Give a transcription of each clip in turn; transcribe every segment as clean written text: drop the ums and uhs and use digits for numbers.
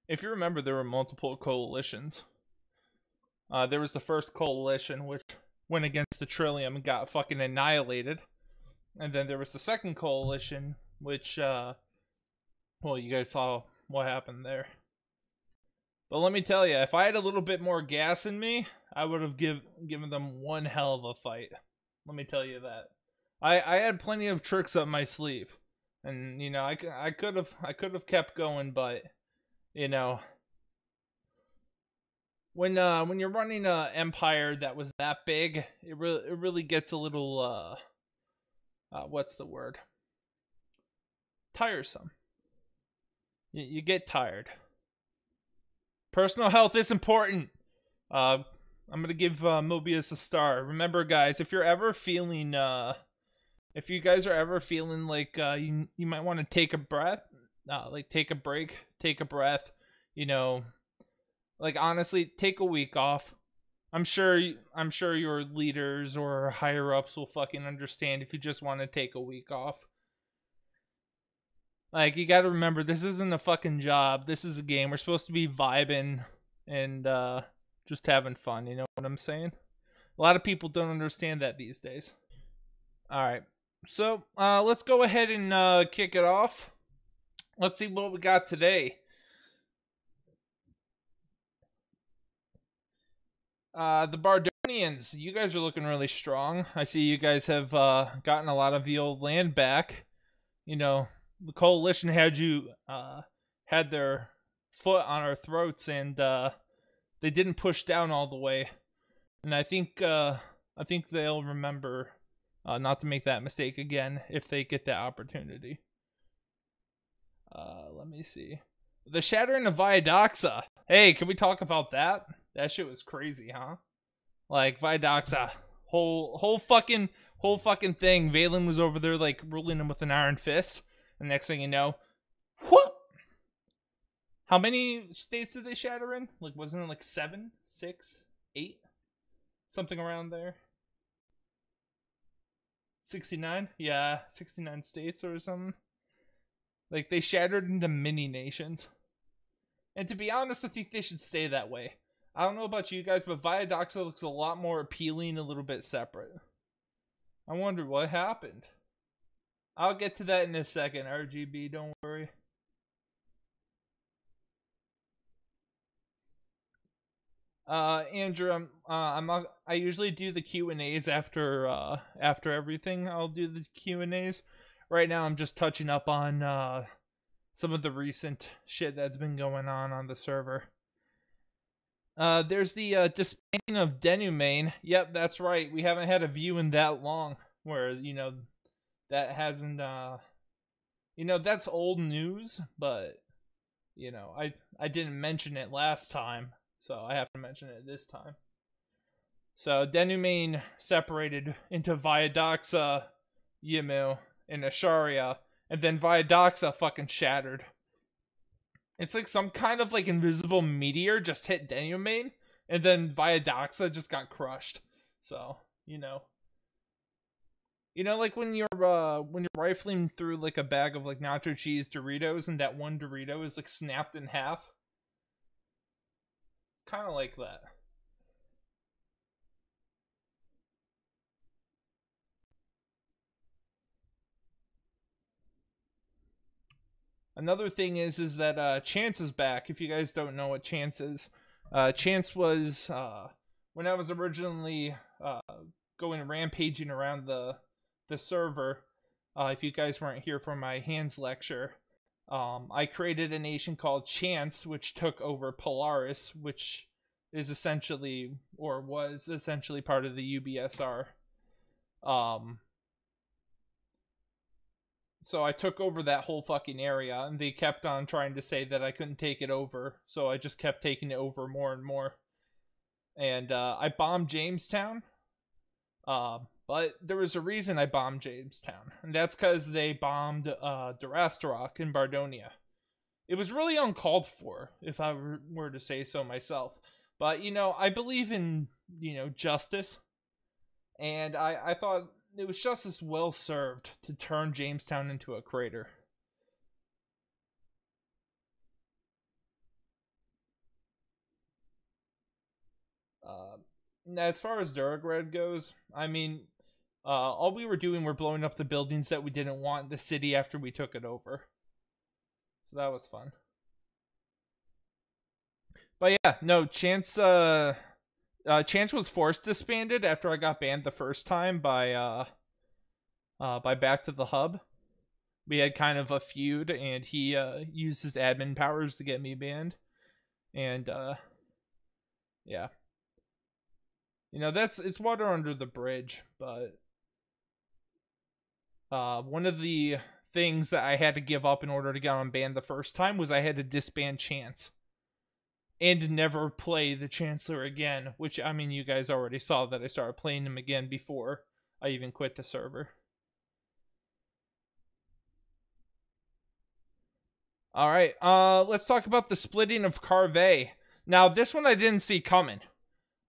If you remember, there were multiple coalitions. There was the first coalition, which went against the Trillium and got fucking annihilated. And then there was the second coalition, which, well, you guys saw what happened there. But let me tell you, if I had a little bit more gas in me, I would have given them one hell of a fight. Let me tell you that. I had plenty of tricks up my sleeve, and you know I could have kept going, but you know when you're running a empire that was that big, it really gets a little what's the word? Tiresome. You get tired. Personal health is important. I'm gonna give Mobius a star. Remember, guys, if you're ever feeling, if you guys are ever feeling like you might want to take a breath, like take a break, take a breath, you know, like honestly, take a week off. I'm sure your leaders or higher ups will fucking understand if you just want to take a week off. Like, you gotta remember, this isn't a fucking job. This is a game. We're supposed to be vibing and just having fun. You know what I'm saying? A lot of people don't understand that these days. Alright. So, let's go ahead and kick it off. Let's see what we got today. The Bardonians. You guys are looking really strong. I see you guys have gotten a lot of the old land back. You know, the coalition had you had their foot on our throats, and they didn't push down all the way. And I think they'll remember not to make that mistake again if they get that opportunity. Let me see. The shattering of Viadoxa. Hey, can we talk about that? That shit was crazy, huh? Like, Viadoxa, whole fucking thing. Valen was over there like ruling him with an iron fist. And next thing you know, whoop! How many states did they shatter in? Like, wasn't it like 7, 6, 8? Something around there. 69? Yeah, 69 states or something. Like, they shattered into mini nations. And to be honest, I think they should stay that way. I don't know about you guys, but Viadoxa looks a lot more appealing, a little bit separate. I wonder what happened. I'll get to that in a second, RGB, don't worry. Andrew, I usually do the Q&As after everything. I'll do the Q&As. Right now I'm just touching up on some of the recent shit that's been going on the server. There's the disbanding of Denumane. Yep, that's right. We haven't had a view in that long where, you know, that hasn't you know, that's old news, but you know, I didn't mention it last time, so I have to mention it this time. So Denumane separated into Viadoxa, Yimu, and Asharia, and then Viadoxa fucking shattered. It's like some kind of like invisible meteor just hit Denumane, and then Viadoxa just got crushed. So, you know, like when you're rifling through like a bag of like nacho cheese Doritos, and that one Dorito is like snapped in half. Kind of like that. Another thing is that Chance is back. If you guys don't know what Chance is, Chance was when I was originally going rampaging around the server. If you guys weren't here for my hands lecture, I created a nation called Chance, which took over Polaris, which is essentially, or was essentially, part of the UBSR. So I took over that whole fucking area, and they kept on trying to say that I couldn't take it over, so I just kept taking it over more and more. And I bombed Jamestown, but there was a reason I bombed Jamestown, and that's because they bombed Durastarok in Bardonia. It was really uncalled for, if I were to say so myself. But, you know, I believe in, you know, justice, and I thought it was just as well served to turn Jamestown into a crater. as far as Durograd goes, I mean, all we were doing were blowing up the buildings that we didn't want in the city after we took it over. So that was fun. But yeah, no, Chance was force disbanded after I got banned the first time by Back to the Hub. We had kind of a feud, and he used his admin powers to get me banned. And yeah. You know, it's water under the bridge, but one of the things that I had to give up in order to get unbanned the first time was I had to disband Chance. And never play the Chancellor again, which, I mean, you guys already saw that I started playing him again before I even quit the server. Alright, let's talk about the Splitting of Carve. Now, this one I didn't see coming,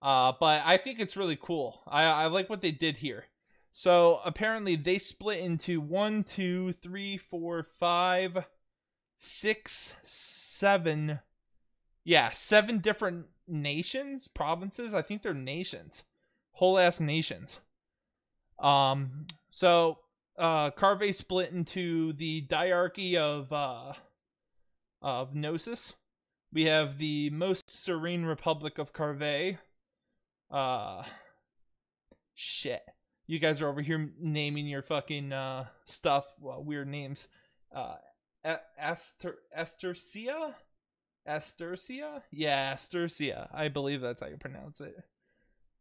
but I think it's really cool. I like what they did here. So, apparently, they split into 1, 2, 3, 4, 5, 6, 7... Yeah, 7 different nations, provinces. I think they're nations, whole ass nations. So Carve split into the diarchy of Gnosis. We have the Most Serene Republic of Carve. Shit, you guys are over here naming your fucking stuff, weird names. Astercia? Astercia? Yeah, Astercia. I believe that's how you pronounce it.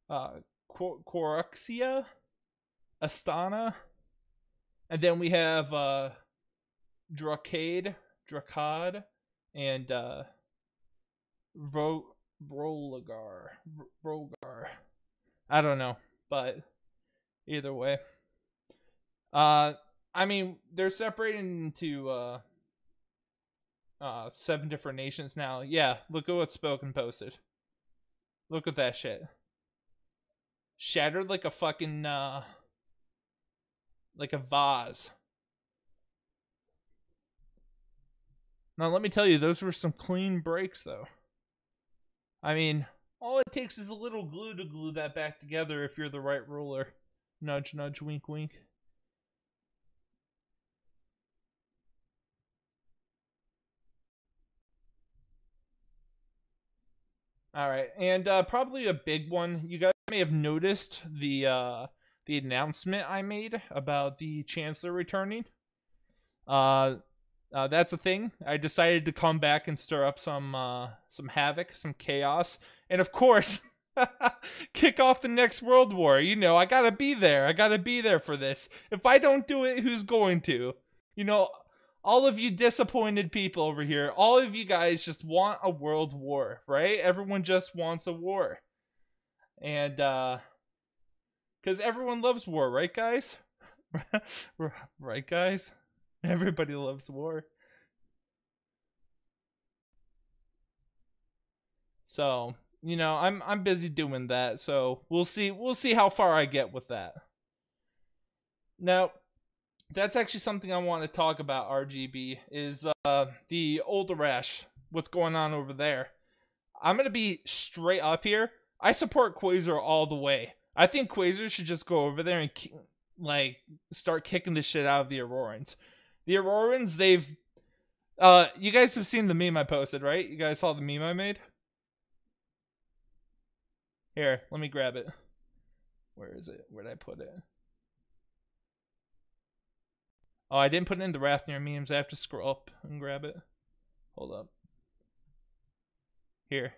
Coruxia? Astana? And then we have Dracade, and Rogar. I don't know, but either way. I mean, they're separated into 7 different nations now. Yeah, look at what Spoken posted. Look at that shit. Shattered like a fucking like a vase. Now let me tell you, those were some clean breaks though. I mean, all it takes is a little glue to glue that back together if you're the right ruler. Nudge, nudge, wink, wink. Alright, and probably a big one. You guys may have noticed the announcement I made about the Chancellor returning. That's a thing. I decided to come back and stir up some havoc, some chaos, and of course, kick off the next World War. You know, I gotta be there. I gotta be there for this. If I don't do it, who's going to? You know, all of you disappointed people over here, all of you guys just want a world war, right? Everyone just wants a war. And, because everyone loves war, right, guys? Right, guys? Everybody loves war. So, you know, I'm busy doing that, so we'll see how far I get with that. Now, that's actually something I want to talk about, RGB, is the Olderash, what's going on over there. I'm going to be straight up here. I support Quasar all the way. I think Quasar should just go over there and, like, start kicking the shit out of the Aurorans. The Aurorans, they've... you guys have seen the meme I posted, right? You guys saw the meme I made? Here, let me grab it. Where is it? Where'd I put it? Oh, I didn't put it in the Rathnir memes. I have to scroll up and grab it. Hold up. Here.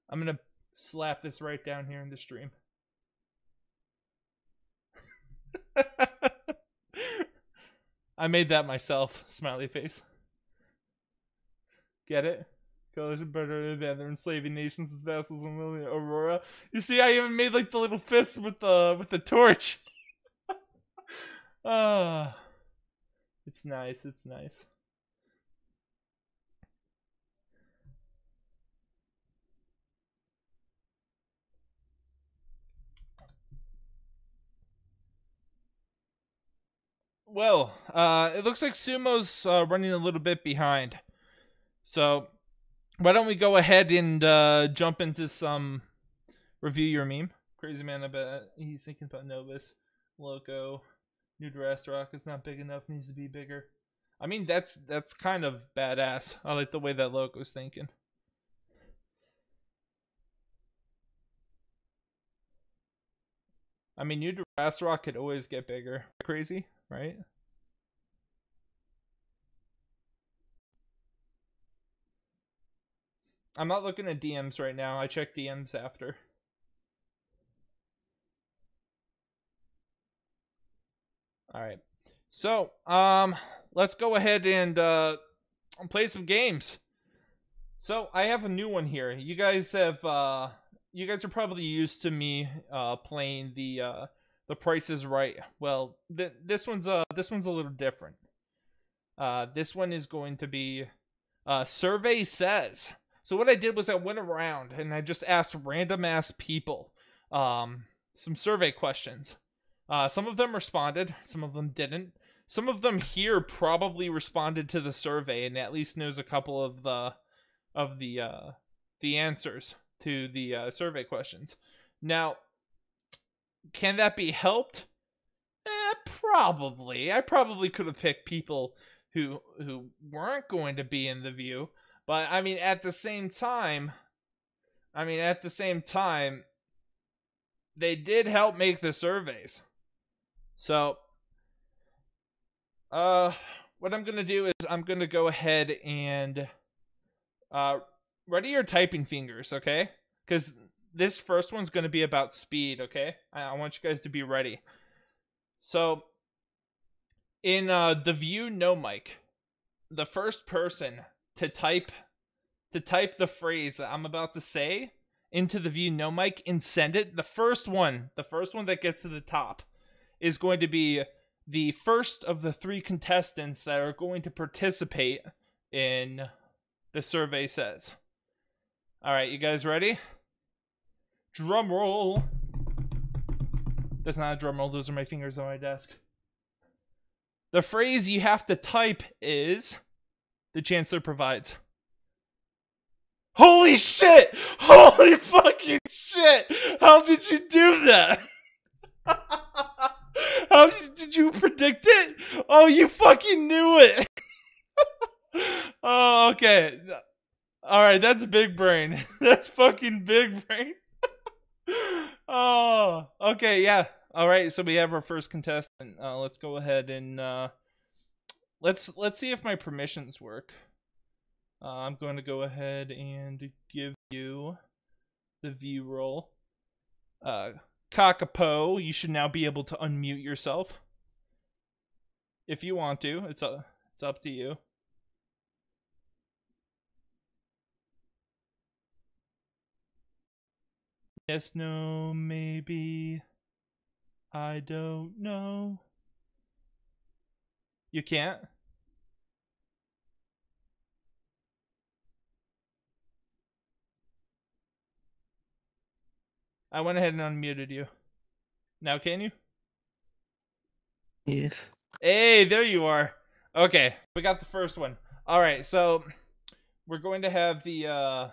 I'm gonna slap this right down here in the stream. I made that myself. Smiley face. Get it? Coalition better than their enslaving nations as vassals and Aurora. You see, I even made like the little fist with the torch. It's nice. It's nice. Well, it looks like Sumo's running a little bit behind. So, why don't we go ahead and jump into some Review your meme. Crazy man, I bet he's thinking about Novus. Loco. New Dress Rock is not big enough, needs to be bigger. I mean, that's kind of badass. I like the way that Loco's thinking. I mean, New Dress Rock could always get bigger. Crazy, right? I'm not looking at DMs right now. I check DMs after. All right. So, let's go ahead and play some games. So, I have a new one here. You guys have you guys are probably used to me playing the Price is Right. Well, this one's a little different. This one is going to be Survey Says. So what I did was I went around and I just asked random ass people some survey questions. Some of them responded, some of them didn't. Some of them here probably responded to the survey and at least knows a couple of the answers to the survey questions. Now, can that be helped? Probably. I probably could have picked people who weren't going to be in the view. But, I mean, at the same time, they did help make the surveys. So, what I'm going to do is I'm going to go ahead and, ready your typing fingers, okay? Because this first one's going to be about speed, okay? I want you guys to be ready. So, in, the view no mic, the first person to type the phrase that I'm about to say into the view no mic and send it, the first one that gets to the top is going to be the first of the 3 contestants that are going to participate in the Survey Says. All right, you guys ready? Drum roll. That's not a drum roll, those are my fingers on my desk. The phrase you have to type is, the Chancellor provides. Holy shit! Holy fucking shit! How did you do that? How did you predict it? Oh, you fucking knew it! Oh, okay. Alright, that's big brain. That's fucking big brain. Oh, okay, yeah. Alright, so we have our first contestant. Let's go ahead and let's see if my permissions work. I'm going to go ahead and give you the view roll. Kakapo, you should now be able to unmute yourself. If you want to, it's up to you. Yes, no, maybe. I don't know. You can't? I went ahead and unmuted you. Now can you? Yes. Hey, there you are. Okay, we got the first one. All right, so we're going to have the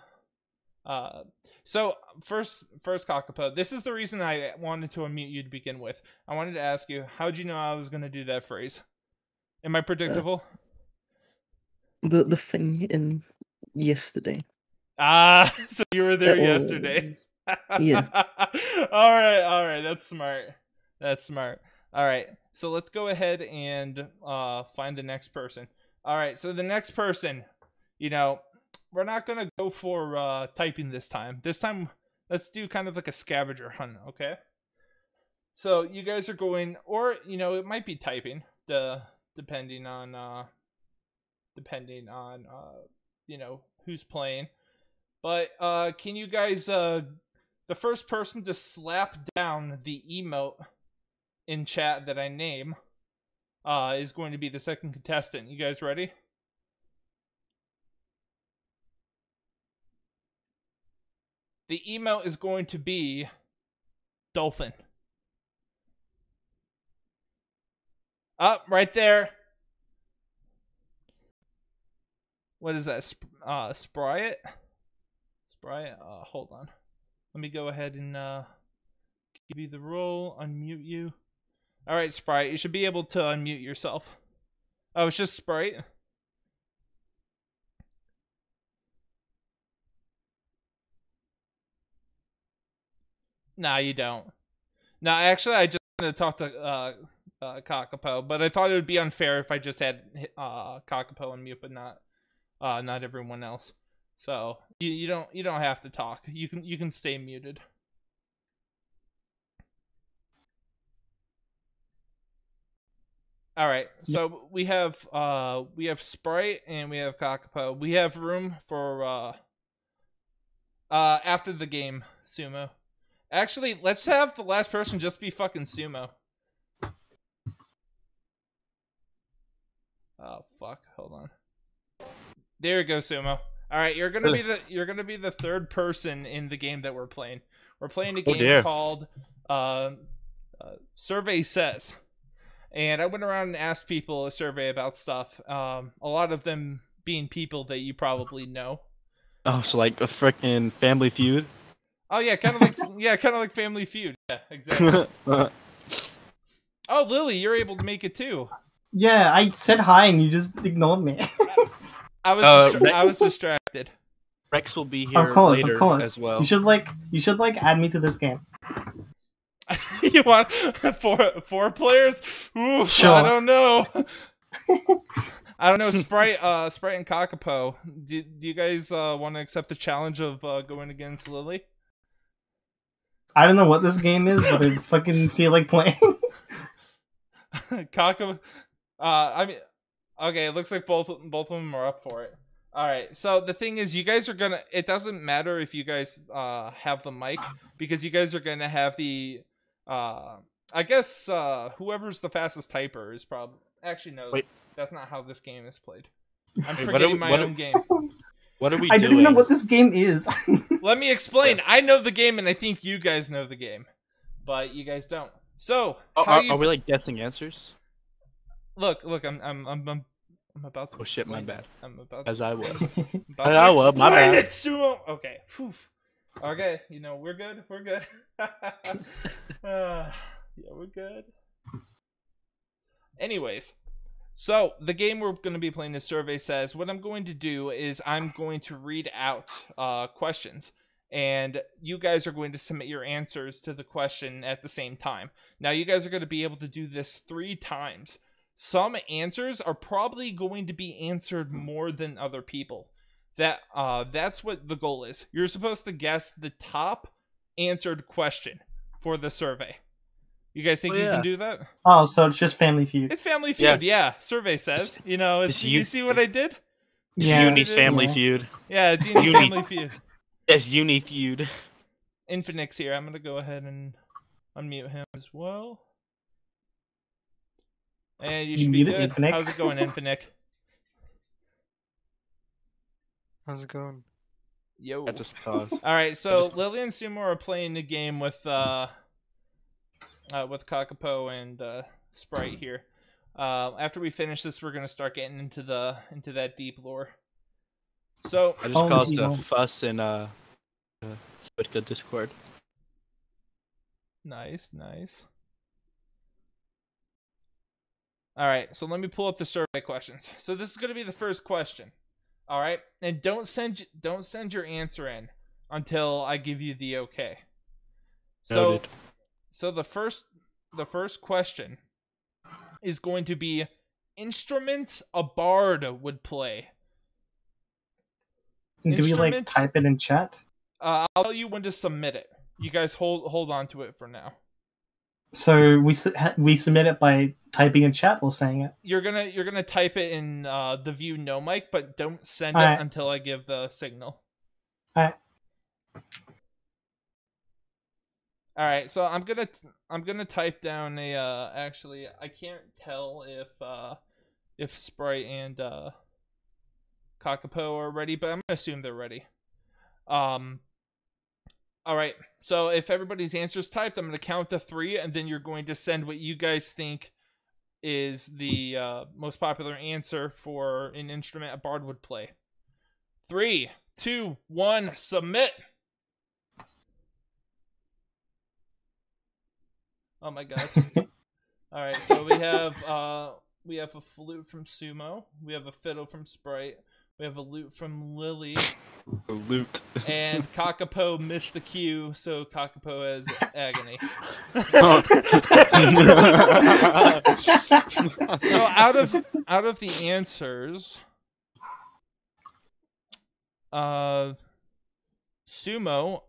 so first Kakapo. This is the reason I wanted to unmute you to begin with. I wanted to ask you, how'd you know I was going to do that phrase? Am I predictable? The thing in yesterday. Ah, so you were there yesterday. Yeah. All right, that's smart. All right, so let's go ahead and find the next person. All right, so the next person, you know, we're not gonna go for typing this time. This time, let's do kind of like a scavenger hunt, okay? So you guys are going, or you know, it might be typing, depending on you know, who's playing. But can you guys the first person to slap down the emote in chat that I name is going to be the second contestant. You guys ready? The emote is going to be dolphin. Up right there. What is that? Spry it? Hold on. Let me go ahead and give you the role, unmute you. All right, Sprite, you should be able to unmute yourself. Oh, it's just Sprite? Nah, you don't. No, actually, I just wanted to talk to Kakapo, but I thought it would be unfair if I just had Kakapo on mute, but not everyone else. So you don't have to talk. You can stay muted. All right. So we have Sprite and we have Kakapo. We have room for after the game, Sumo. Actually, let's have the last person just be fucking Sumo. Oh fuck! Hold on. There you go, Sumo. All right, you're gonna be the third person in the game that we're playing. We're playing a game called Survey Says, and I went around and asked people a survey about stuff. A lot of them being people that you probably know. Oh, so like a frickin' Family Feud. Oh yeah, kind of like Family Feud. Yeah, exactly. Oh, Lily, you're able to make it too. Yeah, I said hi and you just ignored me. I was distracted. Rex will be here of course. as well. You should add me to this game. You want four players? Ooh, sure. I don't know. I don't know. Sprite and Kakapo. Do you guys want to accept the challenge of going against Lily? I don't know what this game is, but I fucking feel like playing. Kakapo. I mean, okay. It looks like both of them are up for it. All right. So the thing is, you guys are gonna. It doesn't matter if you guys have the mic, because you guys are gonna have the. I guess whoever's the fastest typer is probably actually no. Wait. That's not how this game is played. I'm forgetting my own game. What are we doing? I don't even know what this game is. Let me explain. I know the game, and I think you guys know the game, but you guys don't. So, are we like guessing answers? Look! I'm about to. Oh shit! My bad. I'm about. As I was. My bad. It, Sumo. Okay. Whew. Okay. You know we're good. We're good. Yeah, we're good. Anyways. So, the game we're going to be playing, is Survey Says. What I'm going to do is I'm going to read out questions, and you guys are going to submit your answers to the question at the same time. Now, you guys are going to be able to do this 3 times. Some answers are probably going to be answered more than other people. That's what the goal is. You're supposed to guess the top answered question for the survey. You guys think you can do that? Oh, so it's just Family Feud. It's Family Feud, yeah. Survey Says. You know, you see what I did? Yeah. Uni Family Feud. Yeah, it's Uni Family Feud. It's Uni Feud. Infinix here. I'm going to go ahead and unmute him as well. And you should be good. Infinix. How's it going, Infinix? How's it going? Yo. I just paused. Alright, so Lily and Sumo are playing the game with Kakapo and Sprite here. After we finish this, we're gonna start getting into that deep lore. So I just caused a fuss in Huitca Discord. Nice. All right, so let me pull up the survey questions. So this is gonna be the first question. All right, and don't send your answer in until I give you the okay. Noted. So the first question is going to be instruments a bard would play. Do we like type it in chat? I'll tell you when to submit it. You guys hold on to it for now. So we submit it by typing in chat or saying it. You're gonna type it in the view no mic, but don't send it until I give the signal. All right, so I'm gonna type down a actually I can't tell if Sprite and Kakapo are ready, but I'm gonna assume they're ready. All right, so if everybody's answer's typed, I'm gonna count to 3, and then you're going to send what you guys think is the most popular answer for an instrument a bard would play. 3, 2, 1, submit. Oh my god. All right, so we have a flute from Sumo. We have a fiddle from Sprite. We have a lute from Lily. A loot. And Kakapo missed the cue, so Kakapo has agony. So out of the answers, Sumo,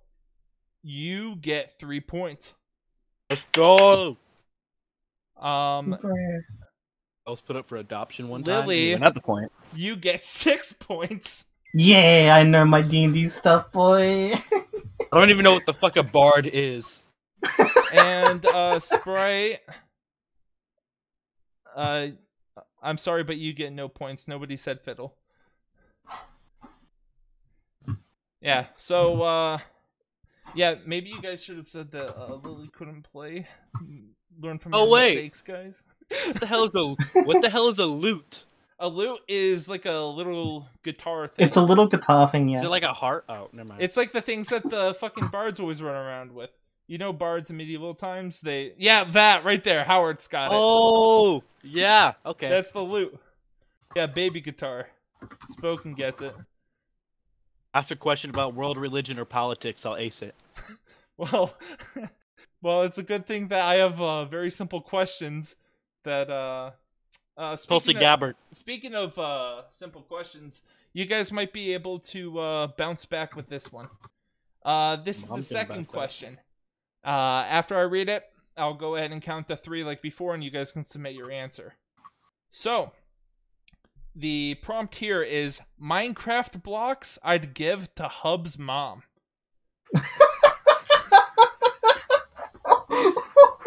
you get 3 points. Let's go. Um, I was put up for adoption one Lily, time. Not the point. you get 6 points. Yeah, I know my D&D stuff, boy. I don't even know what the fuck a bard is. And Sprite, I'm sorry, but you get no points. Nobody said fiddle. Yeah, so yeah, maybe you guys should have said that Lily couldn't play. Learn from your mistakes, guys. What the hell is a lute? A lute is like a little guitar thing. It's a little guitar thing, Is yeah. it like a heart? Oh, never mind. It's like the things that the fucking bards always run around with. You know, bards in medieval times, yeah, that right there. Howard's got it. Oh, yeah. Okay. That's the lute. Yeah, baby guitar. Spoken gets it. Ask a question about world religion or politics. I'll ace it. Well, well, it's a good thing that I have very simple questions that Tulsi Gabbard. Speaking of simple questions, you guys might be able to bounce back with this one. This is the second question. After I read it, I'll go ahead and count to 3 like before, and you guys can submit your answer. So, the prompt here is Minecraft blocks I'd give to Hub's mom.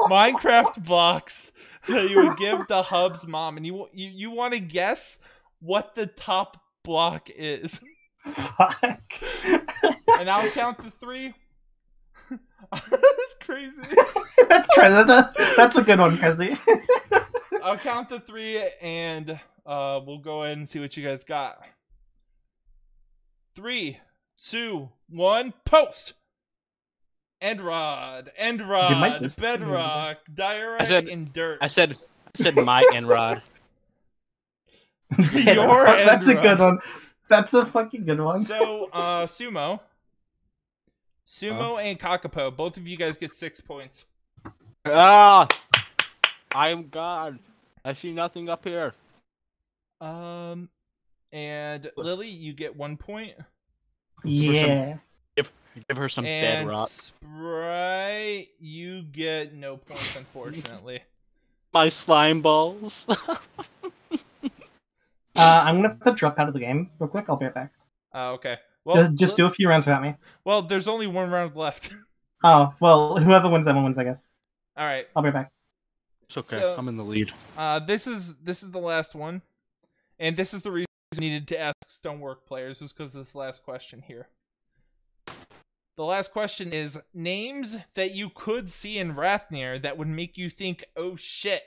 Minecraft blocks that you would give to Hub's mom, and you want to guess what the top block is. Fuck. And I'll count to 3. That's crazy. That's crazy. That's a good one, Christy. I'll count to 3, and we'll go ahead and see what you guys got. 3, 2, 1, post. End rod, bedrock, diorite, and dirt. I said my Enrod. Your That's a End good rod. one. That's a fucking good one. So, Sumo and Kakapo, both of you guys get 6 points. Ah! I am God. I see nothing up here. And Lily, you get 1 point. Yeah. Give her some And bedrock. Sprite, you get no points, unfortunately. My slime balls. I'm gonna have to drop out of the game real quick. I'll be right back. Okay. Well, Just do a few rounds without me. Well, there's only 1 round left. Oh, well, whoever wins that one wins, I guess. All right. I'll be right back. It's okay. So- I'm in the lead. This is the last one, and this is the reason I needed to ask Stonework players, was because of this last question here. The last question is names that you could see in Rathnir that would make you think, oh shit.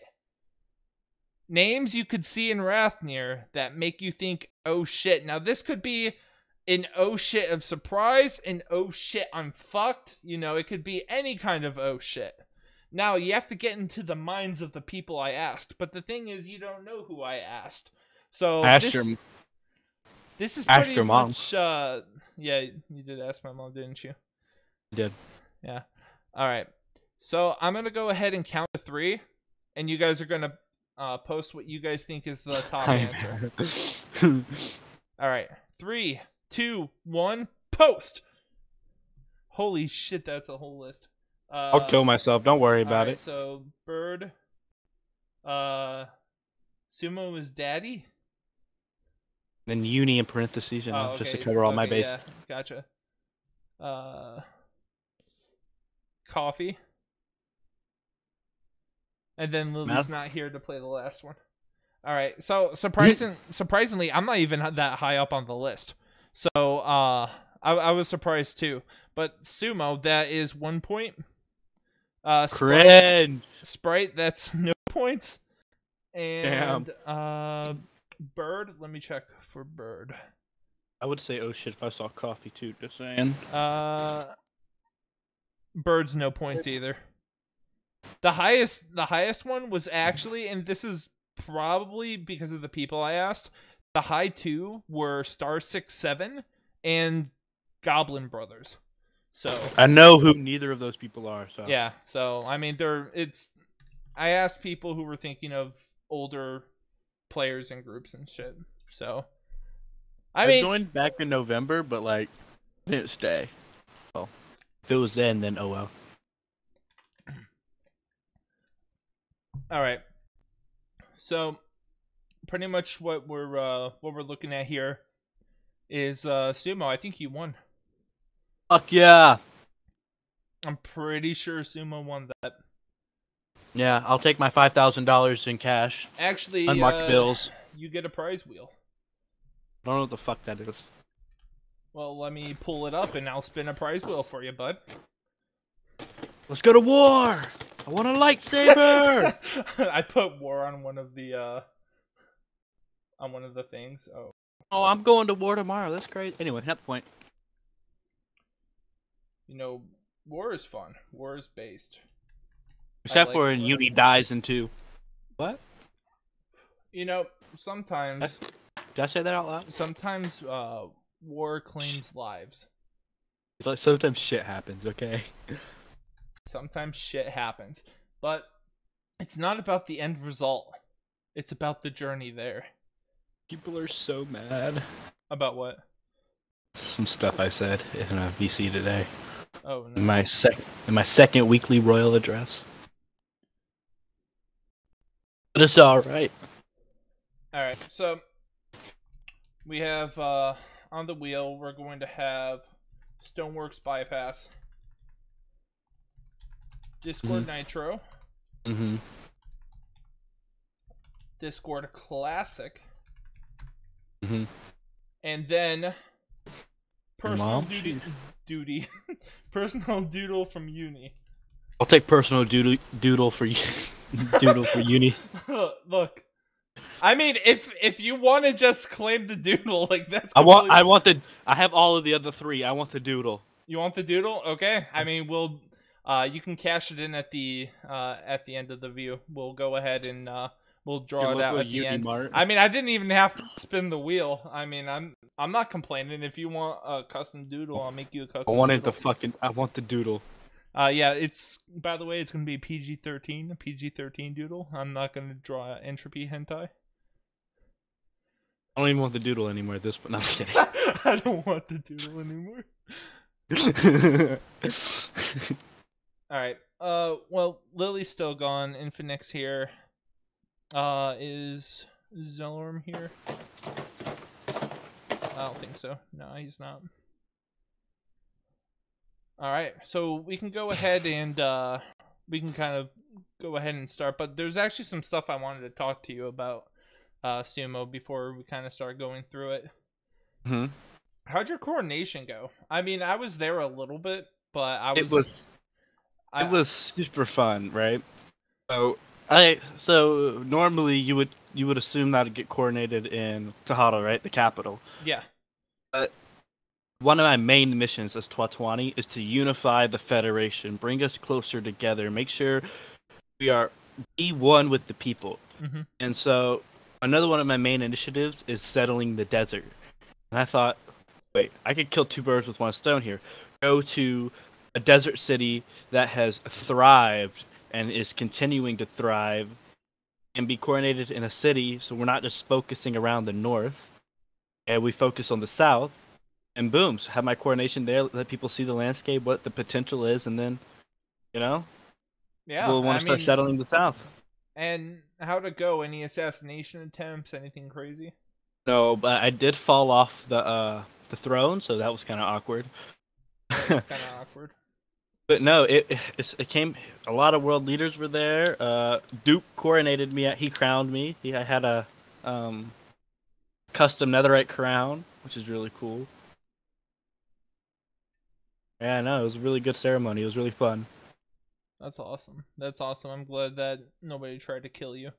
Names you could see in Rathnir that make you think, oh shit. Now this could be an oh shit of surprise, an oh shit I'm fucked. You know, it could be any kind of oh shit. Now you have to get into the minds of the people I asked, but the thing is you don't know who I asked. So this is pretty your mom. much yeah, you did ask my mom, didn't you? I did. Yeah. All right. So I'm gonna go ahead and count to 3, and you guys are gonna post what you guys think is the top answer. All right. 3, 2, 1, post. Holy shit, that's a whole list. I'll kill myself. Don't worry about it. So Bird, Sumo is daddy. Then uni in parentheses, you know, just to cover all my bases. Yeah, gotcha. Coffee. And then Lily's not here to play the last one. All right. So surprisingly, I'm not even that high up on the list. So I was surprised too. But Sumo, that is 1 point. Cringe. Sprite, that's no points. And Bird, let me check for Bird. I would say oh shit if I saw coffee too, just saying. Bird's no points either. The highest one was actually, and this is probably because of the people I asked, the high two were Star 6-7 and Goblin Brothers. So I know who neither of those people are. So yeah, so I mean, I asked people who were thinking of older players and groups and shit. So I joined back in November, but like didn't stay. Well, if it was then oh well. All right. So pretty much what we're looking at here is Sumo. I think you won. Fuck yeah! I'm pretty sure Sumo won that. Yeah, I'll take my $5,000 in cash. Actually, Unmarked bills. You get a prize wheel. I don't know what the fuck that is. Well, let me pull it up and I'll spin a prize wheel for you, bud. Let's go to war! I want a lightsaber! I put war on one of the things. Oh, I'm going to war tomorrow. That's great. Anyway, not the point. You know, war is fun. War is based. Except for when Uni dies in 2. What? You know, sometimes... Did I say that out loud? Sometimes, war claims lives. It's like sometimes shit happens, okay? Sometimes shit happens. But it's not about the end result. It's about the journey there. People are so mad. About what? Some stuff I said in a VC today. Oh, no. In my second weekly royal address. But it's alright. Alright, so we have on the wheel, we're going to have Stoneworks Bypass, Discord Nitro, Discord Classic, and then Personal Duty. Personal Doodle from Uni. I'll take Personal Doodle for you. Doodle for Uni. Look, I mean, if you want to just claim the doodle, like that's. I have all of the other 3. I want the doodle. You want the doodle? Okay. I mean, you can cash it in at the end of the view. We'll go ahead and we'll draw it out at the end. I mean, I didn't even have to spin the wheel. I mean, I'm not complaining. If you want a custom doodle, I'll make you a custom. I want the doodle. Yeah, by the way, it's gonna be PG-13, a PG-13 doodle. I'm not gonna draw entropy hentai. I don't even want the doodle anymore at this point. No, I'm kidding. I don't want the doodle anymore. Alright. Well, Lily's still gone. Infinix here. Is Zelorm here? I don't think so. No, he's not. Alright, so we can go ahead and we can kind of go ahead and start, but there's actually some stuff I wanted to talk to you about Sumo before we kind of start going through it. How'd your coronation go? I mean, I was there a little bit, but it was super fun, right? So normally you would assume that I'd get coronated in Tejada, right, the capital. Yeah. But one of my main missions as Twatwani is to unify the Federation, bring us closer together, make sure we are one with the people. And so another one of my main initiatives is settling the desert. And I thought, wait, I could kill 2 birds with 1 stone here. Go to a desert city that has thrived and is continuing to thrive and be coronated in a city, so we're not just focusing around the north, and we focus on the south. And boom, so have my coronation there, let people see the landscape, what the potential is, and then, yeah, we'll want to start settling the south. And how'd it go? Any assassination attempts? Anything crazy? No, but I did fall off the throne, so that was kind of awkward. That's kind of awkward. But no, it came. A lot of world leaders were there. Duke coronated me. He crowned me. I had a custom netherite crown, which is really cool. Yeah, no, it was a really good ceremony. It was really fun. That's awesome. That's awesome. I'm glad that nobody tried to kill you.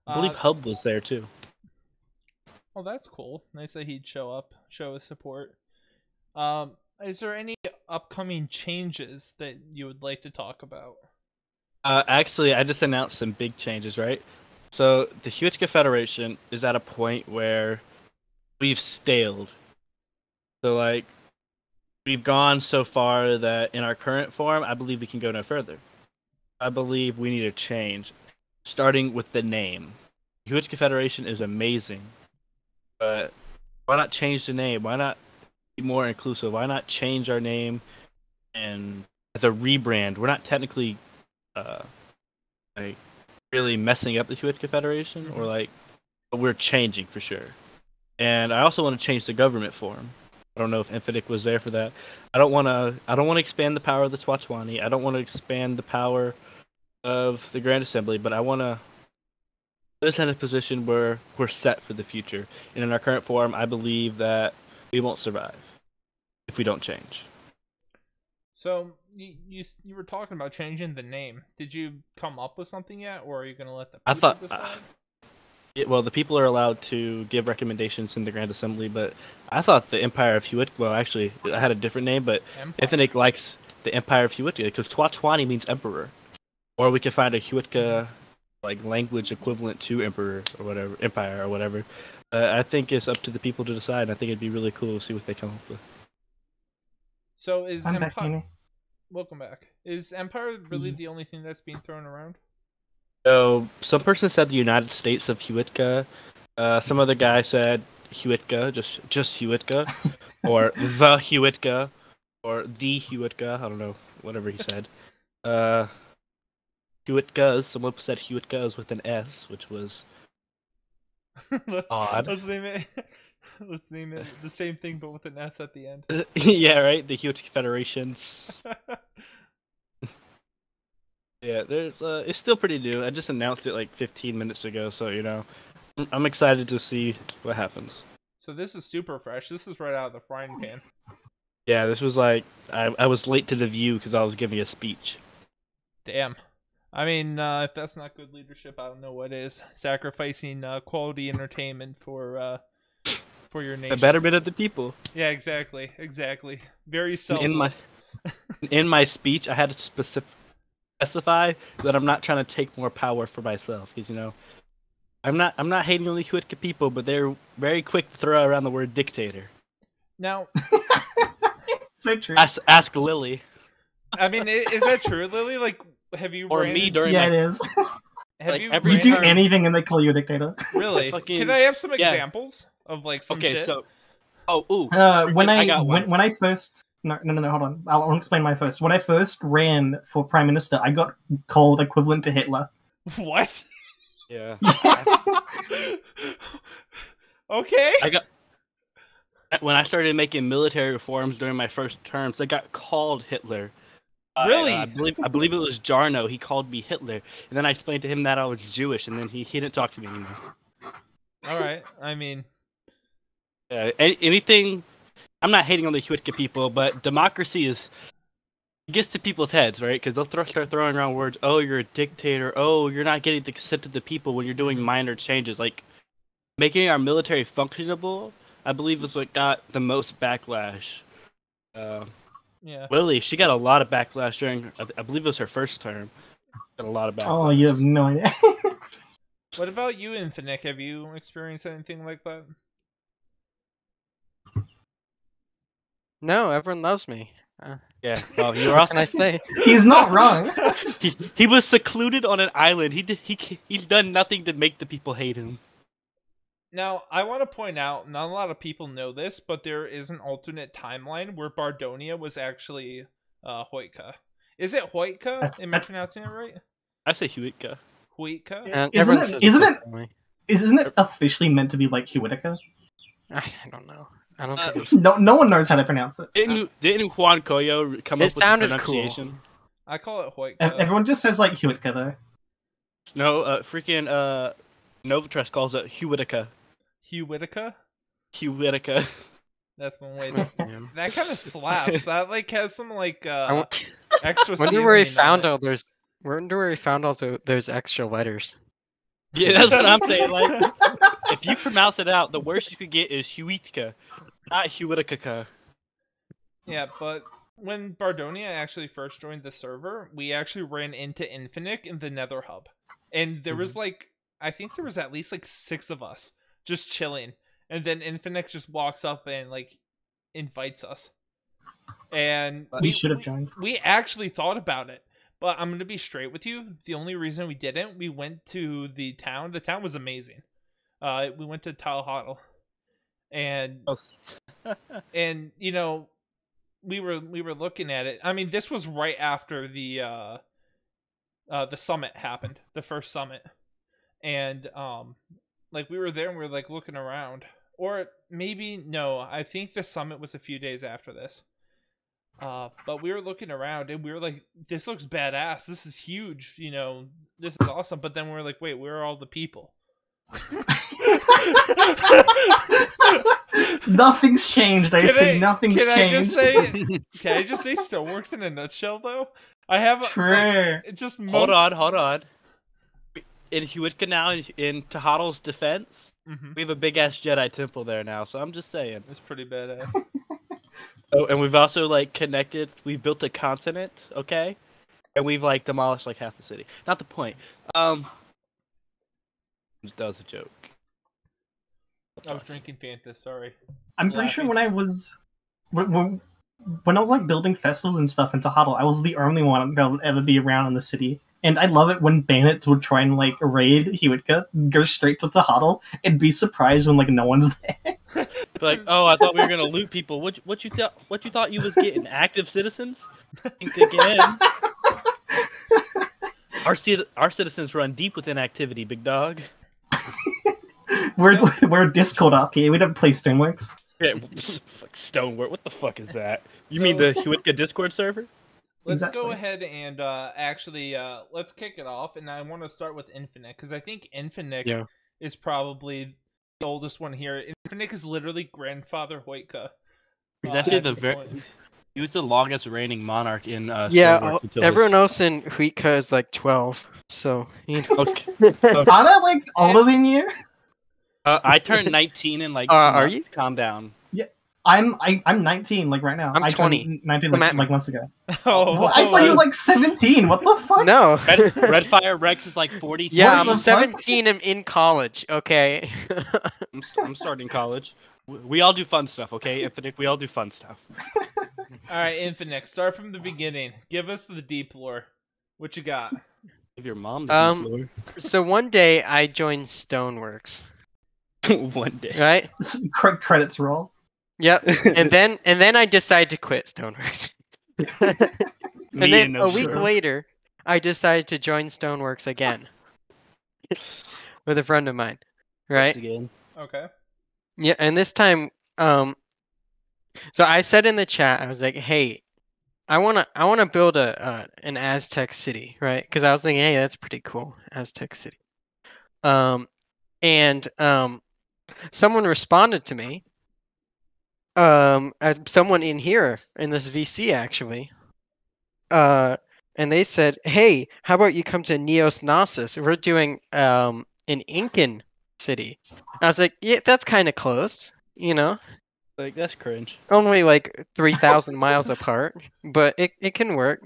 I believe Hub was there too. Oh, that's cool. Nice that he'd show up, show his support. Is there any upcoming changes that you would like to talk about? Actually, I just announced some big changes, right? So the Huitca Federation is at a point where we've staled. So like we've gone so far that in our current form, I believe we can go no further. I believe we need a change, starting with the name. The Huitca Federation is amazing, but why not change the name? Why not be more inclusive? Why not change our name and as a rebrand? We're not technically like really messing up the Huitca Federation, or like, but we're changing for sure. And I also want to change the government form. I don't know if Infinite was there for that. I don't want to expand the power of the Twatchwani. I don't want to expand the power of the Grand Assembly, but I want to put us in a position where we're set for the future. And in our current form, I believe that we won't survive if we don't change. So you were talking about changing the name. Did you come up with something yet, or are you going to let the people decide? Well, the people are allowed to give recommendations in the Grand Assembly, but I thought the Empire of Huitca. Well, actually, I had a different name, but Infinite likes the Empire of Huitca because Twatchwani means emperor, or we could find a Huitca like language equivalent to emperor or whatever, empire or whatever. I think it's up to the people to decide. I think it'd be really cool to see what they come up with. So is I'm Empire? back, Nini. Welcome back. Is Empire really the only thing that's being thrown around? So some person said the United States of Huitca. Some other guy said Huitca, just Huitca, or the Huitca, or the Huitca. I don't know, whatever he said. Huitcas. Someone said Huitcas with an S, which was odd. Let's name it. Let's name it the same thing, but with an S at the end. Yeah, right. The Huitca Federation. Yeah, there's. It's still pretty new. I just announced it like 15 minutes ago, so you know, I'm excited to see what happens. So this is super fresh. This is right out of the frying pan. Yeah, this was like I was late to the view because I was giving a speech. Damn. I mean, if that's not good leadership, I don't know what is. Sacrificing quality entertainment for your nation. The betterment of the people. Yeah, exactly. Very selfless. In my speech, I had to specify that I'm not trying to take more power for myself, because you know, I'm not hating on the Huitca people, but they're very quick to throw around the word dictator. Now, so true. Ask Lily. I mean, is that true, Lily? Like, have you? Or me during? Yeah, my... it is. Have like, you? You do time... anything and they call you a dictator. Really? Fucking... Can I have some examples of like some shit? So, when I first. No, hold on. I'll explain my first. When I first ran for Prime Minister, I got called equivalent to Hitler. What? Yeah. Okay. When I started making military reforms during my first terms, I got called Hitler. Really? I believe it was Jarno. He called me Hitler, and then I explained to him that I was Jewish, and then he didn't talk to me anymore. All right. I mean, anything. I'm not hating on the Huitca people, but democracy it gets to people's heads, right? Because they'll start throwing around words. Oh, you're a dictator. Oh, you're not getting the consent of the people when you're doing minor changes. Like making our military functionable, I believe, is what got the most backlash. Yeah. Lily, she got a lot of backlash during. I believe it was her first term. Got a lot of backlash. Oh, you have no idea. What about you, Infinite? Have you experienced anything like that? No, everyone loves me. Yeah. Well, you're What can I say? He's not wrong. He was secluded on an island. He's done nothing to make the people hate him. Now, I want to point out, not a lot of people know this, but there is an alternate timeline where Bardonia was actually Huitca. Is it Huitca? Am I pronouncing it right? I say Huitca. Huitca? And everyone says Isn't it officially meant to be like Huitca? I don't know. I don't think No one knows how to pronounce it. Didn't Juan Coyo come up with the pronunciation? Cool. I call it Huitca. Everyone just says like Huitca though. No, freaking Novitress calls it Huitca. Huitca. That's one way. That kind of slaps. That like has some like extra. Wonder where he found all those. Wonder where he found also those extra letters. Yeah, that's what I'm saying. Like, if you pronounce it out, the worst you could get is Huitca, not Huitca. Yeah, but when Bardonia actually first joined the server, we actually ran into Infinix in the Nether Hub, and there was like, I think there was at least like 6 of us just chilling, and then Infinix just walks up and like invites us, and We should have joined. We actually thought about it, but I'm gonna be straight with you. The only reason we didn't, we went to the town. The town was amazing. We went to Talhotl, and and you know, we were looking at it. I mean, this was right after the summit happened, the first summit, and like we were there and we were like looking around, or maybe no, I think the summit was a few days after this. But we were looking around and we were like, this looks badass. This is huge. You know, this is awesome. But then we were like, wait, where are all the people? Nothing's changed. Nothing's changed. Can I just say Stoneworks in a nutshell, though? I have True. Like, just Hold on. In Huitca now, in Tahotl's defense, we have a big ass Jedi temple there now. So I'm just saying, it's pretty badass. Oh, and we've also like connected. We've built a continent, okay, and we've like demolished like half the city. Not the point. That was a joke. I was drinking Fanta. Sorry. I'm pretty sure when I was like building festivals and stuff in Tahotle, I was the only one that would ever be around in the city. And I love it when bandits would try and like raid Huitca, go straight to Tahotle, and be surprised when like no one's there. Like, oh, I thought we were gonna loot people. What you thought you was getting? Active citizens? To get in. Our citizens run deep within activity, big dog. We're Discord RP. We don't play Stoneworks. Yeah, Stonework. What the fuck is that? You mean the Huitca Discord server? Let's go ahead and actually let's kick it off, and I want to start with Infinix because I think Infinix is probably the oldest one here. Infinix is literally grandfather Huitca. He's actually he was the longest reigning monarch in everyone else in Huitca is like 12, so you know. Okay. Aren't I like older than you? I turned 19 in like are you? Calm down. Yeah, I'm 19 like right now. I'm 20. Turned 19 like months ago. Oh, I thought you were like 17. What the fuck? No. Redfire Rex is like 40. Yeah, I'm 17 and in college. Okay. I'm starting college. We all do fun stuff, okay? Infinix, we all do fun stuff. All right, Infinix, start from the beginning. Give us the deep lore. What you got? Give your mom the deep lore. So one day I joined Stoneworks. One day, right? Credits roll. Yep. and then I decided to quit Stoneworks. And then a week later, I decided to join Stoneworks again with a friend of mine. Right? Again. Okay. Yeah, and this time, so I said in the chat, I was like, "Hey, I wanna build an Aztec city, right? Because I was thinking, hey, that's pretty cool, Aztec city." And someone responded to me. Someone in here in this VC actually. And they said, "Hey, how about you come to Neos Gnosis? We're doing an Incan city." I was like, "Yeah, that's kind of close, you know." Like, that's cringe. Only like 3,000 miles apart, but it can work.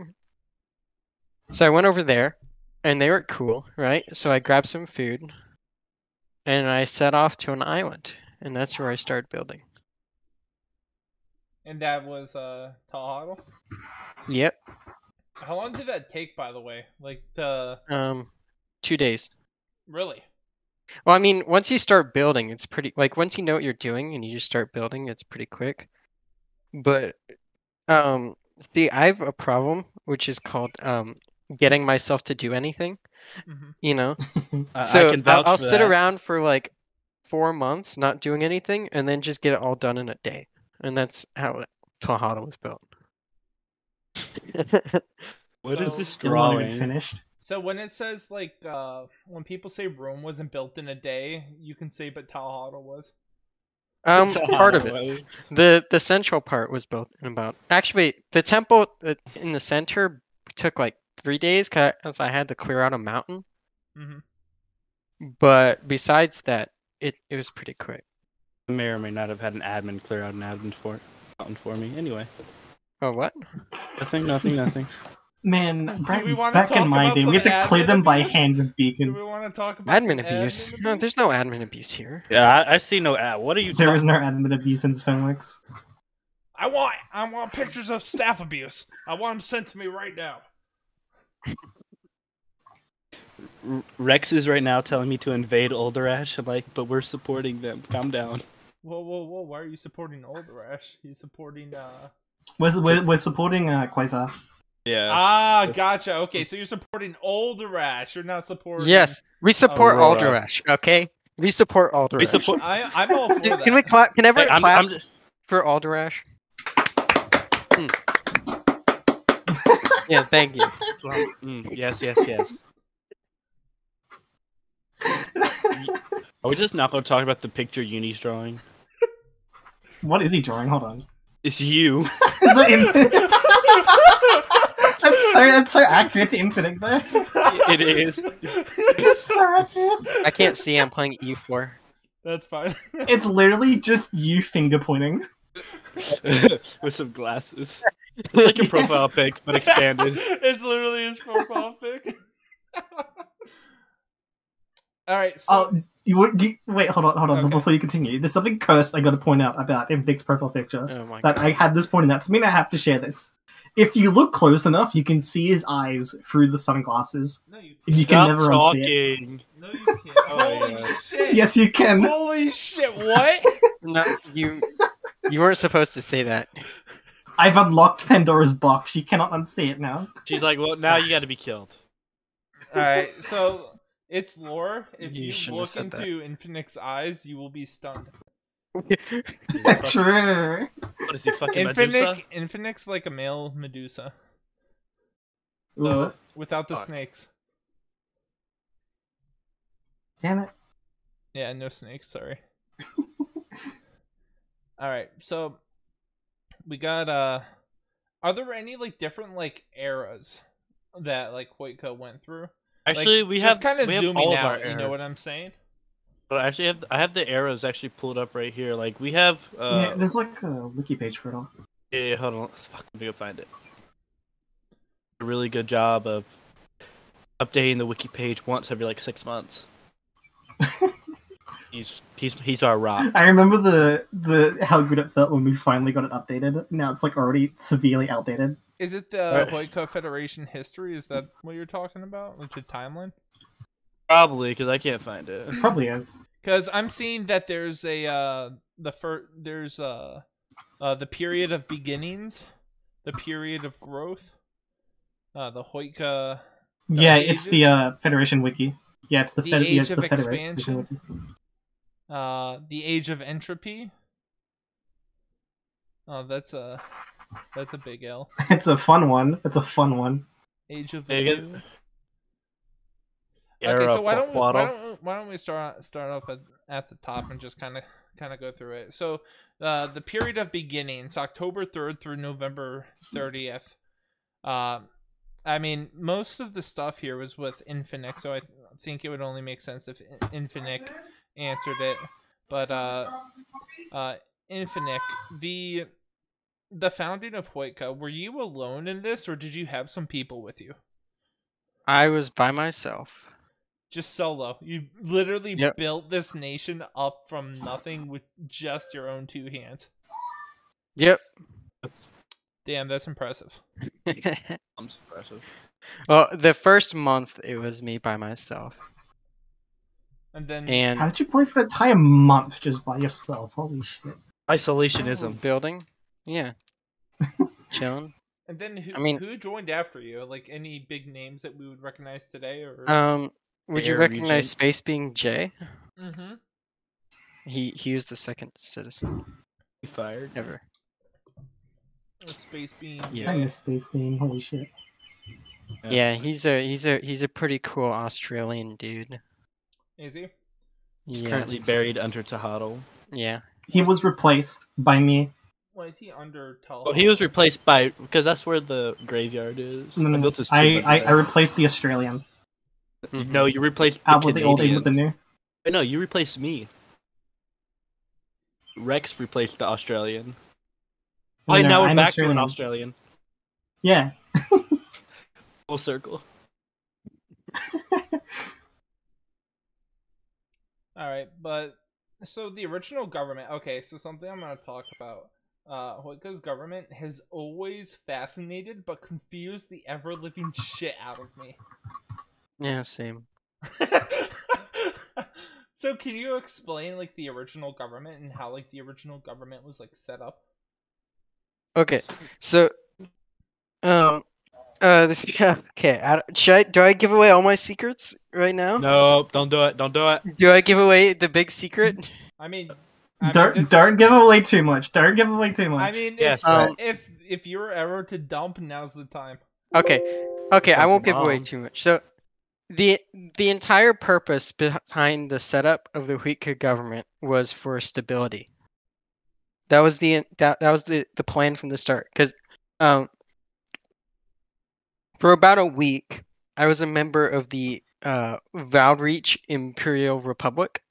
So I went over there, and they were cool, right? So I grabbed some food, and I set off to an island, and that's where I started building. And that was Tahotle? Yep. How long did that take, by the way? Like, 2 days. Really? Well, I mean, once you start building, it's pretty, like, once you know what you're doing and you just start building, it's pretty quick. But, see, I have a problem, which is called, getting myself to do anything, you know? So I'll sit around for, like, 4 months not doing anything, and then just get it all done in a day. And that's how Tahotle was built. What is this still not even drawing? finished? So when it says, like, when people say Rome wasn't built in a day, you can say, but Tahotle was. Part of it. The central part was built in about... Actually, the temple in the center took, like, 3 days, because I had to clear out a mountain. But besides that, it was pretty quick. I may or may not have had an admin clear out an mountain for me. Anyway. Oh, what? Nothing. Man, we wanna back talk in my about day, we had some to clear admin them by abuse? hand with Do we beacons. want to talk about some Admin abuse? No, there's no admin abuse here. Yeah, I see no ad. What are you There talking was no admin abuse in Stoneworks. I want pictures of staff abuse. I want them sent to me right now. Rex is right now telling me to invade Olderash. I'm like, but we're supporting them. Calm down. Whoa! Why are you supporting Olderash? He's supporting We're supporting Quasar. Yeah. Ah, gotcha. Okay, so you're supporting Olderash. You're not supporting. Yes, we support Aurora. Alderash. Okay, we support Alderash. We support. I'm all for that. Can we clap? Can everyone Hey, clap I'm just, for Alderash? Yeah, thank you. yes. Are we just not going to talk about the picture Uni's drawing? What is he drawing? Hold on. It's you. Is that That's so accurate to Infinite though. It is. It's so accurate. I can't see. I'm playing E4. That's fine. It's literally just you finger pointing. With some glasses. It's like a profile pic, but expanded. It's literally his profile pic. All right. So Oh, wait, hold on. Okay. Before you continue, there's something cursed I got to point out about Infinite's profile picture. Oh my That god. I had this pointed out to me, and I have to share this. If you look close enough, you can see his eyes through the sunglasses. no, you And you Stop can never unsee it. talking. no, you can't. Holy yeah. shit! Yes, you can. Holy shit! What? No, you weren't supposed to say that. I've unlocked Pandora's box. You cannot unsee it now. She's like, well, now you got to be killed. All right. So it's lore. If You you shouldn't have look said that. into Infinite's eyes, you will be stunned. True. What is he, fucking Medusa? Infinite's like a male Medusa, Ooh, so without the Fuck. snakes. damn it. Yeah, no snakes. Sorry. All right. So we got. Are there any like different like eras that like Huitca went through? Actually, Like, we just have kind of we have zooming all of our out. You know eras. what I'm saying? But actually, I have the arrows actually pulled up right here. Like we have. Yeah, there's like a wiki page for it all. Yeah, hold on. Fuck, let me go find it. A really good job of updating the wiki page once every like 6 months. He's our rock. I remember the how good it felt when we finally got it updated. Now it's like already severely outdated. Is it the Right. Huitca Federation history? Is that what you're talking about? Like the timeline? Probably because I can't find it. It probably is. Because I'm seeing that there's a the period of beginnings, the period of growth, the Huitca. Yeah, it's ages? the Federation wiki. Yeah, it's the, The yeah, age it's of the Federation expansion. wiki. The age of entropy. Oh, that's a big L. It's a fun one. It's a fun one. Age of There you Value. go. Okay, Era so why Quaddle. don't we start off at the top and just kind of go through it. So the period of beginnings, October 3rd through November 30th. I mean, most of the stuff here was with Infinite, so I think it would only make sense if Infinite answered it. But Infinite, the founding of Huitca, were you alone in this, or did you have some people with you? I was by myself. Just solo. You literally Yep. built this nation up from nothing with just your own two hands. Yep. Damn, that's impressive. I'm impressive. Well, the first month it was me by myself, And then How and did you play for an entire month just by yourself? Holy shit. Isolationism. building. Yeah. Chilling. who I mean- who joined after you? Like any big names that we would recognize today, or Would you Air recognize region. Space being J? mm-hmm. He was the second citizen He fired. ever. Space Beam. Yeah. I miss Space Beam. Holy shit. Yeah, he's a pretty cool Australian dude. Is he? He's Yeah. currently buried under Tahadal. Yeah. He was replaced by me. Why is he under Tal? Oh, he was replaced by because that's where the graveyard is. No, I built his I tomb under there. replaced the Australian. No, you replaced the Out with the old, in with the Canadian. new. No, you replaced me. Rex replaced the Australian. Right, now we're I'm back to an Australian. Australian. Yeah. Full circle. All right, but so the original government. Okay, so something I'm gonna talk about. Huitca's government has always fascinated but confused the ever living shit out of me. Yeah, same. So can you explain like the original government and how like the original government was like set up? Okay, so this okay. Do I give away all my secrets right now? No, don't do it. Don't do it. Do I give away the big secret? I mean, Don't give away too much. Don't give away too much. I mean, Yes, if you were ever to dump, now's the time. Okay, I won't give away Bomb. too much. So, the entire purpose behind the setup of the Huitca government was for stability. That was the plan from the start. Because, for about a week, I was a member of the Valdreach Imperial Republic,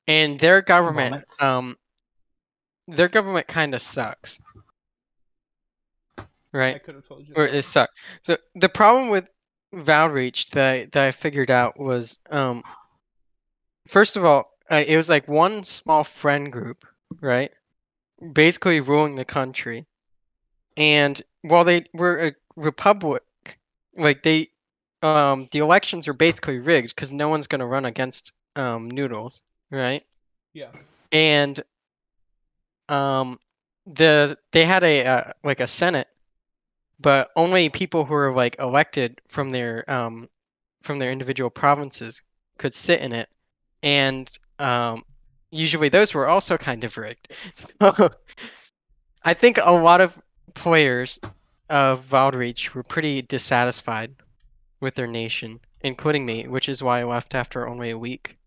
and their government kind of sucks. Right? I could have told you. Or That. it sucked. So the problem with Valdreach that I figured out was, first of all, it was like one small friend group, right? Basically ruling the country. And while they were a republic, like the elections are basically rigged because no one's gonna run against Noodles, right? Yeah. And they had a like a senate, but only people who were like elected from their individual provinces could sit in it, and usually those were also kind of rigged. So I think a lot of players of Valdreach were pretty dissatisfied with their nation, including me, which is why I left after only a week.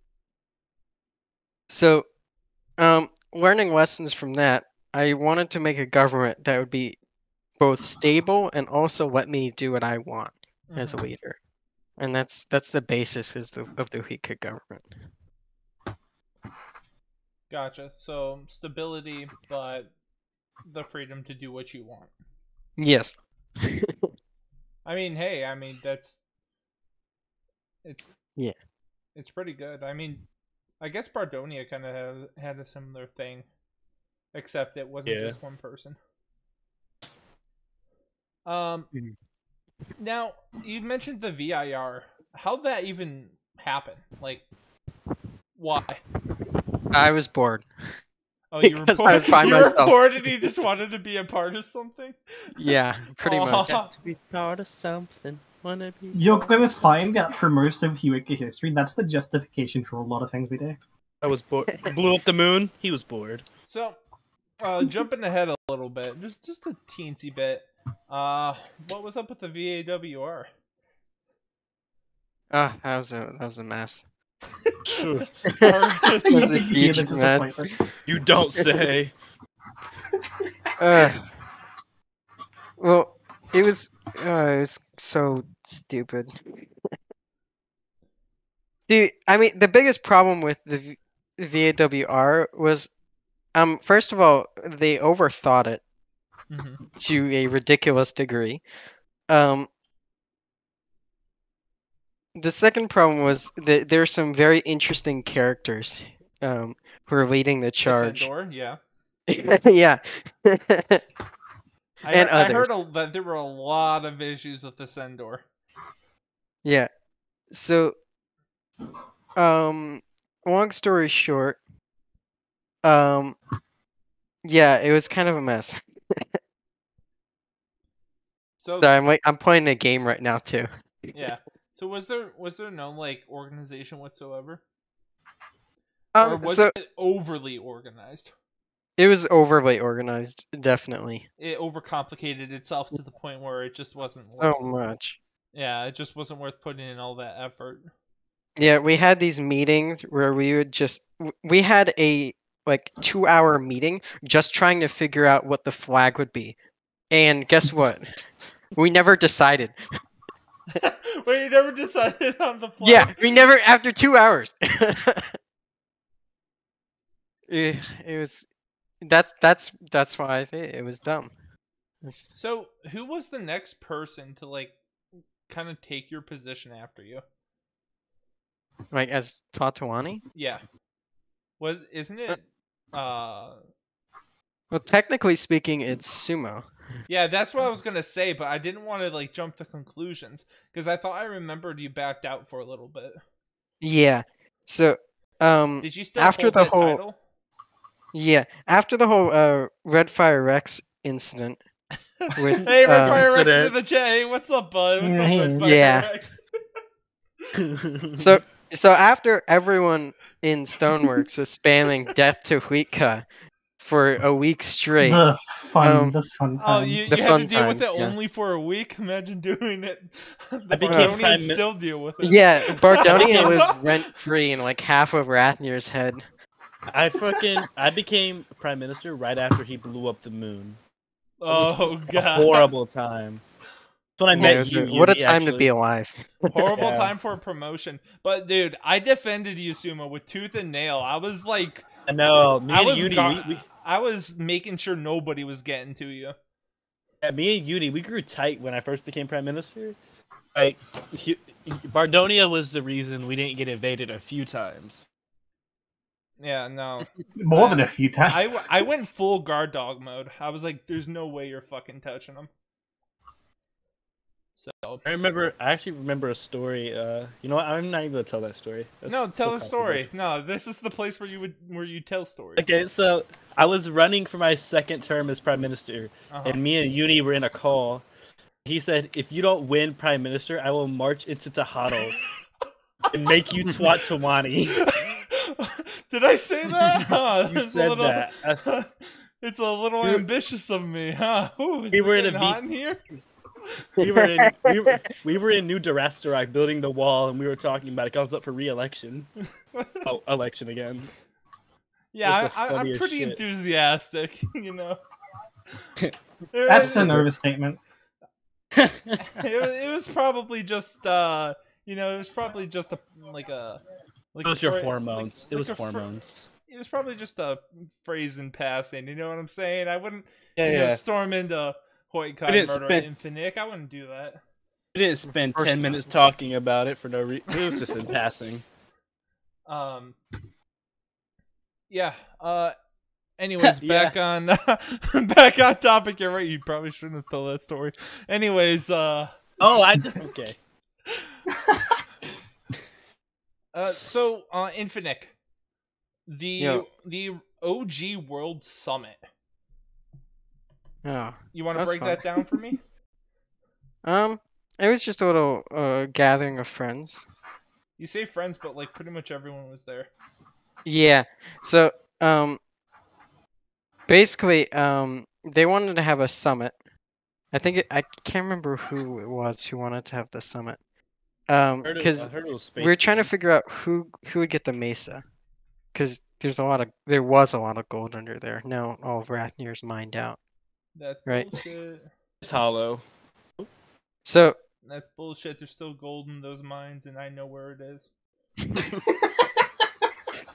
So, learning lessons from that, I wanted to make a government that would be both stable and also let me do what I want as a leader. And that's the basis of the Huitca government. Gotcha. So stability, but the freedom to do what you want. Yes. I mean, hey, it's yeah. It's pretty good. I mean, I guess Bardonia kind of had a similar thing, except it wasn't just one person. Now you mentioned the VIR. How'd that even happen? Like, why? I was bored. Oh, you were bored. I was by you myself. were bored, and you just wanted to be a part of something. Yeah, pretty much. To be part of something. Wanna be. You're gonna find that for most of Huitca history, that's the justification for a lot of things we do. I was bored. Blew up the moon. He was bored. So, jumping ahead a little bit, just a teensy bit. What was up with the VAWR? Oh, that was a mess. You don't say. Well, it was so stupid. Dude, I mean, the biggest problem with the VAWR was, first of all, they overthought it to a ridiculous degree. The second problem was that there are some very interesting characters who are leading the charge. Sandor, yeah. Yeah. I heard that there were a lot of issues with the Sandor. Yeah. So, long story short, yeah, it was kind of a mess. So I'm playing a game right now too. Yeah. So was there no like organization whatsoever? Or was it overly organized? It was overly organized, definitely. It overcomplicated itself to the point where it just wasn't worth so much. Yeah, it just wasn't worth putting in all that effort. Yeah, we had these meetings where we had a like 2-hour meeting just trying to figure out what the flag would be. And guess what? We never decided. Wait, you never decided on the flag? Yeah, we never, after 2 hours. It that's why I think it was dumb. So, who was the next person to like kind of take your position after you? Like as Tatawani? Yeah. Isn't it Well, technically speaking, it's Sumo. yeah, that's what I was gonna say, but I didn't want to like jump to conclusions because I thought I remembered you backed out for a little bit. Yeah. So, Did you still after hold the that whole title? after the whole Red Fire Rex incident with Hey, Red Fire Rex is incident. in the chat. Hey, what's up, bud? What's up, Red Fire Yeah. Rex? so after everyone in Stoneworks was spamming death to Huitca for a week straight. The fun Oh, times. you The had to fun deal with it times, yeah. only for a week? Imagine doing it. The I became Bardonians prime still deal with it. Yeah, Bardonia lives rent free in like half of Rathnir's head. I became prime minister right after he blew up the moon. Oh, A God. horrible time. That's when I Yeah, met it was you. what a Yuri, time to actually. be alive. Horrible Yeah. time for a promotion. But, dude, I defended Yasumo with tooth and nail. I was like... I know. Me I and was, Yuri, I was making sure nobody was getting to you. me and Yuri, we grew tight when I first became prime minister. Like, Bardonia was the reason we didn't get invaded a few times. Yeah, no. More than a few times. I went full guard dog mode. I was like, there's no way you're fucking touching them. So I actually remember a story. You know what? I'm not even gonna tell that story. That's no, tell so the story. complicated. No, this is the place where you tell stories. Okay, so I was running for my second term as prime minister, and me and Uni were in a call. He said, "If you don't win prime minister, I will march into Tejado and make you twat Tawani." Did I say that? Huh, You said that. It's a little ambitious of me, huh? Ooh, is We it were in getting a hot in here? we were in New Darastorak building the wall, and we were talking about it. I was up for re-election. Election again. Yeah, That's the I'm funniest pretty shit. enthusiastic, you know. That's a nervous statement. It was probably just you know, it was probably just a like It was your fra- hormones. It like was a fra- hormones. It was probably just a phrase in passing. You know what I'm saying? I wouldn't Yeah, you know, yeah. storm into Huitca We didn't murder spend- Infinite. I wouldn't do that. We didn't spend course 10 not. minutes talking about it for no reason. It was just in passing. Yeah. Anyways, Yeah. back on back on topic. You're right. You probably shouldn't have told that story. Anyways, Oh, okay. so Infinite, Yo. the OG World Summit. Oh. You want to That's break fun. that down for me? It was just a little gathering of friends. You say friends, but like pretty much everyone was there. Yeah. So, basically, they wanted to have a summit. I can't remember who it was who wanted to have the summit. Because I heard it was Space we were trying to Jam. figure out who would get the mesa. Because there was a lot of gold under there. Now all of Rathnir's mined out. That's Right. bullshit. It's hollow. So That's bullshit. There's still gold in those mines, and I know where it is.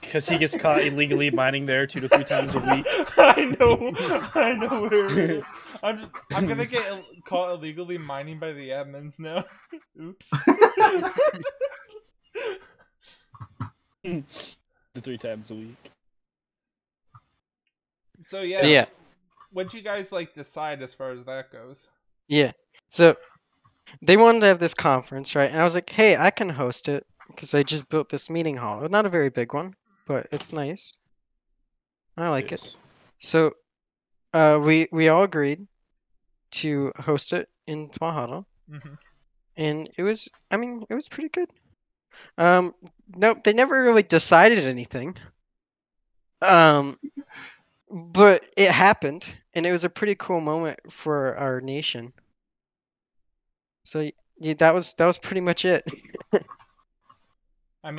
Because he gets caught illegally mining there 2 to 3 times a week. I know where it is. I'm gonna get caught illegally mining by the admins now. Oops. The 3 times a week. So yeah. yeah. What'd you guys like decide as far as that goes? Yeah. So they wanted to have this conference, right? And I was like, hey, I can host it because I just built this meeting hall. Not a very big one, but it's nice. I like it. So we all agreed to host it in Tejado. Mm-hmm. And it was pretty good. No, they never really decided anything. But it happened, and it was a pretty cool moment for our nation. So yeah, that was pretty much it. I'm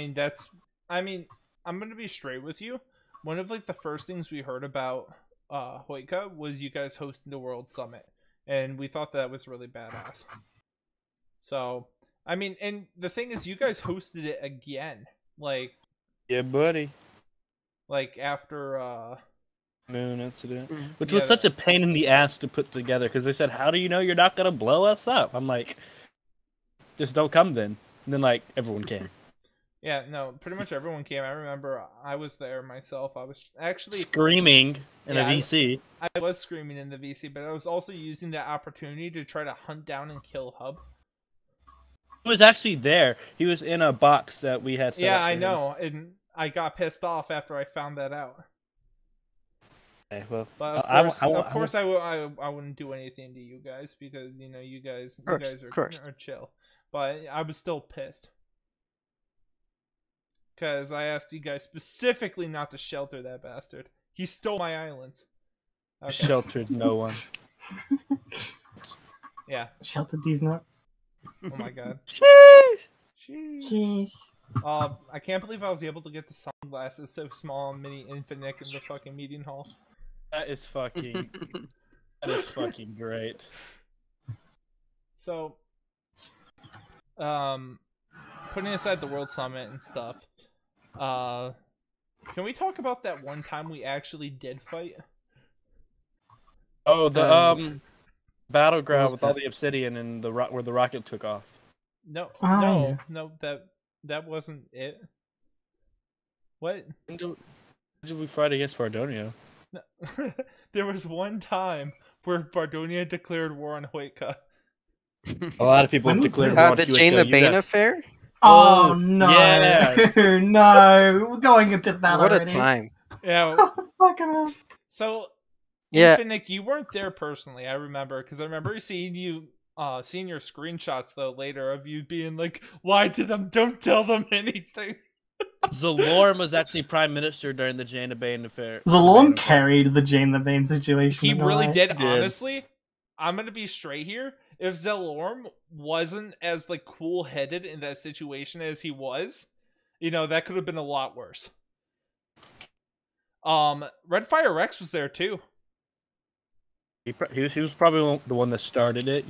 gonna be straight with you. One of like the first things we heard about Huitca was you guys hosting the World Summit, and we thought that was really badass. So, and the thing is, you guys hosted it again, like Yeah, buddy. after Moon incident, Mhm. which Yeah, was such a pain in the ass to put together because they said, "How do you know you're not gonna blow us up?" I'm like, "Just don't come then." And then like everyone came. Yeah, no, pretty much everyone came. I remember I was there myself. I was actually Screaming in Yeah, a VC. I was screaming in the VC, but I was also using that opportunity to try to hunt down and kill Hub. He was actually there. He was in a box that we had set Yeah, up for I him. know, and I got pissed off after I found that out. Okay, well, But of course, I wouldn't do anything to you guys because you guys are chill. But I was still pissed because I asked you guys specifically not to shelter that bastard. He stole my islands. Okay. Sheltered no one. Yeah. Sheltered these nuts. Oh my god. Sheesh. Sheesh. I can't believe I was able to get the sunglasses so small and mini infinite in the fucking meeting hall. That is fucking. That is fucking great. So, putting aside the World Summit and stuff, can we talk about that one time we actually did fight? Oh, the battleground with all that? the obsidian and the where the rocket took off. No, Oh, no, that wasn't it. What? When did we fight against Bardonia? No. There was one time where Bardonia declared war on Huitca. A lot of people When was declared this? war on The Huitca. Jane the You Bane guys- affair? Oh, Oh, no. yeah. No. We're going into that What already. a time. Yeah. Fucking hell. So, Yeah. Infinite, you weren't there personally. I remember because I remember seeing you, seeing your screenshots though later of you being like, "Lie to them, don't tell them anything." Zalorm was actually prime minister during the Jane the Bane affair. Zalorm carried the Jane the Bane situation. He in a really way. did. Did. Honestly, I'm gonna be straight here. If Zalorm wasn't as like cool-headed in that situation as he was, that could have been a lot worse. Redfire Rex was there too. He was probably the one that started it,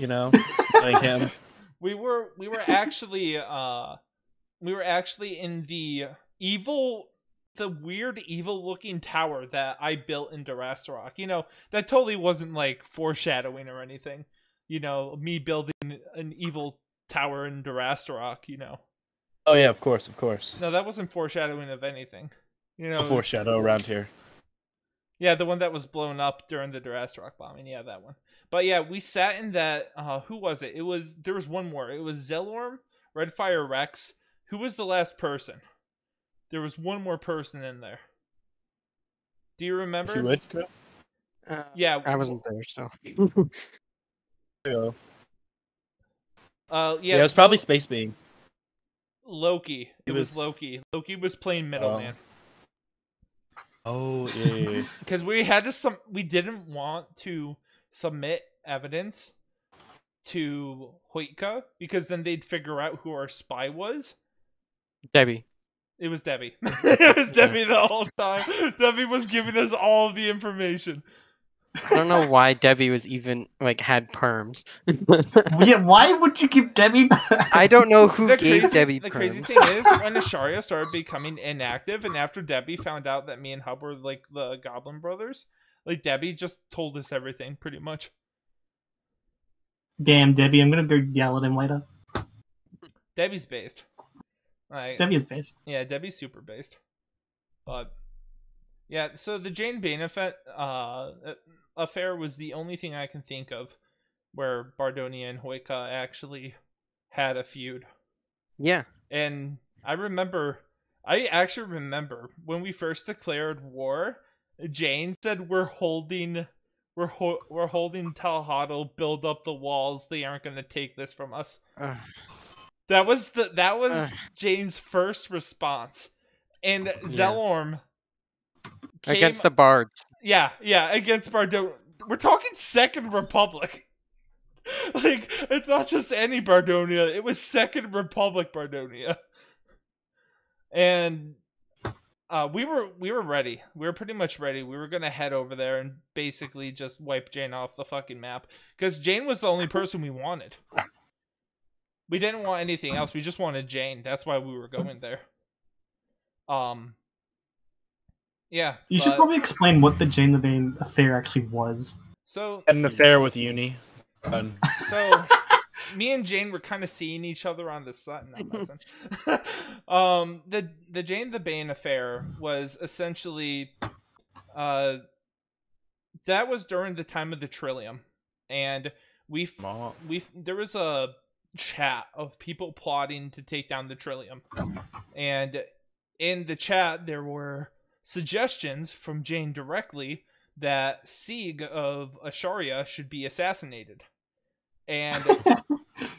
like him. We were actually in the weird evil looking tower that I built in Durastarok. That totally wasn't like foreshadowing or anything. Me building an evil tower in Durastarok. Oh yeah, of course. No, that wasn't foreshadowing of anything. A foreshadow around here. Yeah, the one that was blown up during the Durastarok bombing. Yeah, that one. But yeah, we sat in that. Who was it? There was one more. It was Zellorm, Redfire Rex. Who was the last person? There was one more person in there. Do you remember? Huitca? Yeah, I wasn't there, so. Yeah. Yeah, It was probably Space Being. Loki. It It was was- Loki. Loki was playing middleman. Oh yeah. Because we didn't want to submit evidence to Huitca because then they'd figure out who our spy was. Debbie. It was Debbie. It was Debbie the whole time. Debbie was giving us all the information. I don't know why Debbie was even, had perms. Yeah, why would you give Debbie? I don't know who The gave crazy, Debbie the perms. crazy thing is, when Asharia started becoming inactive, and after Debbie found out that me and Hub were like the Goblin Brothers, like Debbie just told us everything pretty much. Damn, Debbie, I'm gonna go yell at him later. Debbie's based. Debbie is based. Yeah, Debbie's super based. But yeah, so the Jane Bane affair was the only thing I can think of where Bardonia and Huitca actually had a feud. Yeah. And I actually remember when we first declared war, Jane said we're holding Talhadal, build up the walls, they aren't gonna take this from us. That was Jane's first response. And Zellorm came, Against the bards. Yeah, against Bardo. We're talking Second Republic. Like, it's not just any Bardonia. It was Second Republic Bardonia. And we were ready. We were pretty much ready. We were gonna head over there and basically just wipe Jane off the fucking map. Because Jane was the only person we wanted. We didn't want anything else. We just wanted Jane. That's why we were going there. Yeah. You should probably explain what the Jane the Bane affair actually was. So Had an affair with Uni. Done. So me and Jane were kind of seeing each other on the sun. Not messing. The Jane the Bane affair was essentially that was during the time of the Trillium, and there was a chat of people plotting to take down the Trillium, and in the chat there were suggestions from Jane directly that Sieg of Asharia should be assassinated, and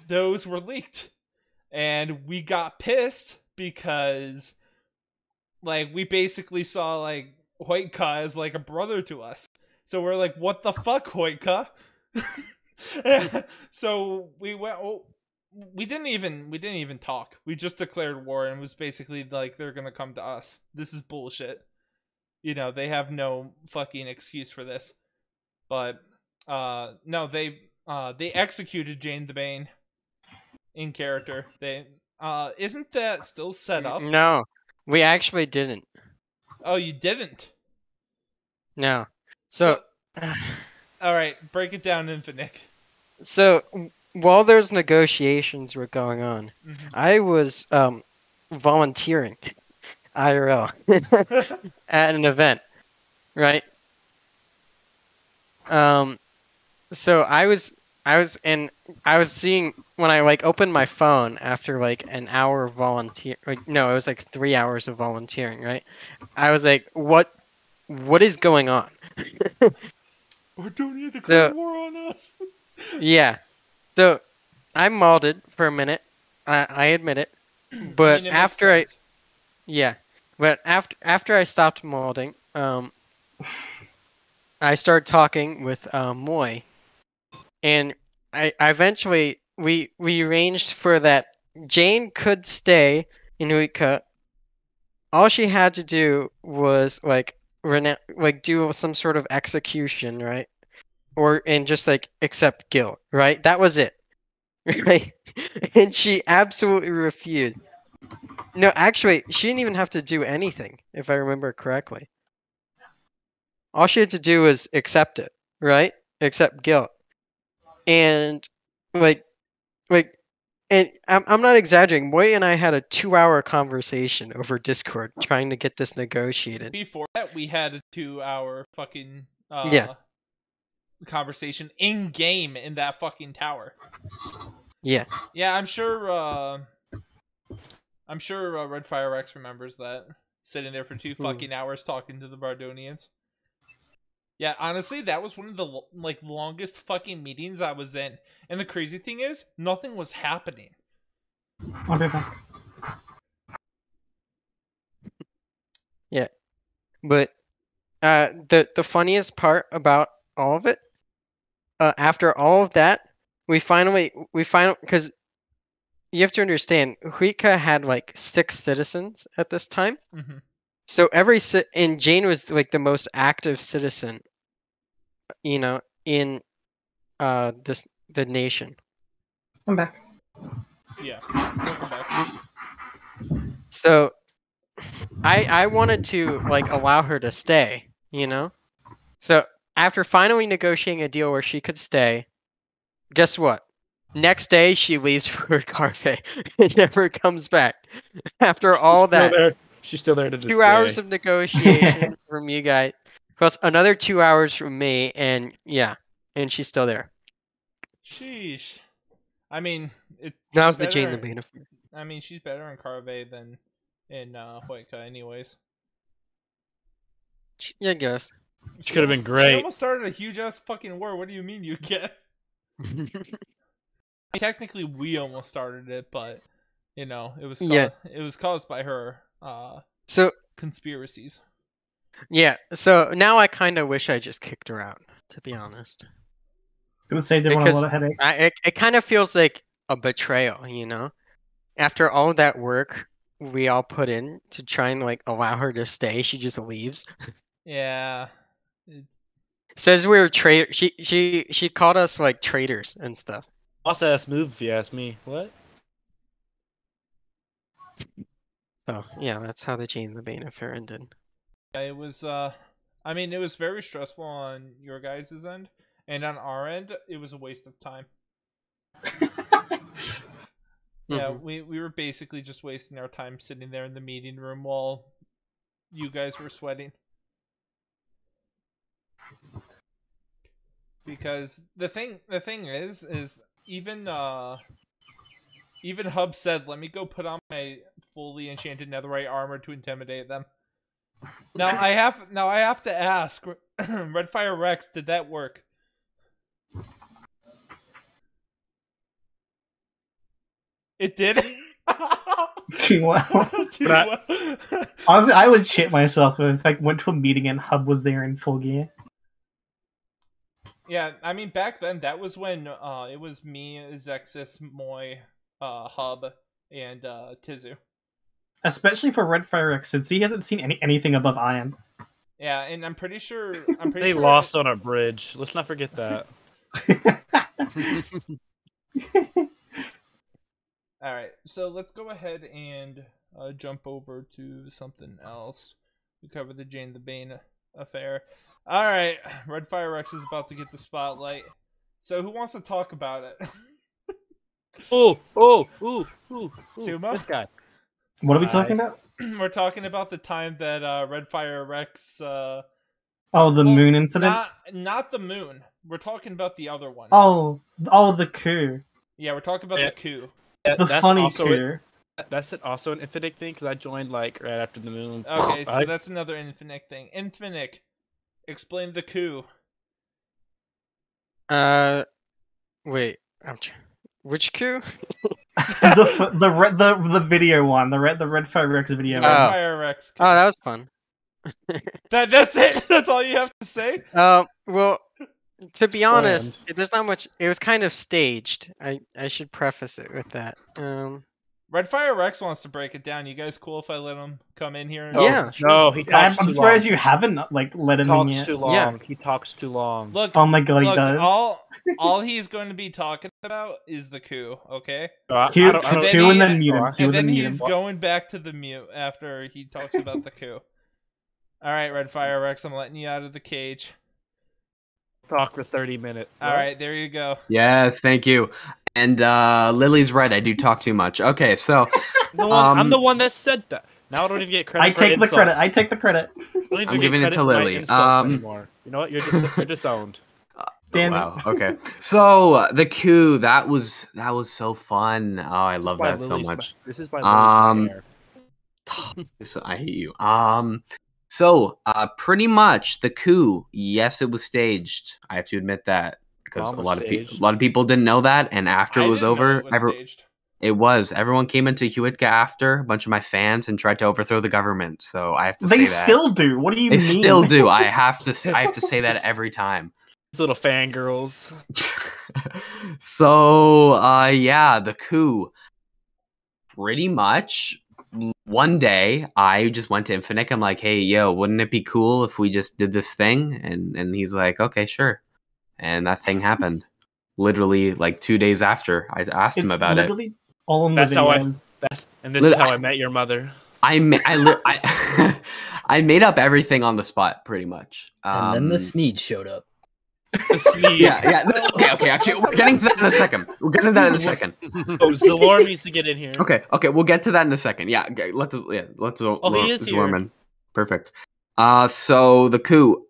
those were leaked, and we got pissed because like we basically saw like Huitca as like a brother to us. So we're like, what the fuck, Huitca? So we went. Oh, we didn't even talk. We just declared war, and it was basically like they're gonna come to us. This is bullshit. You know, they have no fucking excuse for this. But no, they executed Jane the Bane in character. They isn't that still set up? No, we actually didn't. Oh, you didn't? No. So all right, break it down, Infinite. So while those negotiations were going on, I was volunteering IRL at an event, right? So I was seeing when I like opened my phone after like an hour of volunteer. No, it was like 3 hours of volunteering, right? I was like, what is going on? Or don't you declare war on us? Yeah. So I modded for a minute. I admit it. But after after I stopped modding, I started talking with Moy, and I eventually we arranged for that Jane could stay in Huitca. All she had to do was like do some sort of execution, right? And just like accept guilt, right? That was it. Right? And she absolutely refused. No, actually, she didn't even have to do anything, if I remember correctly. All she had to do was accept it, right? Accept guilt. And and I'm not exaggerating. Moy and I had a 2-hour conversation over Discord trying to get this negotiated. Before that, we had a 2-hour fucking conversation in game in that fucking tower. Yeah. Yeah, I'm sure Red Fire X remembers that, sitting there for 2 fucking hours talking to the Bardonians. Yeah, honestly, that was one of the like longest fucking meetings I was in. And the crazy thing is, nothing was happening. I'll be back. Yeah. But the funniest part about all of it, after all of that, we finally because you have to understand, Huitca had like 6 citizens at this time. So and Jane was like the most active citizen, you know, in the nation. I'm back. Yeah, welcome back. So I wanted to like allow her to stay, you know? So after finally negotiating a deal where she could stay, guess what? Next day she leaves for Carve and never comes back. After all that, she's still there to this 2 hours of negotiation from you guys, plus another 2 hours from me, and yeah, and she's still there. Sheesh. I mean, that was the Jane the Bane affair. I mean, she's better in Carve than in Huitca, anyways. Yeah, I guess. She could have been great. She almost started a huge ass fucking war. What do you mean, you guess? Technically, we almost started it, but you know, it was caused by her conspiracies. Yeah, so now I kind of wish I just kicked her out, to be honest. Gonna say they want a lot of headaches. It kind of feels like a betrayal, you know? After all that work we all put in to try and like allow her to stay, she just leaves. Yeah. Says we were she called us like traitors and stuff. Boss ass move if you ask me. What? So yeah, that's how the Jane the Bane affair ended. It was I mean, it was very stressful on your guys' end, and on our end, it was a waste of time. Yeah, we were basically just wasting our time sitting there in the meeting room while you guys were sweating. Because the thing is even Hub said, "Let me go put on my fully enchanted netherite armor to intimidate them." Now I have to ask, Redfire Rex, did that work? It did. Too well. Too well. Honestly, I would shit myself if I went to a meeting and Hub was there in full gear. Yeah, I mean, back then, that was when it was me, Zexus, Moy, Hub, and Tizu. Especially for Redfire X, since he hasn't seen anything above Iron. Yeah, and I'm pretty sure they lost on a bridge. Let's not forget that. All right, so let's go ahead and jump over to something else. We covered the Jane the Bane affair. All right, Redfire Rex is about to get the spotlight. So who wants to talk about it? Ooh. Sumo? This guy. What are we talking about? We're talking about the time that Redfire Rex... the moon incident? Not the moon. We're talking about the other one. Oh, the coup. Yeah, we're talking about the coup. The funny coup. That's also an Infinite thing, because I joined, like, right after the moon. Okay, so that's another Infinite thing. Infinite, explain the coup. Wait, which coup? the video one, the Redfire Rex video. Redfire Rex coup. Oh, that was fun. That's it. That's all you have to say. Well, to be honest, there's not much. It was kind of staged. I should preface it with that. Redfire Rex wants to break it down. You guys cool if I let him come in here? Yeah. No, he talks I'm surprised you haven't let him in yet. Too long. Yeah. He talks too long. Look, oh my god, he does. All he's going to be talking about is the coup. Okay. Coup and then mute him. And then he's going back to the mute after he talks about the coup. All right, Redfire Rex, I'm letting you out of the cage. Talk for 30 minutes. All right, there you go. Yes, thank you. And Lily's right. I do talk too much. Okay, so I'm the one that said that. Now I don't even get credit. I take the credit. I'm giving it to Lily. You know what? You're disowned. Damn wow. Okay. So the coup, that was so fun. Oh, I love that so much. This is my I hate you. So pretty much the coup. Yes, it was staged. I have to admit that. Because a lot of people didn't know that, and after it was over, everyone came into Huitca after, a bunch of my fans, and tried to overthrow the government. So I have to say that. They still do. What do you mean? They still do. I have to say that every time. These little fangirls. So yeah, the coup. Pretty much one day, I just went to Infinite. I'm like, hey, yo, wouldn't it be cool if we just did this thing? And he's like, okay, sure. And that thing happened. Literally, like 2 days after I asked him about it. All in the videos. And this is how I met your mother. I made up everything on the spot, pretty much. And then the Sneed showed up. Yeah. Okay. Actually, we're getting to that in a second. Oh, Zalor needs to get in here. Okay. We'll get to that in a second. Yeah. Okay. Let's Zalorman. Perfect. So the coup.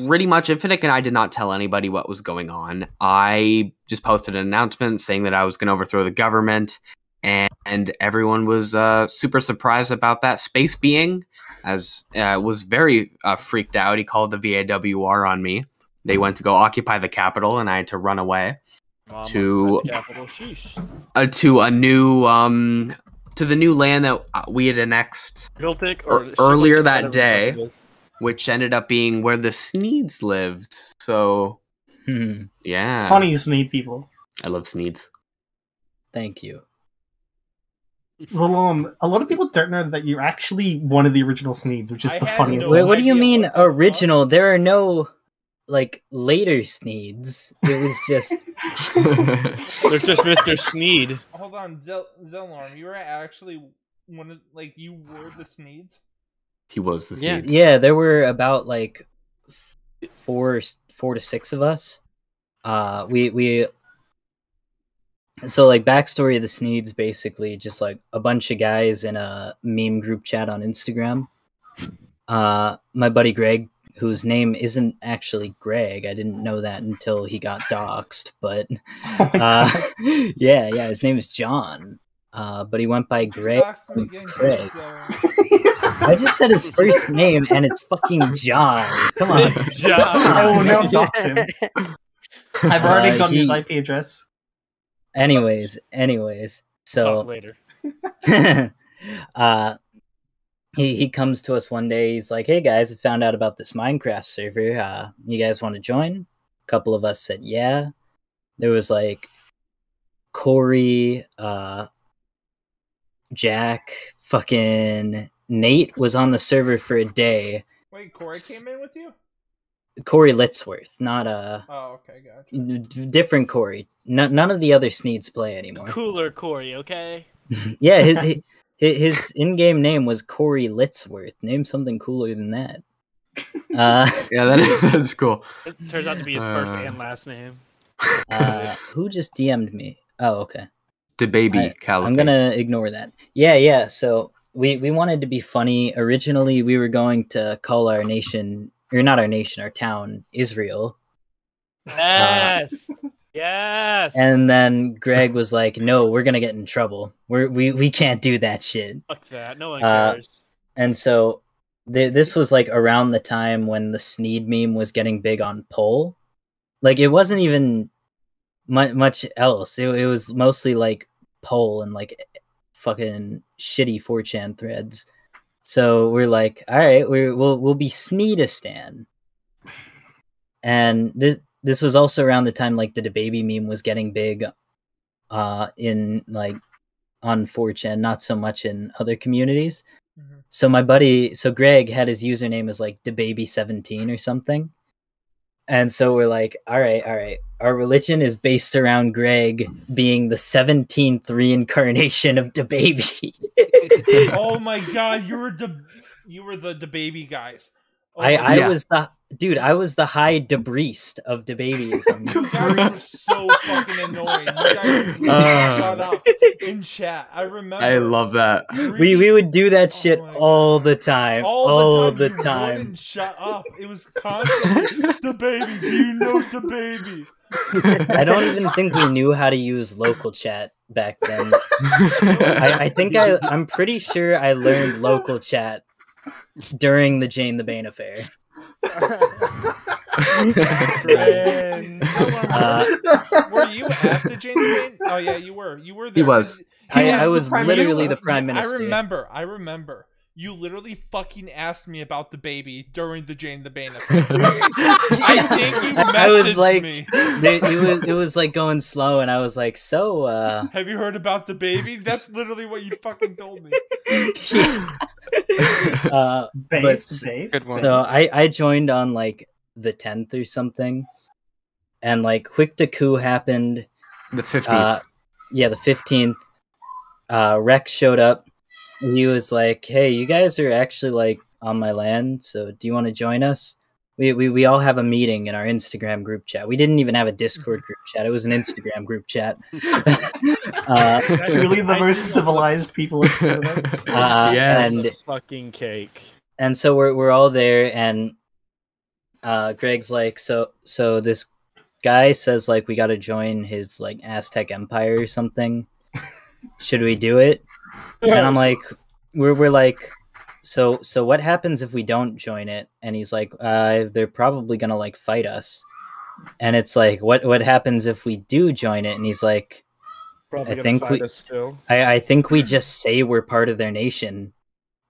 Pretty much Infinite and I did not tell anybody what was going on. I just posted an announcement saying that I was going to overthrow the government, and everyone was super surprised about that. Space Being was very freaked out. He called the VAWR on me. They went to go occupy the capital, and I had to run away to a new to the new land that we had annexed earlier that day. Which ended up being where the Sneeds lived. So, yeah. Funny Sneed people. I love Sneeds. Thank you. Zalom, a lot of people don't know that you're actually one of the original Sneeds, which is the funniest. Wait, what do you mean original? There are no, later Sneeds. It was just... There's just Mr. Sneed. Hold on, Zelnorm, you were actually one of, you were the Sneeds? He was the Sneeds. Yeah, there were about like four to six of us. So like backstory of the Sneeds, basically just like a bunch of guys in a meme group chat on Instagram. My buddy Greg, whose name isn't actually Greg, I didn't know that until he got doxxed, but yeah, his name is John. But he went by Greg. Craig. I just said his first name and it's fucking John. Come on. John. I will now dox him. I've already gotten his IP address. Anyways, so talk later. He comes to us one day. He's like, "Hey guys, I found out about this Minecraft server. You guys want to join?" A couple of us said, "Yeah." There was like Corey, Jack, fucking Nate was on the server for a day. Wait, Corey came in with you? Corey Litzworth, not Oh, okay, gotcha. Different Corey. None of the other Sneeds play anymore. Cooler Corey, okay? Yeah, his in-game name was Corey Litzworth. Name something cooler than that. Yeah, that's cool. It turns out to be his first and last name. Who just DM'd me? Oh, okay. DeBaby Caliphate. I'm gonna ignore that. Yeah. So we wanted to be funny. Originally, we were going to call our nation, or not our nation, our town, Israel. Yes. Yes. And then Greg was like, "No, we're gonna get in trouble. We can't do that shit." Fuck that. No one cares. And so this was like around the time when the Sneed meme was getting big on Poll. Like it wasn't even much else. It was mostly like Poll and like fucking shitty 4chan threads. So we're like, all right, we'll be Sneedistan. And this was also around the time like the DaBaby meme was getting big in like on 4chan, not so much in other communities. Mm-hmm. So Greg had his username as like DaBaby17 or something. And so we're like, all right. Our religion is based around Greg being the 17th reincarnation of DaBaby. Oh my god, you were the DaBaby guys. Oh I was the high debriest of DaBabyism. You guys are so fucking annoying. You guys shut up in chat. I remember. I love that. We would do that shit all the time. All the You time. wouldn't shut up. It was constantly DaBaby. Do you know DaBaby? I don't even think we knew how to use local chat back then. I'm pretty sure I learned local chat during the Jane the Bane affair. Were you at the Jane the Bane? Oh yeah, you were. You were there. He was. I was literally the prime minister. I remember. You literally fucking asked me about DaBaby during the Jane the Bane affair. I think you messaged me. It was like going slow, and I was like, "So, have you heard about DaBaby?" That's literally what you fucking told me. Good one. So I joined on like the 10th or something, and like Huitca Coup happened. The 15th. Yeah, the 15th. Rex showed up. He was like, "Hey, you guys are actually like on my land, so do you want to join us?" We all have a meeting in our Instagram group chat. We didn't even have a Discord group chat. It was an Instagram group chat. Really the most civilized people in Starbucks. Yes. And fucking cake. And so we're all there, and Greg's like, so this guy says like we got to join his like Aztec Empire or something. Should we do it? And I'm like, we're like, so what happens if we don't join it? And he's like, they're probably gonna like fight us. And it's like, what happens if we do join it? And he's like, I think we just say we're part of their nation,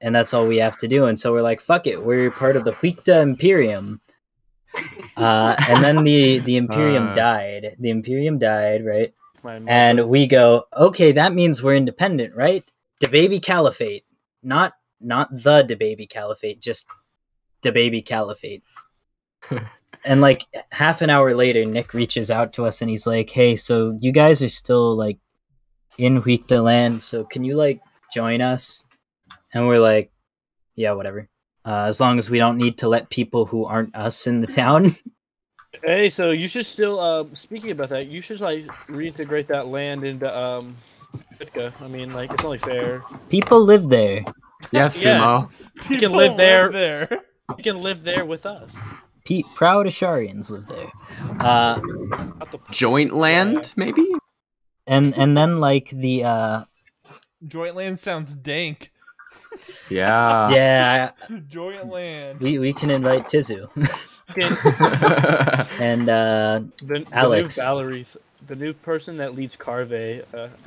and that's all we have to do. And so we're like, fuck it, we're part of the Huitca Imperium. And then the Imperium died. The Imperium died, right? And we go, okay, that means we're independent, right? DaBaby Caliphate, not the DaBaby Caliphate, just DaBaby Caliphate. And like half an hour later, Nick reaches out to us and he's like, "Hey, so you guys are still like in Huitca land, so can you like join us?" And we're like, "Yeah, whatever." as long as we don't need to let people who aren't us in the town. Hey, so you should still, speaking about that, you should, like, reintegrate that land into, Huitca. I mean, like, it's only fair. People live there. Yes, Yeah. Sumo. You can live there. You can live there with us. Proud Asharians live there. Joint land, maybe? And then, like, the, Joint land sounds dank. Yeah. yeah, Joint land. we can invite Tizu. And, Alex. The new person that leads Carve, I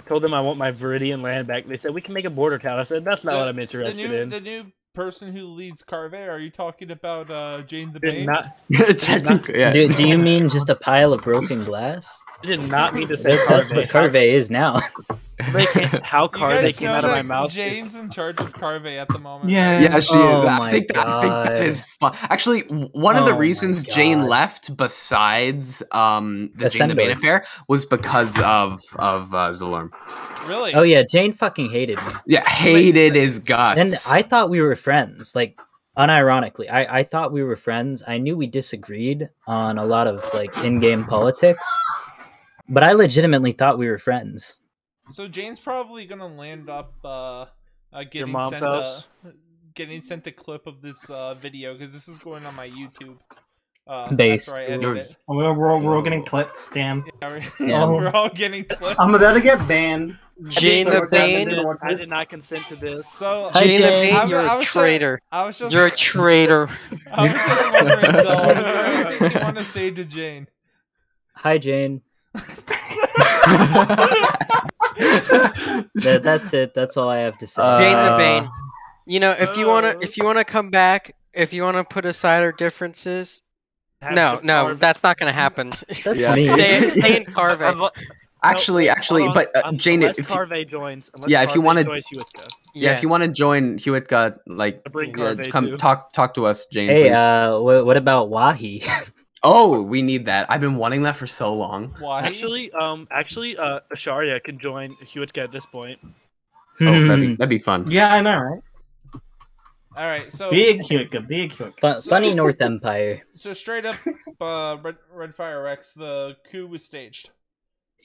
told them I want my Viridian land back. They said, we can make a border town. I said, that's not what I'm interested in. The new person who leads Carve, are you talking about Jane the Bane? Technically, yeah. Do you mean just a pile of broken glass? I did not mean to say Carve. That's what Carve is now. How Carve came out of my mouth. Jane's in charge of Carve at the moment. Yeah, she is. I think God. that is fun. Actually, one of the reasons Jane left, besides the Jane the Bane affair, was because of Zalorm. Really? Oh yeah, Jane fucking hated me. Yeah, hated his guts. And I thought we were friends, like unironically. I thought we were friends. I knew we disagreed on a lot of like in-game politics, but I legitimately thought we were friends. So Jane's probably gonna land up getting sent a clip of this video because this is going on my YouTube. Based. After I edit it. We're all getting clipped. Damn. Yeah, we're all getting clipped. I'm about to get banned. Jane the Bane. I did not consent to this. So Jane the Jane. Bane, you're a traitor. You're a traitor. I was just wondering, though, is there anything you want to say to Jane? Hi, Jane. That's it. That's all I have to say. Jane the Bane. You know, if you wanna come back, if you wanna put aside our differences, no, that's not gonna happen. That's me. Stay in Carve. Actually, but Jane, if Carve joins, if you want to, Yeah, if you want to join Huitca, like, come talk to us, Jane. Hey, please. what about Wahi? Oh, we need that. I've been wanting that for so long. Why? Actually, Asharia can join Huitca at this point. Oh, that'd be fun. Yeah, I know, right? All right, so Big Huitca. Funny North Empire. So straight up, Red Fire Rex, the coup was staged.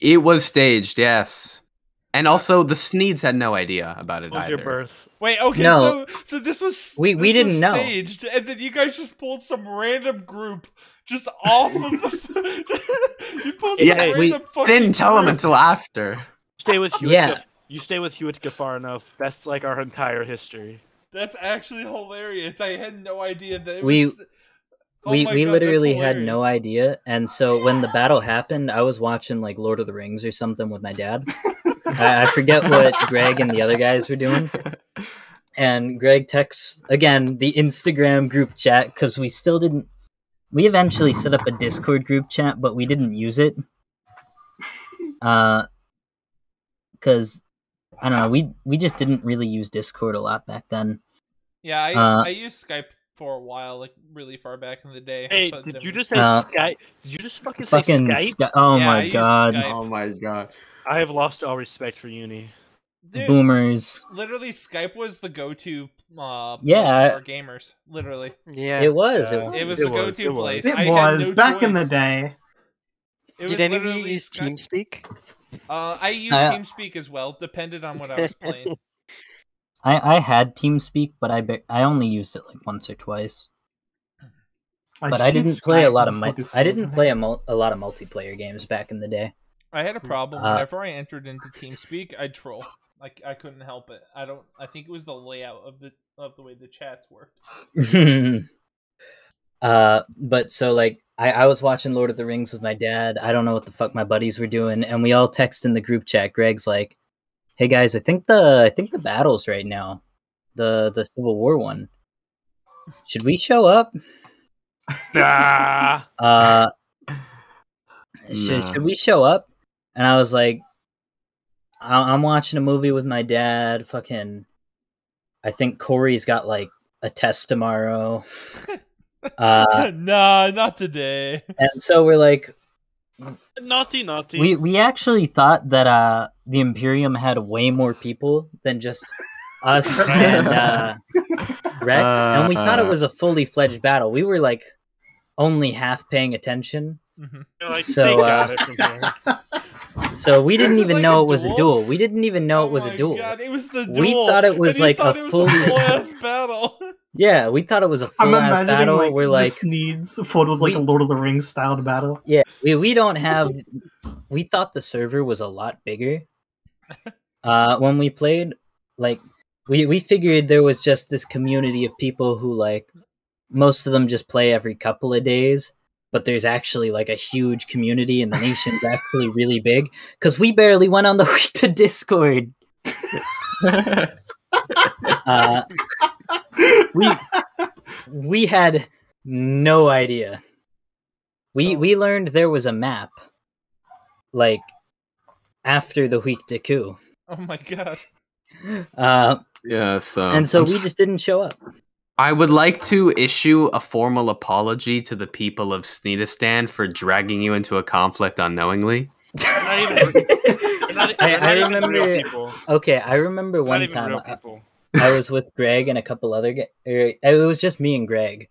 It was staged, yes. And also, the Sneeds had no idea about it either. Your birth. Wait, okay, No. so this was We didn't know. Staged, and then you guys just pulled some random group just off of the. You pulled some random fucking didn't tell them until after. Stay with Huitca. Yeah. You stay with Huitca far enough. That's like our entire history. That's actually hilarious. I had no idea that it We was. Oh my we God, literally that's had no hilarious. idea, and so when the battle happened, I was watching like Lord of the Rings or something with my dad. I forget what Greg and the other guys were doing, and Greg texts again the Instagram group chat because we still didn't. We eventually set up a Discord group chat, but we didn't use it. Because I don't know, we just didn't really use Discord a lot back then. Yeah, I used Skype for a while, like really far back in the day. Hey, but did then you we- just say Skype? Did you just fucking say Skype? Oh Yeah, I my used god. Skype. Oh my god. I have lost all respect for Uni. Dude, Boomers. literally, Skype was the go-to place Yeah. for gamers. Literally, Yeah. It was. it was the go-to place. It I had was no back in the choice. day. It was Did any of you literally use Skype. TeamSpeak? I used I- TeamSpeak as well, depended on what I was playing. I had TeamSpeak, but I only used it like once or twice. But I didn't play a lot of I didn't play a lot of multiplayer games back in the day. I had a problem whenever I entered into TeamSpeak. I'd troll. Like I couldn't help it. I think it was the layout of the way the chats worked. But so like I was watching Lord of the Rings with my dad. I don't know what the fuck my buddies were doing, and we all text in the group chat. Greg's like, "Hey guys, I think the battle's right now, the Civil War one. Should we show up? Nah. Should we show up?" And I was like, I'm watching a movie with my dad. Fucking, I think Corey's got like a test tomorrow. Nah, not today. And so we're like, Naughty. we actually thought that the Imperium had way more people than just us and Rex, and we thought it was a fully fledged battle. We were like only half paying attention. Like, So we didn't even know it was a duel. We didn't even know it was a duel. God, it was the duel. We thought it was like a full ass battle. Yeah, we thought it was a full ass battle. Like, we're like Sneed's photos like a Lord of the Rings styled battle. Yeah, we don't have. We thought the server was a lot bigger. When we played, like we figured there was just this community of people who like most of them just play every couple of days. But there's actually like a huge community, and the nation's actually really big because we barely went on the Huitca Discord. We had no idea. We learned there was a map, like after the Huitca coup. Oh my god. Yes. And so we just didn't show up. I would like to issue a formal apology to the people of Sneedistan for dragging you into a conflict unknowingly. I remember. Okay, I remember one time I was with Greg and a couple other guys. It was just me and Greg,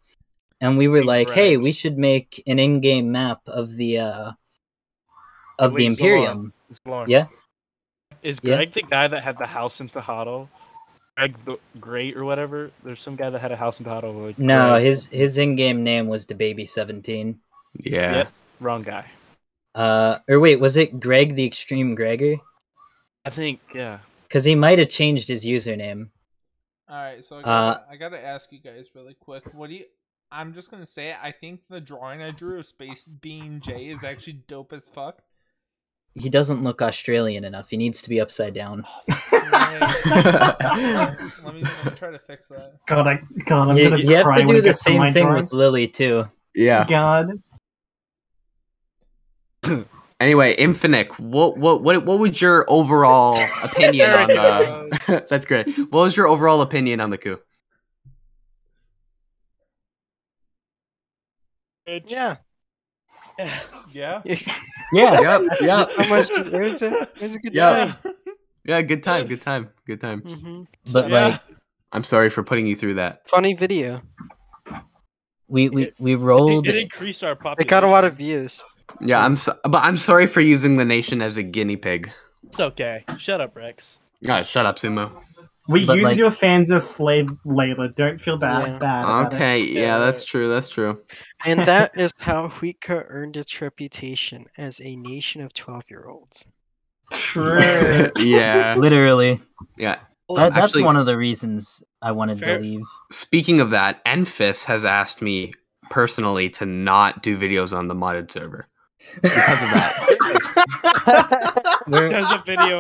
and we were like, "Hey, we should make an in-game map of the Imperium." Yeah. Is Greg the guy that had the house in Tejado? Greg the Great or whatever. There's some guy that had a house in Tejado. Like no, Greg. his in-game name was DeBaby17. Yeah. Yep, wrong guy. Or wait, was it Greg the Extreme Gregor? I think, yeah. Because he might have changed his username. All right, so I gotta ask you guys really quick. I'm just gonna say it. I think the drawing I drew of Space Bean J is actually dope as fuck. He doesn't look Australian enough. He needs to be upside down. Let me try to fix that. God, I'm gonna you have cry to when do it the gets to same my thing drawing. with Lily too. Yeah. God. Anyway, Infinite, what was your overall opinion on that's great. What was your overall opinion on the coup? Yeah. Yeah. Yeah. Yep. How much? It was a good Yeah. time. Yeah, good time. Mm-hmm. But like, I'm sorry for putting you through that. Funny video. we rolled. It increased our population. It got a lot of views. Yeah, but I'm sorry for using the nation as a guinea pig. It's okay. Shut up, Rex. Shut up, Sumo. We But, use like- your fans as slave labor. Don't feel bad. Yeah. Bad about it. Okay, yeah, that's true. And that is how Huitca earned its reputation as a nation of 12-year-olds. True. Yeah. Literally. Yeah. That's Actually, one of the reasons I wanted to leave. Speaking of that, Enfys has asked me personally to not do videos on the modded server. Because of that. There's a video.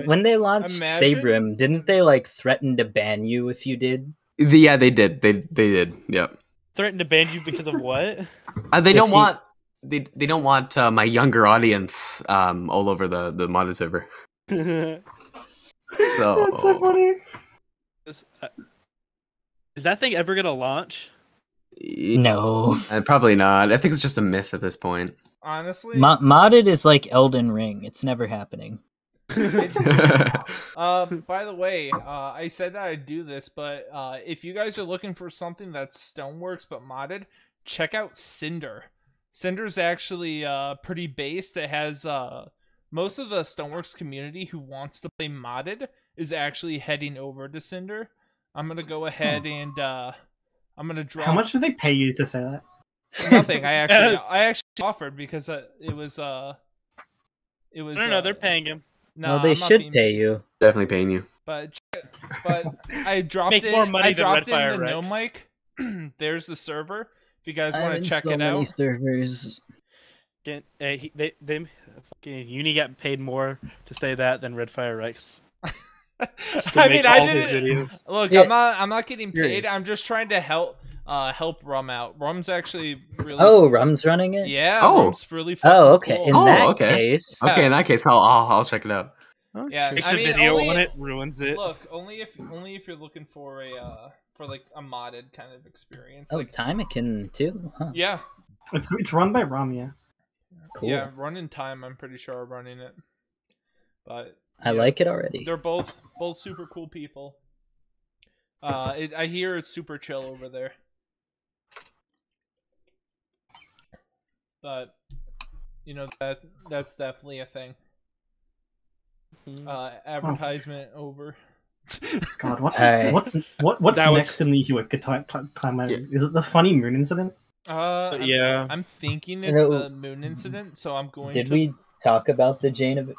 When they launched Imagine- Sabrim, didn't they like threaten to ban you if you did? Yeah, they did. They did. Yep. Threatened to ban you because of what? They don't want they don't want my younger audience all over the modded server. So That's so funny. Is that thing ever gonna launch? No. Probably not. I think it's just a myth at this point. Honestly, Modded is like Elden Ring. It's never happening. by the way, I said that I'd do this, but if you guys are looking for something that's Stoneworks but modded, check out Cinder. Cinder's actually pretty based. It has most of the Stoneworks community who wants to play modded is actually heading over to Cinder. I'm gonna go ahead and I'm gonna draw. How much did they pay you to say that? Nothing. I actually offered because it was. No, they're paying him. No, they I'm not should being- pay you. Definitely paying you. But I dropped Make in. more money I than dropped in Redfire the Rex. no mic. There's the server. If you guys I'm want in to check so it many out. servers. They fucking Uni got paid more to say that than Redfire Rex. I mean, I didn't. Look, Yeah. I'm not getting paid. I'm just trying to help Rum out. Rum's actually really. Oh, Rum's running it? Yeah. Oh. Rum's really. Fucking Oh, okay. Cool. In Oh, that okay. case, Okay, in that case, I'll check it out. Oh, Yeah, sure. Makes I a mean, video only- on it, ruins it. Look, only if you're looking for a like a modded kind of experience. oh, Like, Timekin too, huh? yeah. It's run by Ram, yeah. Cool. Yeah, run in time. I'm pretty sure I'm running it. But I like it already. They're both super cool people. I hear it's super chill over there. But that's definitely a thing. Advertisement over. God, what's next in the Huitca timeline? Yeah. Is it the funny moon incident? I'm thinking it's the moon incident, so I'm going. Did we talk about the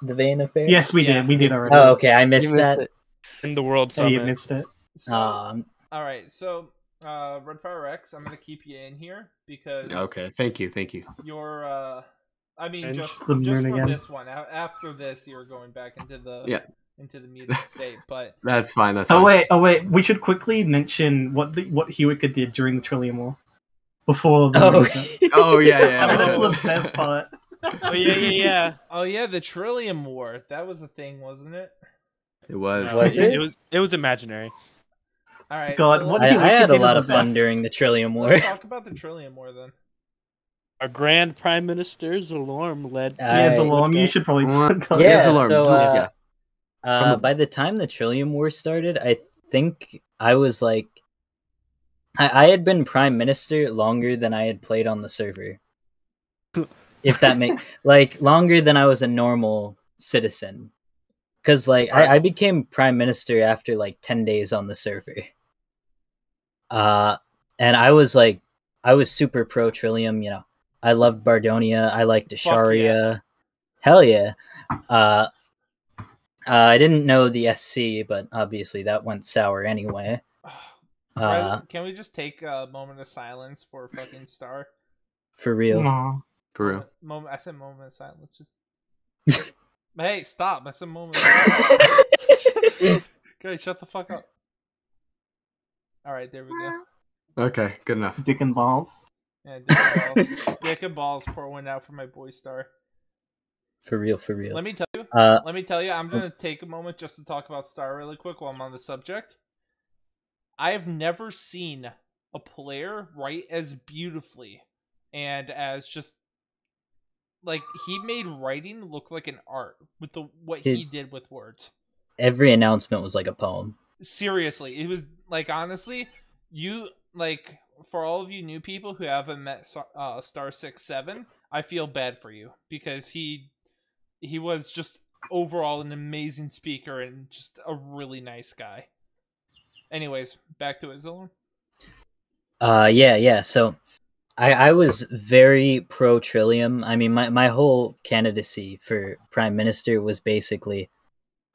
Vane affair? Yes, we did. We did already. Oh, okay. I missed that. It. In the World Summit. You missed it. So, all right. So, Redfire X, I'm gonna keep you in here because. Okay. Thank you. You're. I mean, just for this one. After this, you're going back into the muted state. But that's fine. Oh wait. We should quickly mention what Huitca did during the Trillium War. Before the yeah. That's the best part. Yeah. Oh yeah, the Trillium War. That was a thing, wasn't it? It was. Was it? It was imaginary. All right. God, what I had a lot of fun during the Trillium War. Let's talk about the Trillium War then. Our Grand Prime Minister Zalorm led. Zalorm. You should probably talk. Yeah, Zalorm. So by the time the Trillium War started, I think I was like, I had been Prime Minister longer than I had played on the server. If that makes longer than I was a normal citizen. Because I became Prime Minister after 10 days on the server. And I was super pro Trillium, I loved Bardonia, I liked Asharia. Yeah. Hell yeah. I didn't know the SC, but obviously that went sour anyway. Can we just take a moment of silence for fucking Star? For real. Aww. For real. I said moment of silence. Just. Hey, stop! I said moment. Of silence. Okay, shut the fuck up. All right, there we go. Okay, good enough. Dick and balls. Yeah, dick and balls. Dick and balls. Pour one out for my boy Star. For real. Let me tell you. I'm gonna take a moment just to talk about Star really quick while I'm on the subject. I have never seen a player write as beautifully and as just he made writing look like an art with what he did with words. Every announcement was like a poem. Seriously, it was honestly, you for all of you new people who haven't met Star 6-7, I feel bad for you because he was just overall an amazing speaker and just a really nice guy. Anyways, back to it, Zillion. Yeah. So I was very pro Trillium. I mean, my whole candidacy for Prime Minister was basically,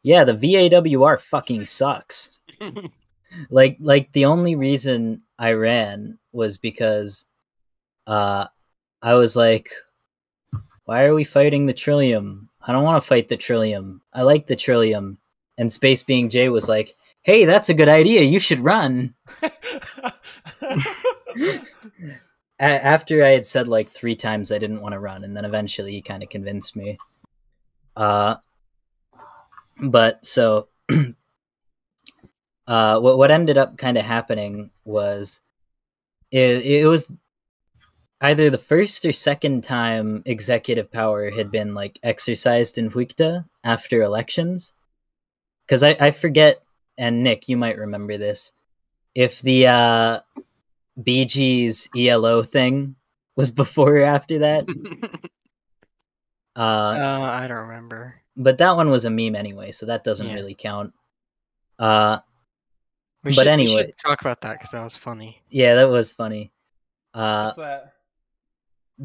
yeah, the VAWR fucking sucks. The only reason I ran was because I was like, why are we fighting the Trillium? I don't want to fight the Trillium. I like the Trillium. And Space Being J was like, hey, that's a good idea. You should run. After I had said 3 times I didn't want to run, and then eventually he kind of convinced me. But so what ended up kind of happening was it was either the first or second time executive power had been exercised in Huitca after elections. Because I forget, and Nick, you might remember this, if the BG's ELO thing was before or after that. I don't remember. But that one was a meme anyway, so that doesn't really count. We should talk about that because that was funny. Yeah, that was funny. What's that?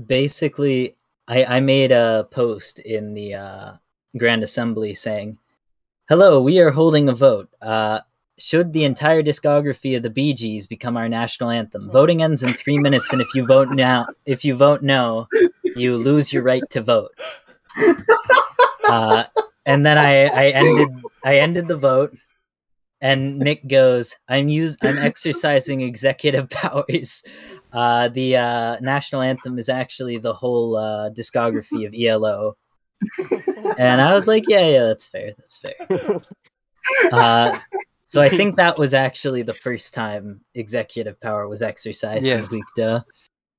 Basically, I made a post in the Grand Assembly saying, hello, we are holding a vote. Should the entire discography of the Bee Gees become our national anthem? Voting ends in 3 minutes, and if you vote no, you lose your right to vote. And then I ended the vote, and Nick goes, I'm exercising executive powers. The national anthem is actually the whole discography of ELO. And I was like, yeah, that's fair. So I think that was actually the first time executive power was exercised in Huitca.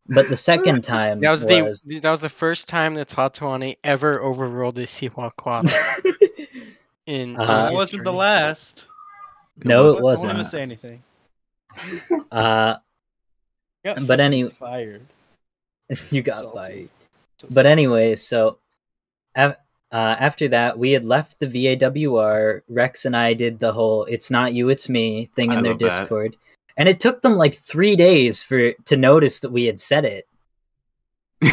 But the second time that was the first time that Tatuani ever overruled the Siwa Quad. That wasn't the last. No, it wasn't. I don't want to say anything. But anyway, fired. You got fired. But anyway, so after that, we had left the VAWR. Rex and I did the whole "it's not you, it's me" thing in their Discord, and it took them like 3 days to notice that we had said it.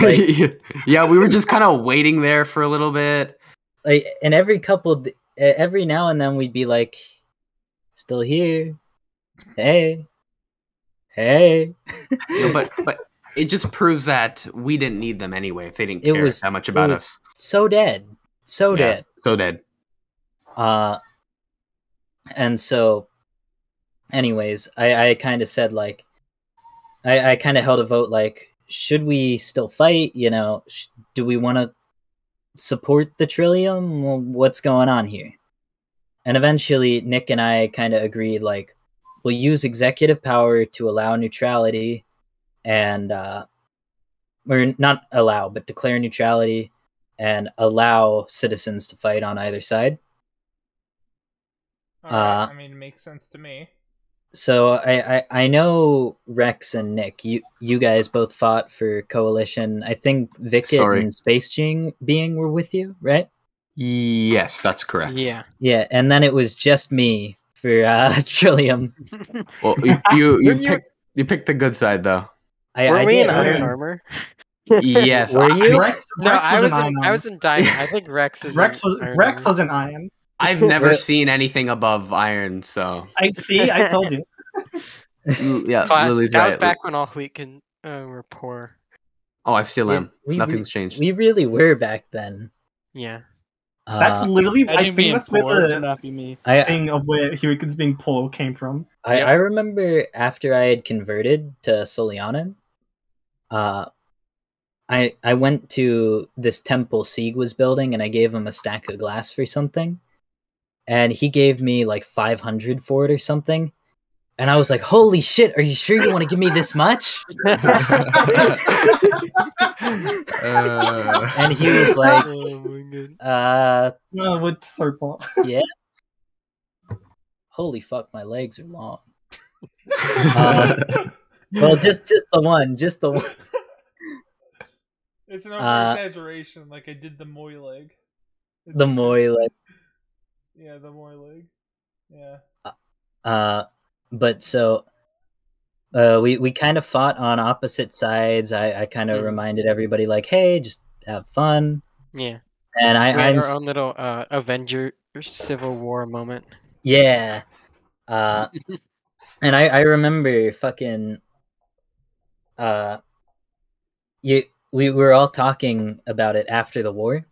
Like, yeah, we were just kind of waiting there for a little bit. Like, and every now and then we'd be like, "Still here? Hey." No, but it just proves that we didn't need them anyway if they didn't care that much about us. So dead. Dead. So dead. And so, anyways, I kind of said, like, I kind of held a vote, like, should we still fight? You know, do we want to support the Trillium? Well, what's going on here? And eventually, Nick and I kind of agreed, like, we'll use executive power to allow neutrality and, or not allow, but declare neutrality and allow citizens to fight on either side. Right. I mean, it makes sense to me. So I know Rex and Nick, you guys both fought for Coalition. I think Vickett and Space Being were with you, right? Yes, that's correct. Yeah, and then it was just me for Trillium. Well, you picked the good side though. Were we in iron armor? Yes. Were you? I was in diamond. I think Rex was in iron. I've never seen anything above iron, so I told you. Yeah, Lily's that right. was back when all Huitcan were poor. Oh, I still am. Nothing's changed. We really were back then. Yeah. That's literally, I think that's where not be me. thing of where Huitcan's being poor came from. I remember after I had converted to Solianen, I went to this temple Sieg was building, and I gave him a stack of glass for something, and he gave me like 500 for it or something. And I was like, "Holy shit! Are you sure you want to give me this much?" And he was like, "No, wood circle." Yeah. Holy fuck! My legs are long. Well, just the one. It's an over-exaggeration, like I did the Moy leg. The Moy leg. Yeah, the Moy leg. Yeah. But so, we kind of fought on opposite sides. I kind of reminded everybody, like, hey, just have fun. Yeah. And I'm our own little Avenger Civil War moment. Yeah. And I remember fucking we were all talking about it after the war,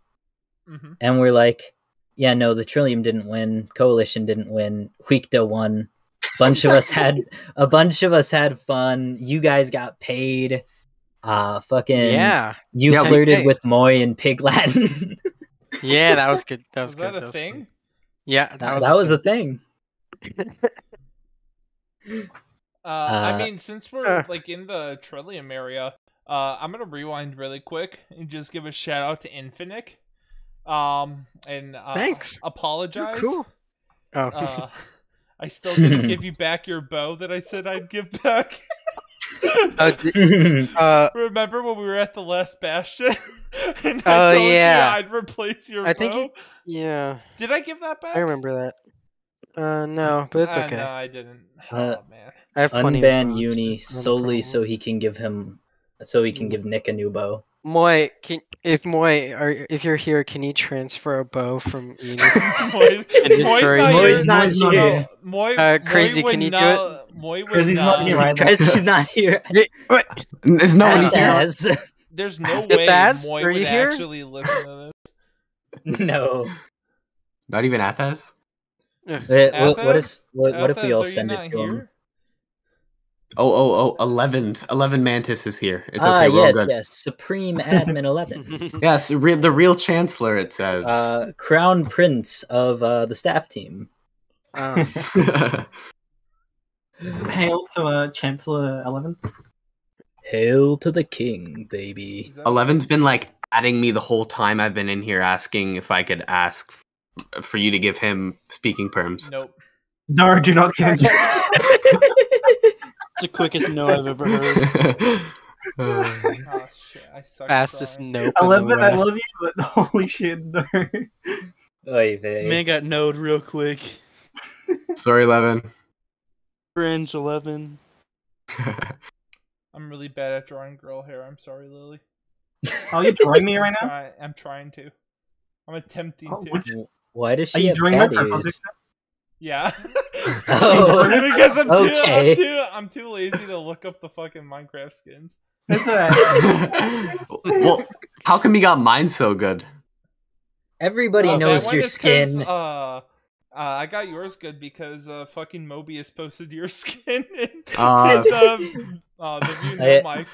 and we're like, yeah, no, the Trillium didn't win, Coalition didn't win, Huitca won. A bunch of us had fun. You guys got paid. Fucking you flirted with Moy in Pig Latin. Yeah, that was good. That was good. That a thing? Good. Yeah, that was a thing. I mean, since we're like in the Trillium area, I'm gonna rewind really quick and just give a shout out to Infinic. And thanks. Apologize. You're cool. I still didn't give you back your bow that I said I'd give back. Remember when we were at the last bastion? And I told you I'd replace your bow? I think Did I give that back? I remember that. No, but it's okay. No, I didn't. Oh man. I have plenty unban Uni solely so he can give Nick a new bow. Moy, if you're here, can you transfer a bow from Uni? Moy's not here. Crazy, can you do it? Crazy's not here either. Crazy's not here. There's no one here. There's no way Moy would here? actually listen to this. No. Not even Athas? What if we all send it to him? 11 Mantis is here. It's okay. We're all good. Yes, Supreme Admin 11. Yes, the real Chancellor. It says Crown Prince of the staff team. Hail to Chancellor 11. Hail to the king, baby. 11's been like adding me the whole time I've been in here, asking if I could ask for you to give him speaking perms. Nope. No, do not give him. It's the quickest no I've ever heard. Oh shit! I suck. Fastest at nope. 11, I love you, but holy shit, no. Oy vey. Man got noed real quick. Sorry, 11. Cringe 11. I'm really bad at drawing girl hair. I'm sorry, Lily. Oh, you drawing me right now? I'm trying to. I'm attempting Oh, to. Why does Are she you have drawing cat my ears? Yeah. Oh, Because okay. I'm too lazy to look up the fucking Minecraft skins. That's alright. Well, how come you got mine so good? Everybody knows that one your is 'cause, skin. I got yours good because fucking Mobius posted your skin in Uh, the view no mic.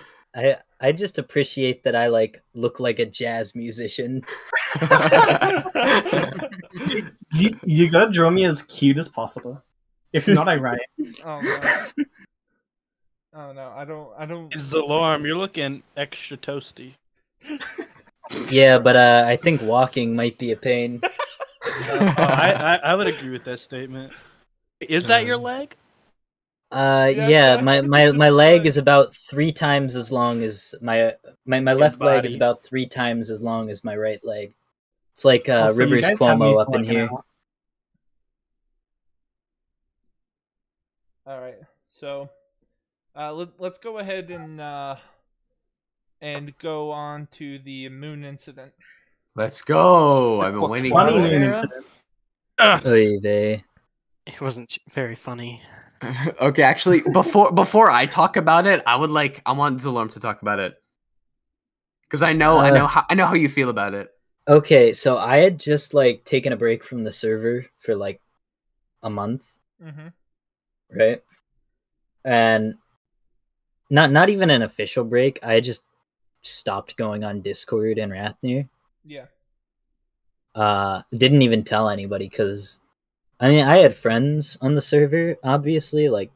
I just appreciate that I like look like a jazz musician. You gotta draw me as cute as possible. If not, I riot. Oh no. Oh no, I don't. It's alarm. You're looking extra toasty. Yeah, but I think walking might be a pain. I would agree with that statement. Is that your leg? Yeah, my leg is about 3 times as long as my left leg is body. about 3 times as long as my right leg. It's like Also, you Rivers guys have me Cuomo for up in like an here. hour. All right, so let's go ahead and go on to the moon incident. Let's go. I've been waiting Funny for moon this. incident. Oy vey. It wasn't very funny. Okay, actually, before I talk about it, I want Zalorm to talk about it because I know how you feel about it. Okay, so I had just like taken a break from the server for like a month, right? And not even an official break. I just stopped going on Discord and Rathnir. Yeah. Didn't even tell anybody because, I mean, I had friends on the server, obviously, like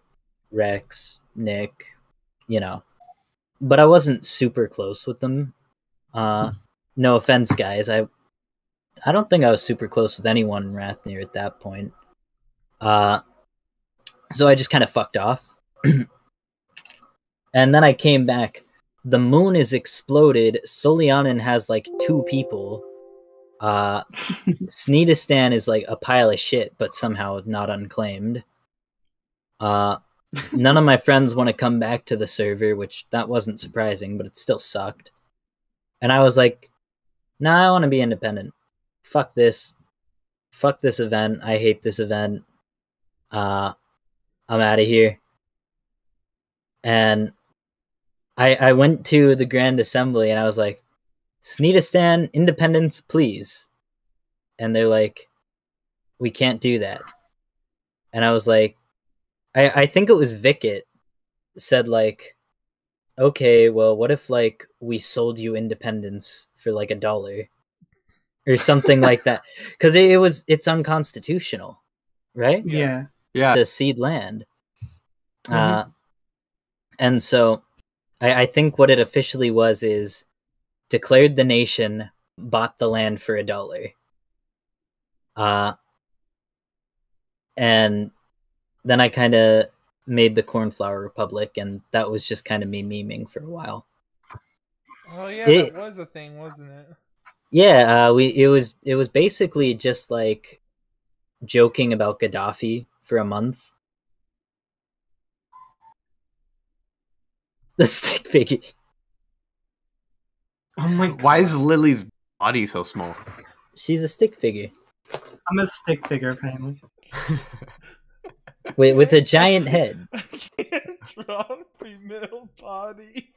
Rex, Nick, you know, but I wasn't super close with them. No offense, guys. I don't think I was super close with anyone in Rathnir at that point. So I just kind of fucked off. And then I came back. The moon is exploded. Solianen has like 2 people. Sneedistan is like a pile of shit, but somehow not unclaimed. None of my friends want to come back to the server, which that wasn't surprising, but it still sucked. And I was like, nah, I want to be independent. Fuck this. Fuck this event. I hate this event. I'm out of here. And I went to the Grand Assembly and I was like, Sneedistan, independence, please. And they're like, we can't do that. And I was like, I think it was Vicket said like, okay, well, what if like we sold you independence for like $1 or something like that? Because it's unconstitutional, right? Yeah. To cede land. And so I think what it officially was is declared the nation, bought the land for $1. And then I kind of made the Cornflower Republic, and that was just kind of me memeing for a while. Oh yeah, that was a thing, wasn't it? Yeah, it was basically just like joking about Gaddafi for a month. The stick figure. Oh my god. Why is Lily's body so small? She's a stick figure. I'm a stick figure, apparently. With a giant head. I can't draw female bodies.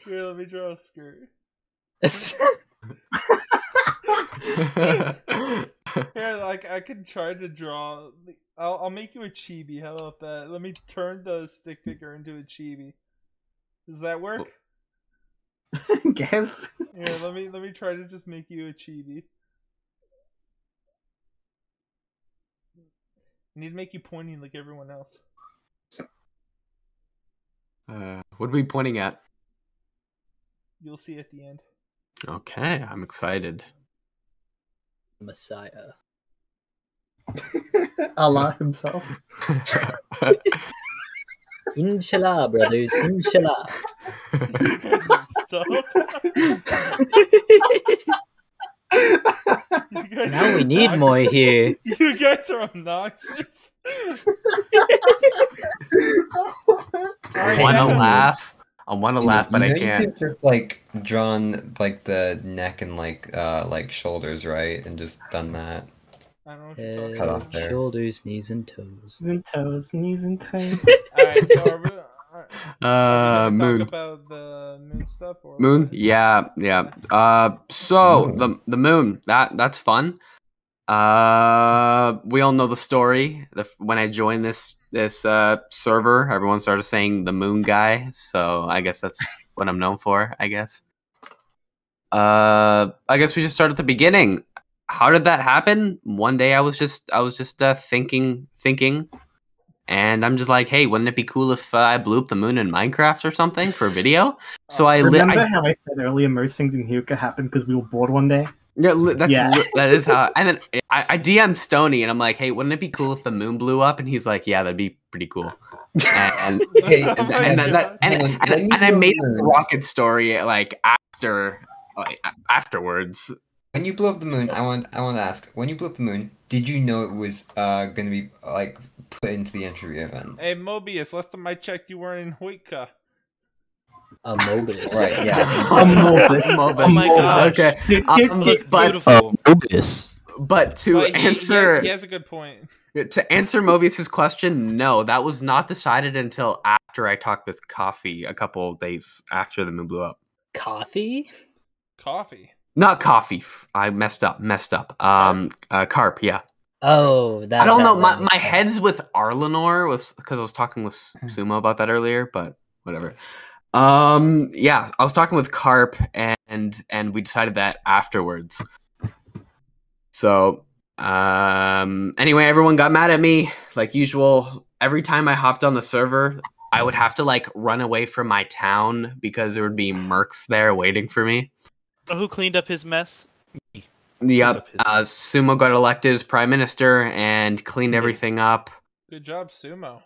Here, let me draw a skirt. Here, like I can try to draw. I'll make you a chibi. How about that? Let me turn the stick figure into a chibi. Does that work? Guess. Yeah, let me try to just make you a chibi. I need to make you pointing like everyone else. What are we pointing at? You'll see at the end. Okay, I'm excited. Messiah. Allah himself. Inshallah, brothers. Inshallah. Stop. Now we need more here. You guys are obnoxious. I want to laugh. I want to laugh, but I can't. You could just like drawn like the neck and like shoulders, right, and just done that. I don't know what you're talking Cut about. off there. Shoulders, knees, and toes. Knees and toes. Alright, so are we gonna Moon. talk about the moon stuff? Or Moon? what? Yeah. So the moon. That's fun. We all know the story. When I joined this server, everyone started saying the moon guy. So I guess that's what I'm known for. I guess. I guess we just start at the beginning. How did that happen? One day I was just thinking, and I'm just like, hey, wouldn't it be cool if I blew up the moon in Minecraft or something for a video? So Remember how I said earlier most things in Huitca happened because we were bored one day? Yeah, that is how. And then I DM'd Stony, and I'm like, "Hey, wouldn't it be cool if the moon blew up?" And he's like, "Yeah, that'd be pretty cool." And I made a rocket story like afterwards. When you blew up the moon, I want to ask. When you blew up the moon, did you know it was gonna be like put into the entry event? Hey, Mobius, last time I checked, you weren't in Huitca. A Mobius. Right, yeah. Oh my god. Okay. Mobius. But to answer, he has a good point. To answer Mobius's question, no, that was not decided until after I talked with Coffee a couple of days after the moon blew up. Coffee? Coffee. Not Coffee. I messed up. Carp, yeah. Oh, that. I don't know. That My head's with Arlenor because I was talking with Sumo about that earlier, but whatever. Yeah, I was talking with Carp and we decided that afterwards. So, anyway, everyone got mad at me like usual. Every time I hopped on the server, I would have to like run away from my town because there would be mercs there waiting for me. So who cleaned up his mess? Me. Yep. Sumo got elected as prime minister and cleaned everything up. Good job, Sumo.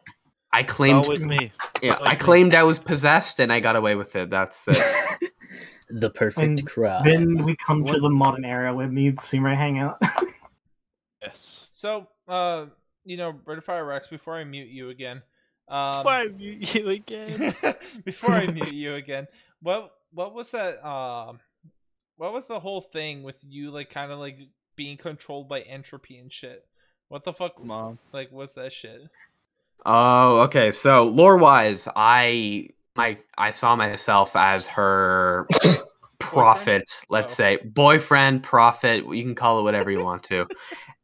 I claimed with me. Yeah, I claimed I was possessed and I got away with it. That's it. The perfect crowd. Then we come to the modern era where me and Sumo hang out. Yes. So, Redfire Rex, before I mute you again. Before I mute you again. Before I mute you again. What was that? What was the whole thing with you, like, kind of like being controlled by entropy and shit? What the fuck, Mom? Like, what's that shit? Oh, okay. So lore-wise, I saw myself as her prophet, let's say, boyfriend, prophet. You can call it whatever you want to,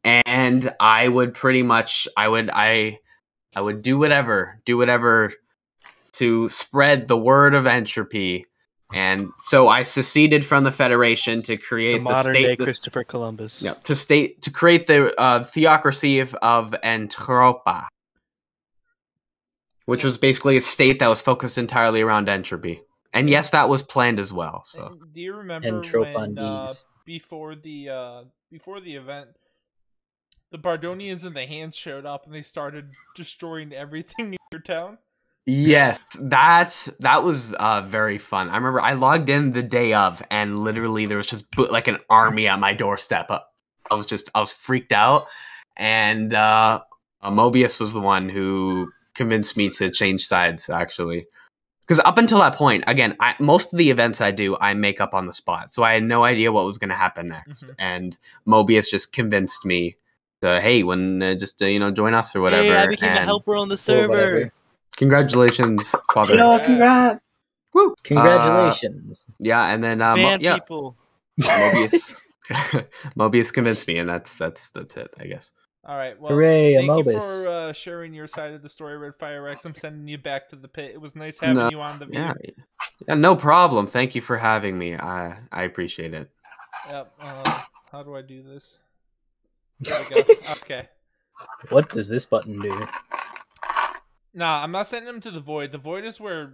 and I would pretty much, I would do whatever to spread the word of entropy. And so I seceded from the Federation to create the modern state, day Christopher Columbus. Yeah, to create the theocracy of Entropa, which was basically a state that was focused entirely around entropy. And yes, that was planned as well. So, do you remember when before the event, the Bardonians and the Hands showed up and they started destroying everything in your town? Yes, that was very fun. I remember I logged in the day of, and literally there was just like an army at my doorstep. I was freaked out, and Mobius was the one who convinced me to change sides, actually. Because up until that point, again, most of the events I do, I make up on the spot, so I had no idea what was going to happen next. Mm-hmm. And Mobius just convinced me to, hey, join us or whatever. Hey, I became a helper on the server. Congratulations, Father. Yo, congrats. Woo. Congratulations. Yeah, and then people. Mobius convinced me, and that's it, I guess. All right. Well, hooray, thank Mobius. You for sharing your side of the story, Redfire Rex. I'm sending you back to the pit. It was nice having you on the view. Yeah, no problem. Thank you for having me. I appreciate it. Yep. How do I do this? There we go. Okay. What does this button do? Nah, I'm not sending them to the void. The void is where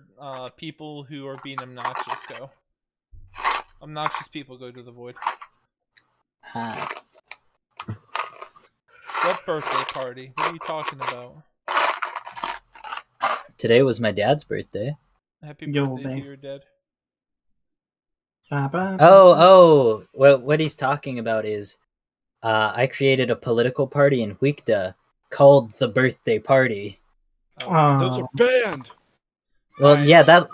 people who are being obnoxious go. Obnoxious people go to the void. Ah. What birthday party? What are you talking about? Today was my dad's birthday. Happy birthday to your dad. What he's talking about is I created a political party in Huitca called the Birthday Party. Those are banned. Well, right. Yeah, that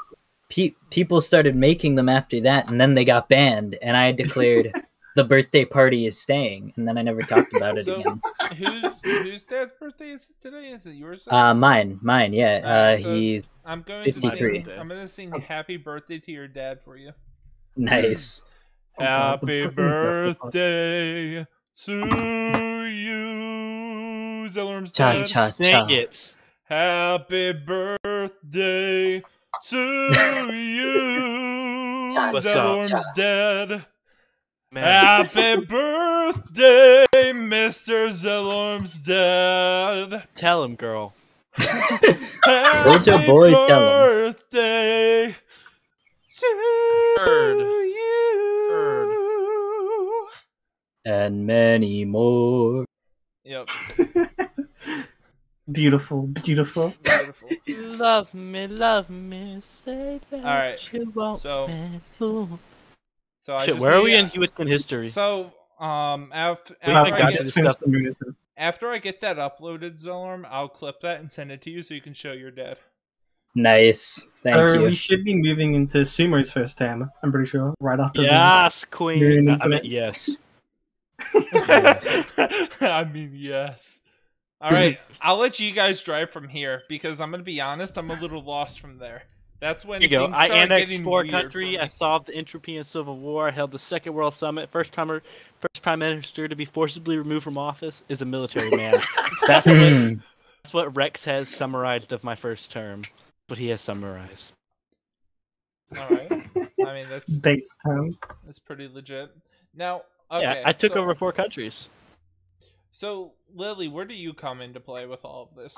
people started making them after that, and then they got banned, and I declared the birthday party is staying, and then I never talked about it again. Whose dad's birthday is it today? Is it yours? Mine, yeah. So he's I'm going 53. I'm going to sing happy birthday to your dad for you. Nice. Happy birthday to you, Zellorm's dad. Sing it. Happy birthday to you, Zellorm's dad. Man. Happy birthday, Mr. Zellorm's dad. Tell him, girl. Soldier boy, tell him. Birthday to you. And many more. Yep. Beautiful. Love me, say that. All right. You won't So shit, where are we in Huitcan history? So, after I get that uploaded, Zellorm, I'll clip that and send it to you so you can show your dad. Nice. Thank you. We should be moving into Sumo's first term, I'm pretty sure, right after yes, Queen. Yes. I mean, yes. All right, I'll let you guys drive from here because I'm going to be honest, I'm a little lost from there. That's when you go. Things I start annexed getting 4 weird countries. I solved the Entropian Civil War. I held the Second World Summit. First prime minister to be forcibly removed from office is a military man. That's what Rex has summarized of my first term. What he has summarized. All right. I mean, that's base time. That's pretty legit. Now, okay, yeah, I took over 4 countries. So, Lily, where do you come into play with all of this?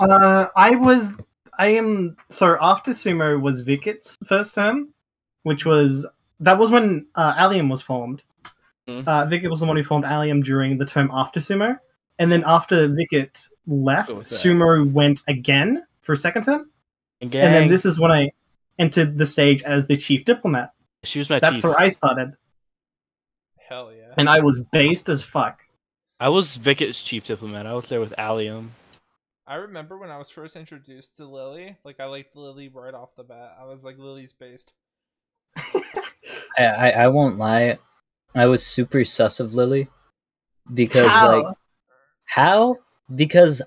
After Sumo was Vikit's first term, that was when Allium was formed. Vikit was the one who formed Allium during the term after Sumo, and then after Vikit left, Sumo went again for a second term, and then this is when I entered the stage as the chief diplomat. She was my That's chief. where I started. Hell yeah! And I was based as fuck. I was Vikit's chief diplomat. I was there with Allium. I remember when I was first introduced to Lily, like I liked Lily right off the bat. I was like, Lily's based. I won't lie, I was super sus of Lily because how? Because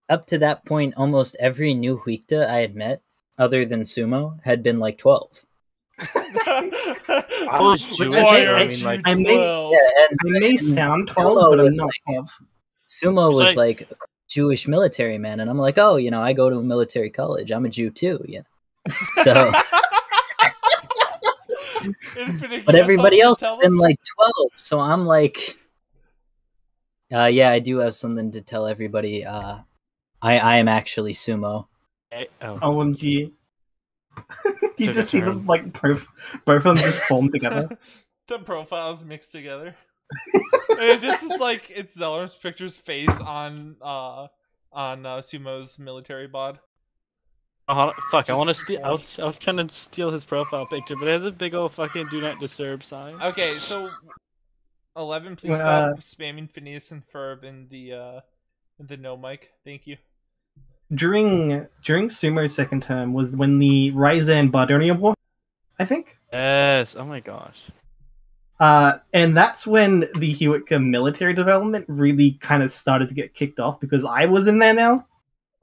up to that point, almost every new Huitca I had met, other than Sumo, had been like 12. I was Jewish. I may sound 12, but I'm not 12. Sumo was like a Jewish military man, and I'm like, oh, I go to a military college. I'm a Jew too, So, but everybody else has been like 12, so I'm like, yeah, I do have something to tell everybody. I am actually Sumo. OMG. You just see them both of them just form together. The profiles mixed together. It just is like it's Zellorm's picture's face on Sumo's military bod. Fuck! I want to steal. I was trying to steal his profile picture, but it has a big old fucking "Do Not Disturb" sign. Okay, so 11, please stop spamming Phineas and Ferb in the no mic. Thank you. During Sumo's second term was when the Ryzen Bardonia War, I think. Yes. Oh my gosh. And that's when the Huitca military development really kind of started to get kicked off because I was in there now.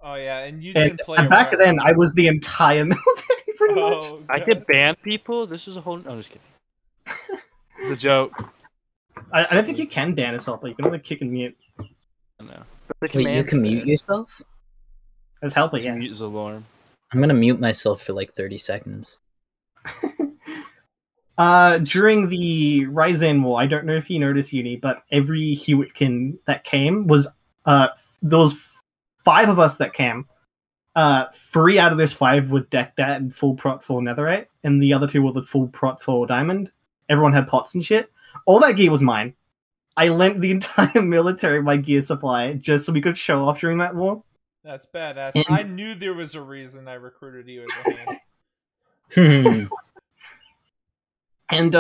Oh yeah, and you didn't play. And back then, I was the entire military pretty much. God. I could ban people. This is a whole. I'm just kidding. It's a joke. I don't think you can ban yourself, but you can only kick and mute. I know. Wait, you can mute yourself? As helper, yeah. Mute Zellorm. I'm gonna mute myself for like 30 seconds. During the Ryzen War, I don't know if you noticed, Uni, but every Huitcan that came was there was 5 of us that came, 3 out of those 5 were decked out in full prot for netherite, and the other 2 were the full prot for diamond. Everyone had pots and shit. All that gear was mine. I lent the entire military my gear supply just so we could show off during that war. That's badass. And I knew there was a reason I recruited you as a hand. And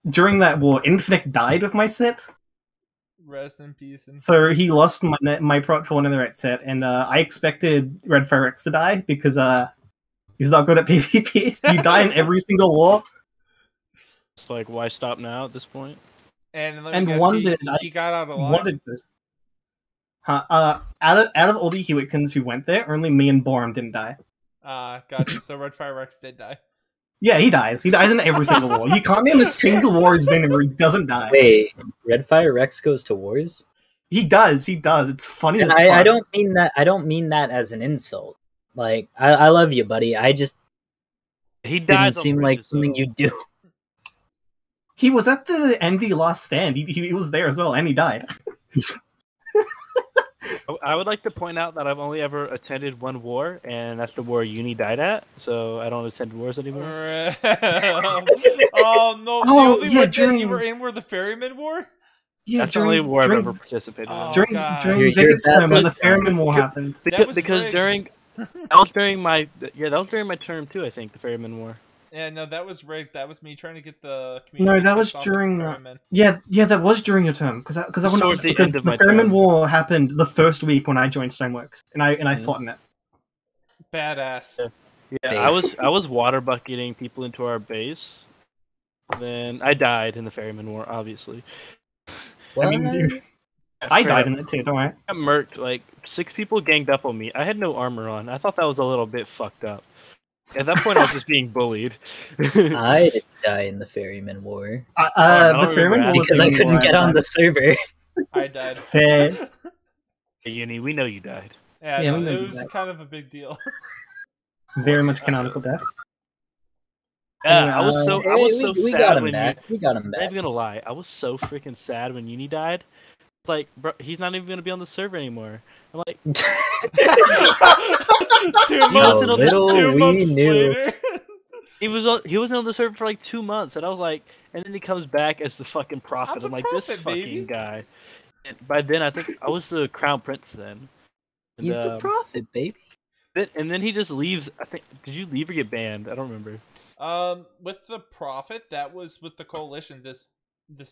during that war, Infinite died with my set. Rest in peace. So he lost my prot for netherite set, and I expected Red Fire X to die because he's not good at PvP. You die in every single war. It's like, why stop now at this point? And he got out alive. Wanted this. Out of all the Huitcans who went there, only me and Borum didn't die. Gotcha. So Red Fire Rex did die. Yeah, he dies. He dies in every single war. You can't name a single war he's been in where he doesn't die. Wait, Red Fire Rex goes to wars? He does. It's funny as fuck. I don't mean that. I don't mean that as an insult. Like, I love you, buddy. I just didn't seem like something you do. He was at the ND Last Stand. He was there as well, and he died. I would like to point out that I've only ever attended one war, and that's the war Uni died at, so I don't attend wars anymore. Oh, no. The only one that you were in were the Ferryman War? Yeah, that's the only war I've ever participated in. During Vigot's time, when the Ferryman War happened. Because during... That was during my term too, I think, the Ferryman War. Yeah, no, that was rigged. That was me trying to get the community. No, that was during. Yeah, that was during your term because the Ferryman War happened the first week when I joined Stoneworks, and I fought in it. Badass. Yeah, I was water bucketing people into our base. Then I died in the Ferryman War, obviously. What? I mean, I died in it too. Don't worry. I got murked. Like 6 people ganged up on me. I had no armor on. I thought that was a little bit fucked up. At that point, I was just being bullied. I didn't die in the Ferryman War. The Ferryman War because I couldn't get on the server. I died. Fair. Hey, Uni, we know you died. Yeah, no, it was kind of a big deal. Very much canonical death. Yeah, I was so sad. We got him back. We got him back. I'm not even gonna lie. I was so freaking sad when Uni died. It's like, bro, he's not even gonna be on the server anymore. I'm like, 2 months. Little we knew. He wasn't on the server for like 2 months, and I was like, and then he comes back as the fucking prophet. I'm like, this fucking guy. And by then, I think I was the crown prince then. And, he's the prophet, baby. And then he just leaves. I think. Did you leave or get banned? I don't remember. With the prophet, that was with the coalition. This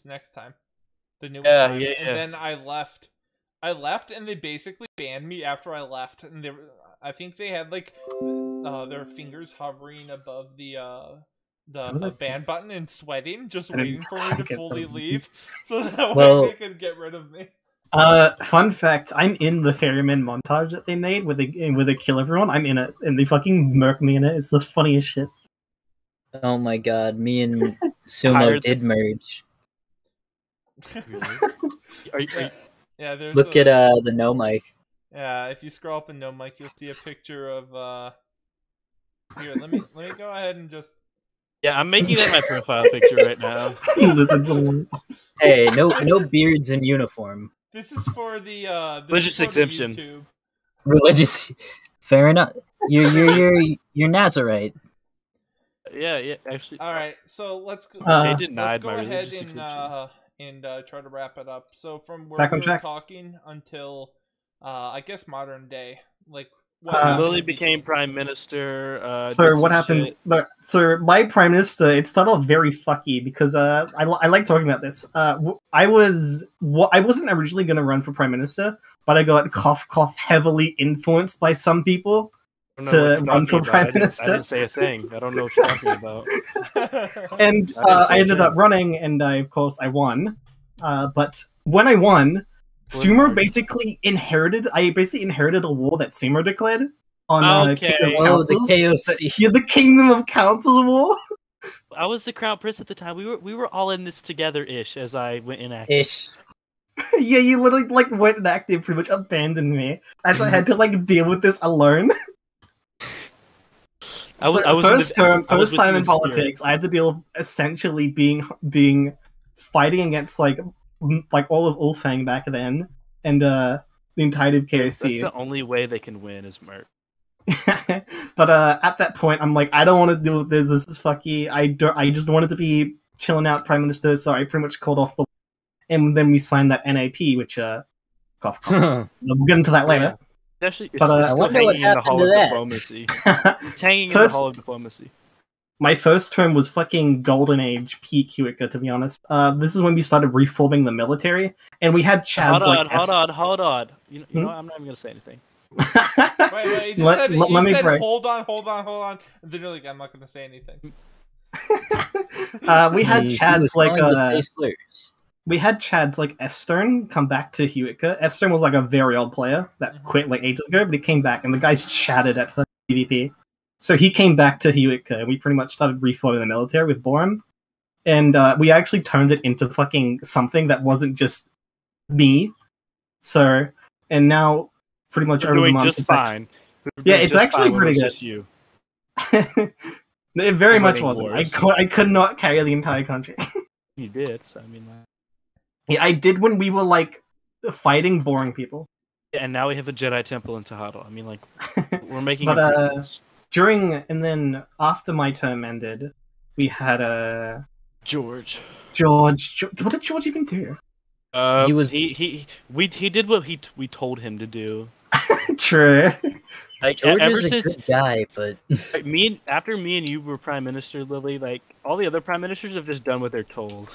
next time, the newest time. Yeah. And then I left. And they basically banned me after I left. And I think they had like their fingers hovering above the ban button and sweating, just waiting for me to fully leave, so that way they could get rid of me. Fun fact: I'm in the Ferryman montage that they made where they kill everyone. I'm in it, and they fucking murk me in it. It's the funniest shit. Oh my god, me and Sumo did merge. Really? Yeah, there's Look at the no mic. Yeah, if you scroll up in no mic, you'll see a picture of Here, let me go ahead and just. Yeah, I'm making that my profile picture right now. Hey, no beards in uniform. This is for the religious exemption. Religious, fair enough. You're Nazarite. Yeah, actually. All right, so let's go. They denied let's go my ahead religious and try to wrap it up. So from where Back on we were track. talking until, I guess modern day, like. Lily became prime minister. So what happened? So my prime minister, it started off very fucky because I like talking about this. I wasn't originally going to run for prime minister, but I got cough heavily influenced by some people to run for prime minister. I didn't say a thing. I don't know what you're talking about. And I ended up running, and of course I won. But when I won. Sumer basically inherited. I basically inherited a war that Sumer declared on Kingdom of Councils. The KOC. Yeah, the Kingdom of Councils war. I was the crown prince at the time. We were all in this together-ish as I went inactive. Ish. Yeah, you literally went inactive, pretty much abandoned me, as I had to deal with this alone. First time in politics, I had to deal with essentially being fighting against all of Ulfang back then, and the entirety of KOC. That's the only way they can win is Merc. But at that point, I'm like, I don't want to deal with this. This is fucky. I just wanted to be chilling out, Prime Minister. So I pretty much called off the. And then we signed that NAP, which cough. We'll get into that later. Yeah. It's but I wonder what happened to that. Diplomacy. It's hanging in the hall of diplomacy. My first term was fucking golden age peak Huitca, to be honest. This is when we started reforming the military, and we had chads Hold on. You know what? I'm not even gonna say anything. wait, you said hold on, and then you're like, I'm not gonna say anything. We had chads like we had chads like F Stern come back to Huitca. F Stern was like a very old player that quit like ages ago, but he came back, and the guys chatted at PvP. So he came back to Huitca, and we pretty much started reforming the military with Borum. And we actually turned it into fucking something that wasn't just me. So, and now, pretty much over the months, it's fine. It's actually pretty good. You. It very much wasn't. I could not carry the entire country. You did, so I mean... Yeah, I did when we were, like, fighting boring people. Yeah, and now we have a Jedi Temple in Tejado. I mean, like, we're making... But, and then after my term ended, we had George. What did George even do? He did what we told him to do. True. Like, George is a good guy, but after me and you were Prime Minister, Lily, like all the other Prime Ministers have just done what they're told.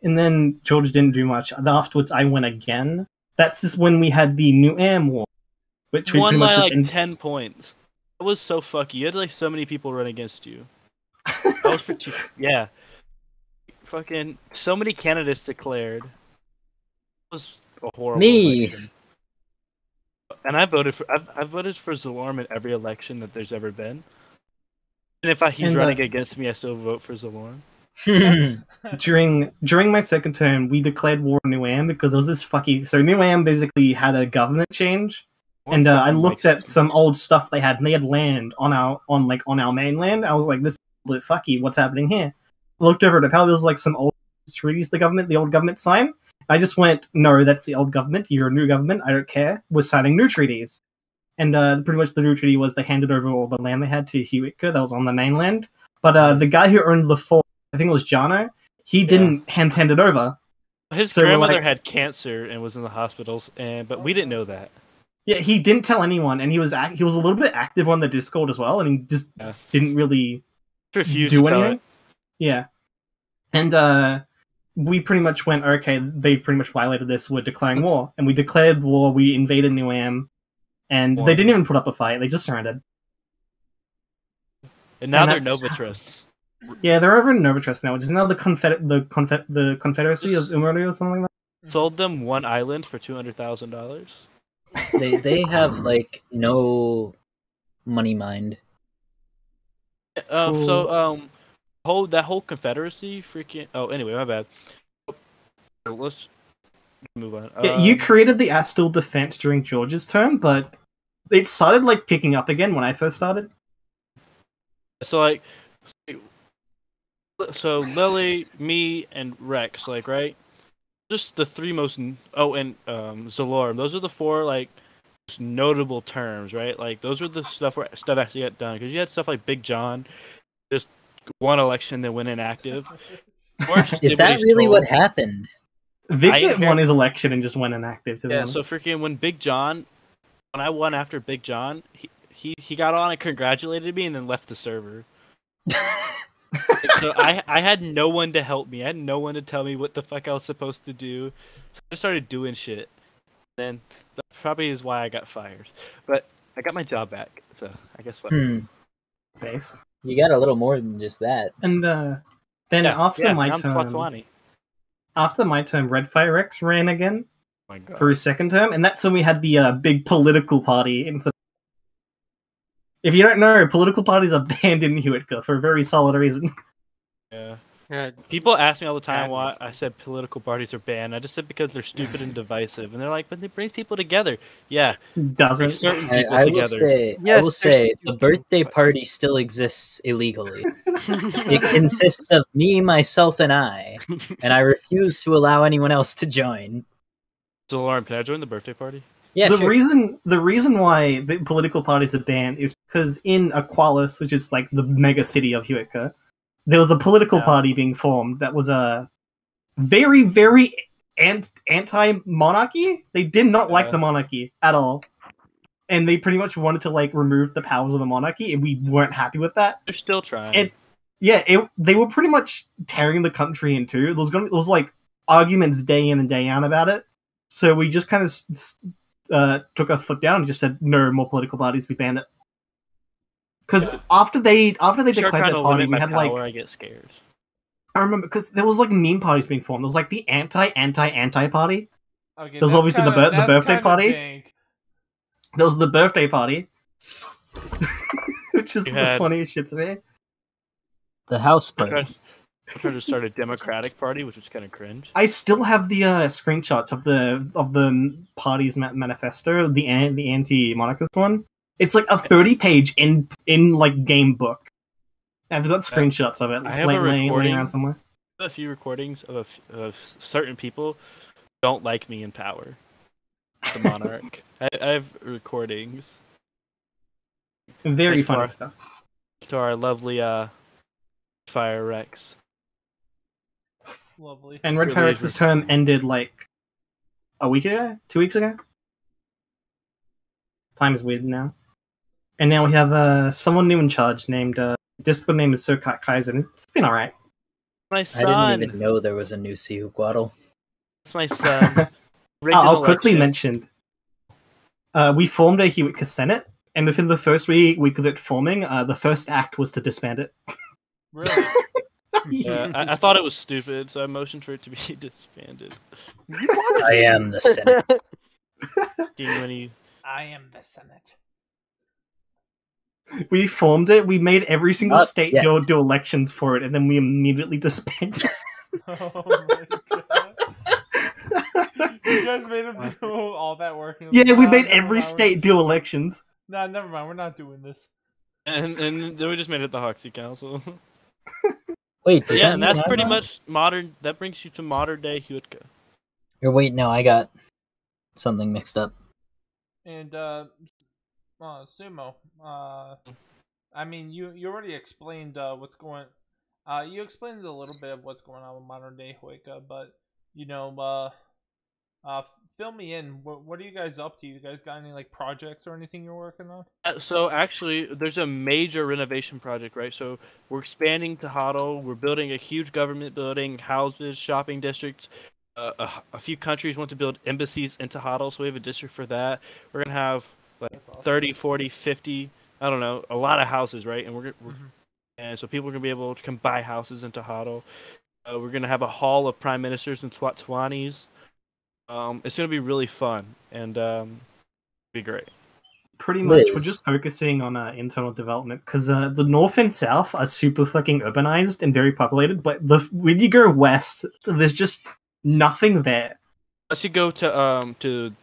And then George didn't do much. Afterwards, I went again. That's just when we had the New Am War. Which we won pretty much by 10 points. That was so fucky. You had like so many people run against you. That was pretty. Yeah. Fucking so many candidates declared. It was a horrible election. And I voted for Zalorm in every election that there's ever been. And if he's running against me, I still vote for Zalorm. During my second term, we declared war on New Am because there was this fucky. So New Am basically had a government change. And I looked at some old stuff they had, and they had land on our mainland. I was like, "This is a bit fucky. What's happening here?" I looked over at how there's like some old treaties the old government signed. I just went, "No, that's the old government. You're a new government. I don't care. We're signing new treaties." And pretty much the new treaty was they handed over all the land they had to Huitca that was on the mainland. But the guy who owned the fort, I think it was Jano, he didn't hand it over. His grandmother had cancer and was in the hospitals, but we didn't know that. Yeah, he didn't tell anyone, and he was a little bit active on the Discord as well, and he just didn't really do anything. Yeah, and we pretty much went, okay, they pretty much violated this. We're declaring war, and we declared war. We invaded New Am, and they didn't even put up a fight. They just surrendered. And now they're Novitrust. Yeah, they're over in Novitrust now, which is now the Confederacy of Umari or something like that. Sold them one island for $200,000. They have like no money mind. That whole Confederacy freaking. Oh, anyway, my bad. Let's move on. You created the Astil defense during George's term, but it started like picking up again when I first started. So Lily, me, and Rex, like, right? Just the three most. Oh, and Zalorm. Those are the four like notable terms, right? Like those were the stuff actually got done. Because you had stuff like Big John, just one election that went inactive. Is that really what happened? Vic won his election and just went inactive. To be honest. So freaking when I won after Big John, he got on and congratulated me and then left the server. So I had no one to help me. I had no one to tell me what the fuck I was supposed to do. So I started doing shit. And that probably is why I got fired. But I got my job back. So I guess what. Nice. You got a little more than just that. And then after my term, Redfire Rex ran again for his second term, and that's when we had the big political party. If you don't know, political parties are banned in Huitca for a very solid reason. Yeah. People ask me all the time why I said political parties are banned. I just said because they're stupid and divisive. And they're like, but it brings people together. Yeah. Doesn't. I will say the birthday party still exists illegally. It consists of me, myself, and I. And I refuse to allow anyone else to join. So, Lauren, can I join the birthday party? Yeah, the sure. reason why the political parties are banned is because in Aqualis, which is like the mega city of Huitca, there was a political party being formed that was a very, very anti-monarchy. They did not like the monarchy at all, and they pretty much wanted to like remove the powers of the monarchy, and we weren't happy with that. They're still trying. And yeah, they were pretty much tearing the country in two. There was like arguments day in and day out about it. So we just kind of took our foot down and just said no more political parties. We banned it because after they declared their party, we had like I get scared. I remember because there was like meme parties being formed. There was like the anti party. Okay, there was obviously the birthday party. Dank. There was the birthday party, which is the funniest shit to me. The house party. I tried to start a Democratic Party, which was kind of cringe. I still have the screenshots of the party's manifesto, the anti-monarchist one. It's like a 30-page in like game book. I've got screenshots of it. It's like laying around somewhere. A few recordings of certain people don't like me in power. The monarch. I have recordings. Very funny stuff. To our lovely Fire Rex. Lovely. And Red Fire Rex's term ended like a week ago? 2 weeks ago? Time is weird now. And now we have someone new in charge named Discord name is Sokat Kaizen. It's been alright. My son. I didn't even know there was a new Sihuguatl. It's my son. I'll quickly mention. We formed a Huitca Senate, and within the first week of it forming, the first act was to disband it. Really? Yeah, I thought it was stupid, so I motioned for it to be disbanded. I am the Senate. I am the Senate. We formed it, we made every single state do elections for it, and then we immediately disbanded it. Oh my god. You guys made them do all that work. Yeah, we made every state do elections. Nah, never mind, we're not doing this. And then we just made it the Hoxie Council. Wait, yeah, and that's pretty much modern. That brings you to modern day Huitca. Or wait, no, I got something mixed up. And Sumo, I mean, you already explained what's going. You explained a little bit of what's going on with modern day Huitca, but you know, fill me in. What are you guys up to? You guys got any like projects or anything you're working on? So actually, there's a major renovation project, right? So we're expanding Tahado. We're building a huge government building, houses, shopping districts. A few countries want to build embassies in Tahado, so we have a district for that. We're gonna have like awesome. 30, 40, 50, I don't know, a lot of houses, right? And and so people are gonna be able to come buy houses in Tahado. We're gonna have a hall of prime ministers and Swatwanis. It's gonna be really fun and be great. Pretty much, we're just focusing on internal development because the north and south are super fucking urbanized and very populated. But when you go west, there's just nothing there. Unless you go to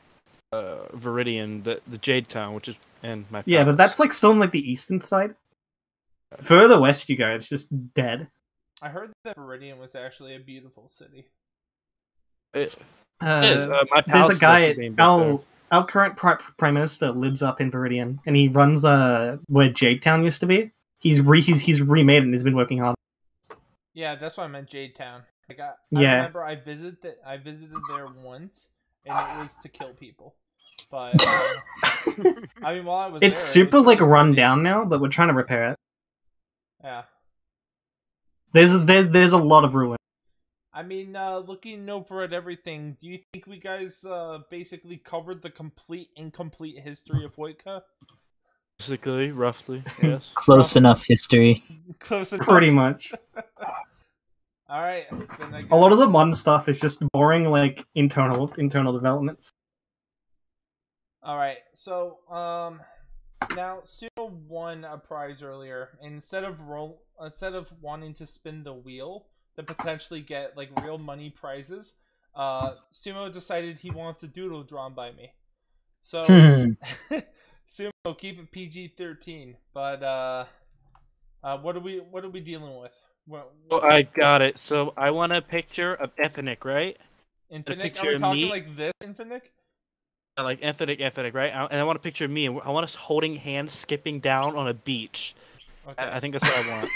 Viridian, the Jade Town, which is my yeah, but that's like still on like the eastern side. Further west you go, it's just dead. I heard that Viridian was actually a beautiful city. There's a guy, our current prime minister lives up in Viridian, and he runs where Jade Town used to be. He's remade it and he's been working hard. Yeah, that's why I meant Jade Town. I remember I visited there once, and it was to kill people. But I mean, while I was it's there, super like run down now, but we're trying to repair it. Yeah. There's a lot of ruin. I mean, looking over at everything, do you think we guys basically covered the incomplete history of Huitca? Basically, roughly, yes. Close enough history. Close enough. Pretty much. All right. A lot of the modern stuff is just boring, like internal developments. All right. So, now Sumo won a prize earlier. Instead of wanting to spin the wheel to potentially get like real money prizes, Sumo decided he wants a doodle drawn by me. So, Sumo, keep it PG-13. But what are we dealing with? Well, I got it. So I want a picture of Infinite, right? Infinite? Are we talking like this Infinite? Like Infinite, right? And I want a picture of me, and I want us holding hands, skipping down on a beach. Okay. I think that's what I want.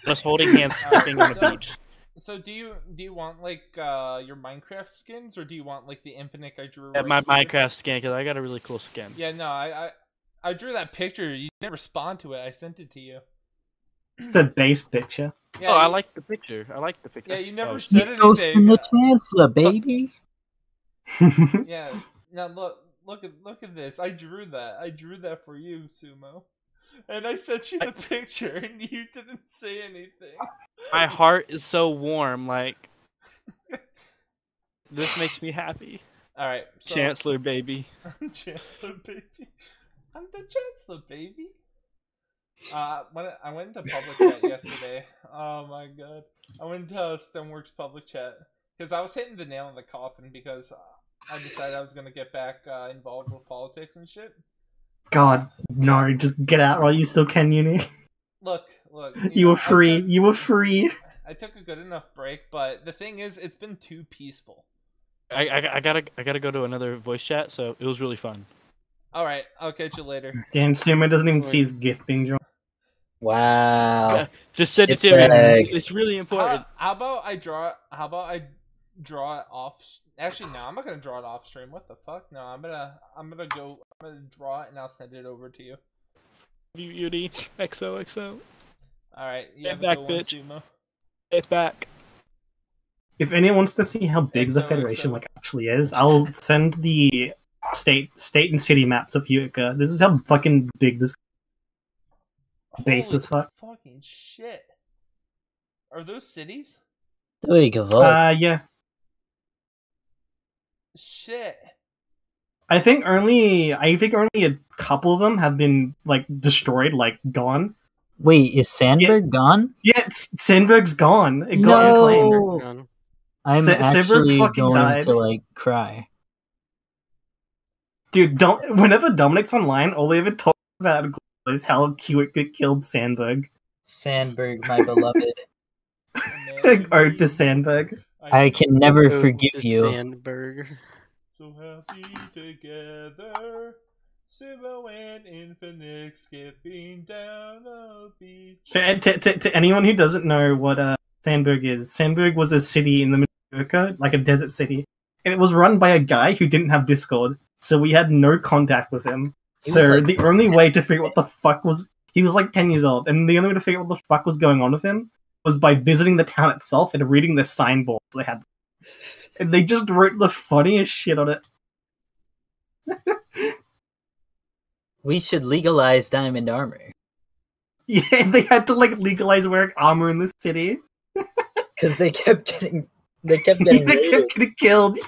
Us holding hands, skipping on a beach. So do you want like your Minecraft skins, or do you want like the Infinite I drew? Yeah, right my here? Minecraft skin, because I got a really cool skin. Yeah, no, I drew that picture. You didn't respond to it. I sent it to you. It's a base picture. Yeah, I like the picture. Yeah, you never He's said anything. ghosting the Chancellor, baby. Yeah. Now look at this. I drew that for you, Sumo. And I sent you the picture, and you didn't say anything. My heart is so warm. Like this makes me happy. All right, so, Chancellor, baby. Chancellor, baby. I'm the Chancellor, baby. When I went into public chat yesterday. Oh my god, I went into Stoneworks public chat because I was hitting the nail in the coffin because I decided I was gonna get back involved with politics and shit. God, no, just get out while you still can, Uni. Look. You were free. You were free. I took a good enough break, but the thing is, it's been too peaceful. I gotta go to another voice chat, so it was really fun. All right, I'll catch you later. Damn, Sumo doesn't even see his gift being drawn. Wow. Yeah, just send it to me. It's really important. How about I draw it off? Actually, no, I'm not gonna draw it off stream. What the fuck? No, I'm gonna draw it and I'll send it over to you. Beauty, XOXO. All right, Get back, bitch. Sumo. Get back. If anyone wants to see how big the Federation like actually is, I'll send the state and city maps of Huitca. This is how fucking big this base is. Fucking shit. Are those cities? Yeah. Shit. I think only a couple of them have been like destroyed, like gone. Wait, is Sandburg gone? Yeah, Sandburg's gone. It got reclaimed. I'm actually going to like cry. Dude, whenever Dominic's online, all they ever talk about is how Huitca killed Sandburg. Sandburg, my beloved. Ode to Sandburg. I can never forgive you. Sandburg. So happy together, Sumo and Infinite skipping down a beach. To anyone who doesn't know what Sandburg is, Sandburg was a city in the middle of Huitca, like a desert city, and it was run by a guy who didn't have Discord, so we had no contact with him. So the only way to figure out what the fuck he was like 10 years old, and the only way to figure out what the fuck was going on with him was by visiting the town itself and reading the signboards they had. And they just wrote the funniest shit on it. We should legalize diamond armor. Yeah, they had to like legalize wearing armor in the city. Because they kept getting killed.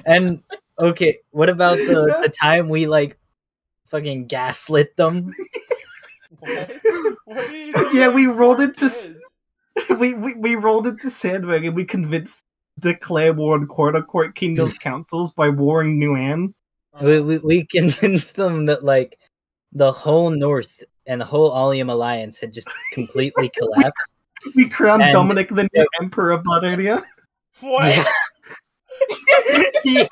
And okay, what about the time we like fucking gaslit them? What are you doing? Yeah, we rolled into we rolled into Sandburg and we convinced declare war on quote-unquote kingdom councils by warring New Am. We convinced them that like the whole North and the whole Alium Alliance had just completely collapsed. We crowned Dominic the new Emperor of Bardonia. What? Yeah. Yeah.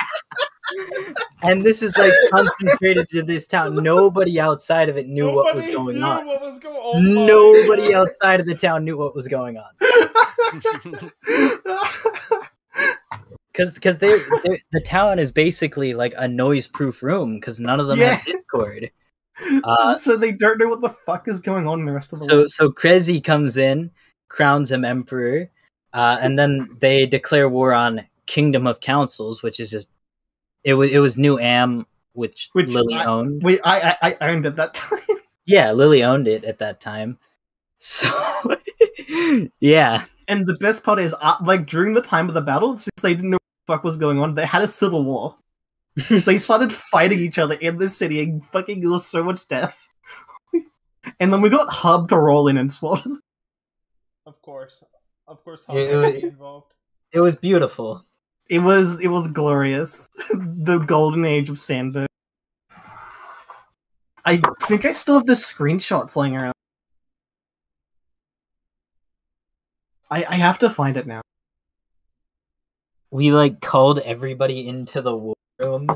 And this is like concentrated to this town. Nobody outside of it knew what was going on. Nobody outside of the town knew what was going on. Because the town is basically like a noise-proof room because none of them have Discord. So they don't know what the fuck is going on in the rest of the world. So Krezi comes in, crowns him emperor, and then they declare war on Kingdom of Councils, which is just it was New Am, which Lily owned. I owned at that time. Yeah, Lily owned it at that time. So yeah. And the best part is, like during the time of the battle, since they didn't know what the fuck was going on, they had a civil war. They started fighting each other in this city, and fucking there was so much death. And then we got Hub to roll in and slaughter. Of course, Hub was involved. It was beautiful. It was glorious. The golden age of Sandburg. I think I still have the screenshots lying around. I have to find it now. We like called everybody into the war room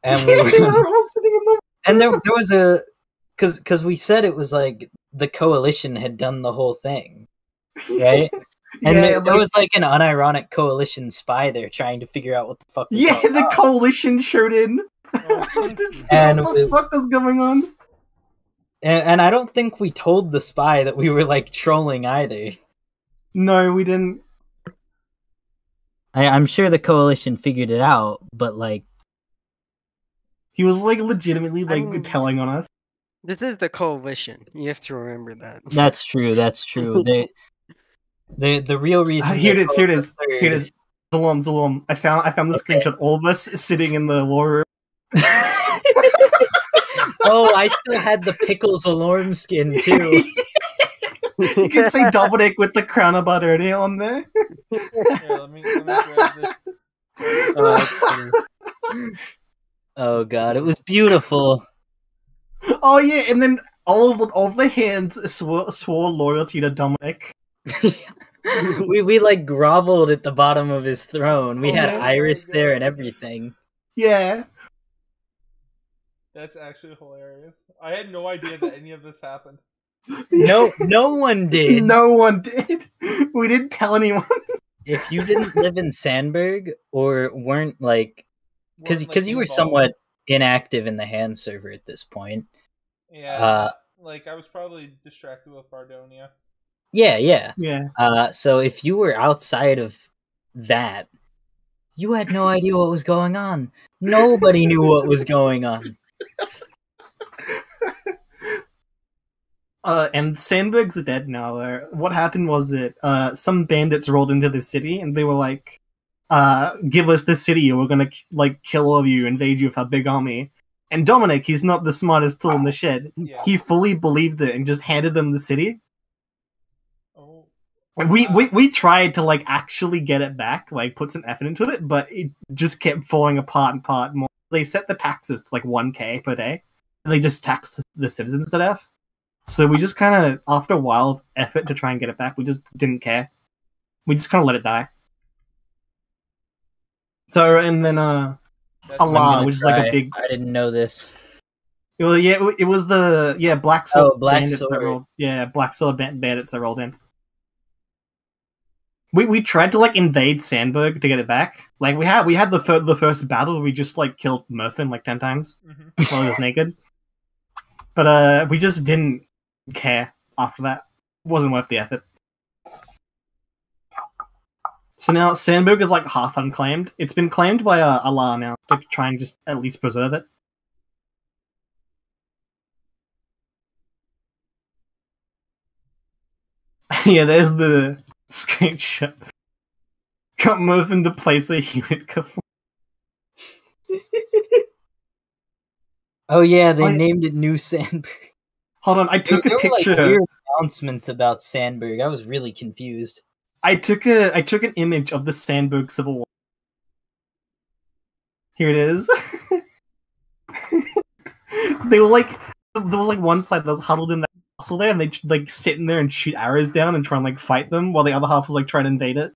And we were all sitting in the. And there was a, because we said it was like the coalition had done the whole thing, right? And there was like an unironic coalition spy there trying to figure out what the fuck was going the on. coalition showed in. And what the fuck was going on? And I don't think we told the spy that we were like trolling either. No, we didn't. I'm sure the coalition figured it out, but like he was like legitimately like telling on us. This is the coalition. You have to remember that. That's true. That's true. The real reason. Here it is. Zalom. I found the screenshot. All of us sitting in the war room. Oh, I still had the pickles alarm skin too. You can say Dominic with the crown of Bardonia on there. Here, let me grab this. Oh god, it was beautiful. Oh yeah, and then all of the hands swore loyalty to Dominic. we like groveled at the bottom of his throne. We had Iris there and everything. Yeah. That's actually hilarious. I had no idea that any of this happened. No one did. No one did. We didn't tell anyone. If you didn't live in Sandburg or weren't like, because you were somewhat inactive in the hand server at this point. Yeah. Like I was probably distracted with Bardonia. Yeah. So if you were outside of that, you had no idea what was going on. Nobody knew what was going on. And Sandburg's dead now. What happened was that some bandits rolled into the city and they were like, give us the city or we're gonna like kill all of you, invade you with our big army. And Dominic, he's not the smartest tool in the shed. Yeah. He fully believed it and just handed them the city. Oh. And we tried to like actually get it back, like put some effort into it, but it just kept falling apart more. They set the taxes to like 1k per day, and they just taxed the citizens to death. So we just kind of, after a while of effort to try and get it back, we just didn't care. We just kind of let it die. So, and then, Allah, which is like a big... I didn't know this. Well, yeah, it was the, Black Sword bandits Sword. that rolled... Yeah, Black Sword bandits that rolled in. We tried to, like, invade Sandburg to get it back. Like, we had the first battle, we just, like, killed Murphin, like, 10 times. While he was naked. But, we just didn't care after that. It wasn't worth the effort. So now Sandburg is like half unclaimed. It's been claimed by Allah now to try and just at least preserve it. Yeah, there's the screenshot. Got Murphin to place a Huitca. Oh yeah, they named it New Sandburg. Hold on, I took a picture. Like weird announcements about Sandburg. I was really confused. I took an image of the Sandburg Civil War. Here it is. They were like, there was like one side that was huddled in that castle there, and they like sit in there and shoot arrows down and try and like fight them, while the other half was like trying to invade it.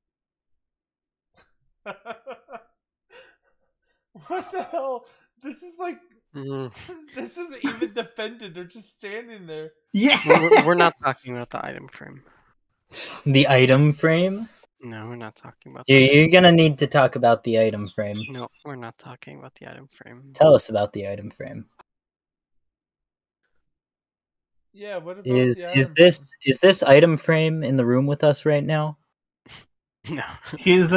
What the hell? This is like. This isn't even defended. They're just standing there. Yeah, we're not talking about the item frame. The item frame? No, we're not talking about. You're gonna need to talk about the item frame. No, we're not talking about the item frame. Tell us about the item frame. Yeah, what about is this item frame in the room with us right now? No. Here's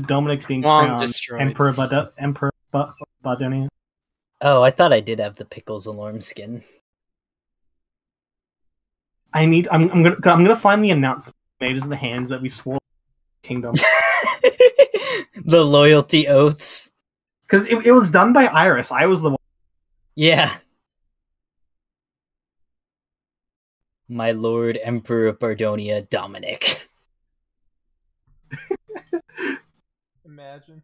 Dominic being crowned Emperor Bardonia. Oh, I thought I did have the pickles alarm skin. I'm gonna find the announcement made as the hands that we swore kingdom. The loyalty oaths. Because it was done by Iris. I was the one. Yeah. My Lord Emperor of Bardonia, Dominic. Imagine.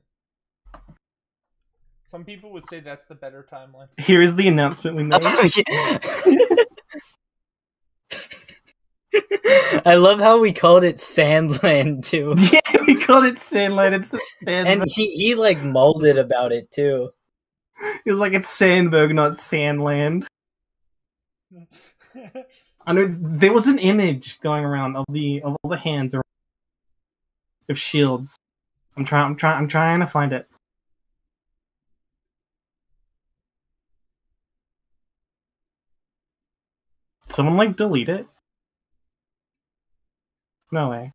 Some people would say that's the better timeline. Here's the announcement we made. Oh, yeah. I love how we called it Sandland too. Yeah, we called it Sandland. It's Sandland. And he like molded about it too. He was like, it's Sandburg, not Sandland. I know there was an image going around of all the hands of shields. I'm trying to find it. Did someone like delete it? No way.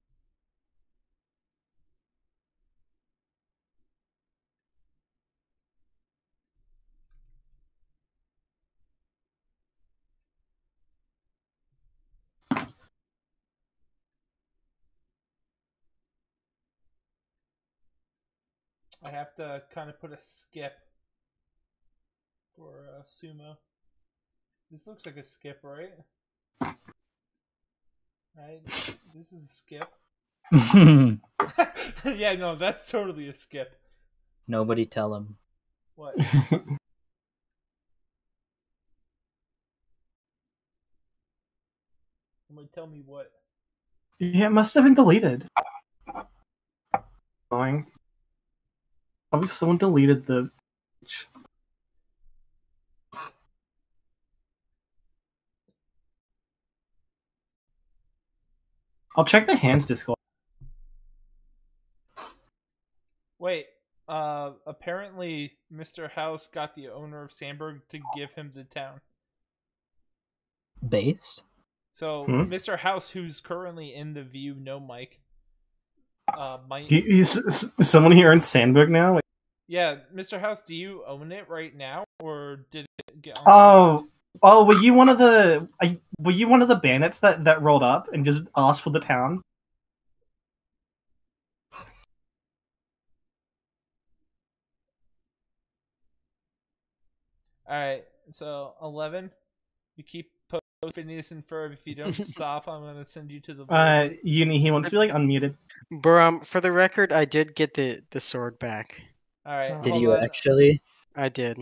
I have to kind of put a skip for sumo. This looks like a skip, right? Right? This is a skip. Yeah, no, that's totally a skip. Nobody tell him. What? Somebody tell me what? Yeah, it must have been deleted. Going. Probably someone deleted the. I'll check the hands Discord. Wait, apparently Mr. House got the owner of Sandburg to give him the town. Based? So, Mr. House, who's currently in the view, no mic, might... Is someone here in Sandburg now? Yeah, Mr. House, do you own it right now, or did it get on? Oh, were you one of the bandits that rolled up and just asked for the town? Alright, so 11. You keep posting this and Ferb. If you don't stop, I'm gonna send you to the Uni, he wants to be like unmuted. But for the record, I did get the sword back. Alright. So- Did you actually? I did.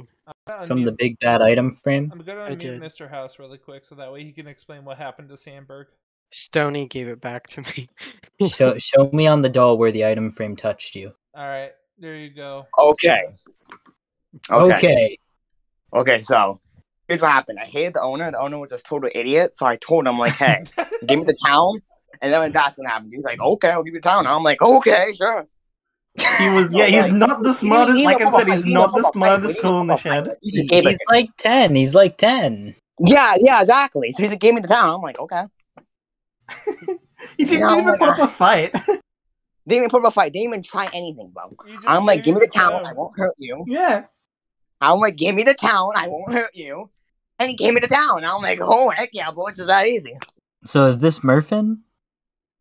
From the big bad item frame? I'm gonna unmute Mr. House really quick so that way he can explain what happened to Sandburg. Stony gave it back to me. show me on the doll where the item frame touched you. Alright, there you go. Okay. Okay, so here's what happened. I hated the owner. The owner was just a total idiot. So I told him, like, hey, give me the town. And then when that's gonna happen, he's like, okay, I'll give you the town. I'm like, okay, sure. He was, he's not the smartest. Like I said, he's not the smartest tool in the shed. He's like 10. He's like 10. Yeah, exactly. So he gave me the town. I'm like, okay. He didn't even put up a fight. Didn't even put up a fight. Didn't even try anything, bro. I'm like, give me the town. I won't hurt you. Yeah. I'm like, give me the town. I won't hurt you. And he gave me the town. I'm like, oh, heck yeah, boy. It's just that easy. So is this Murphin?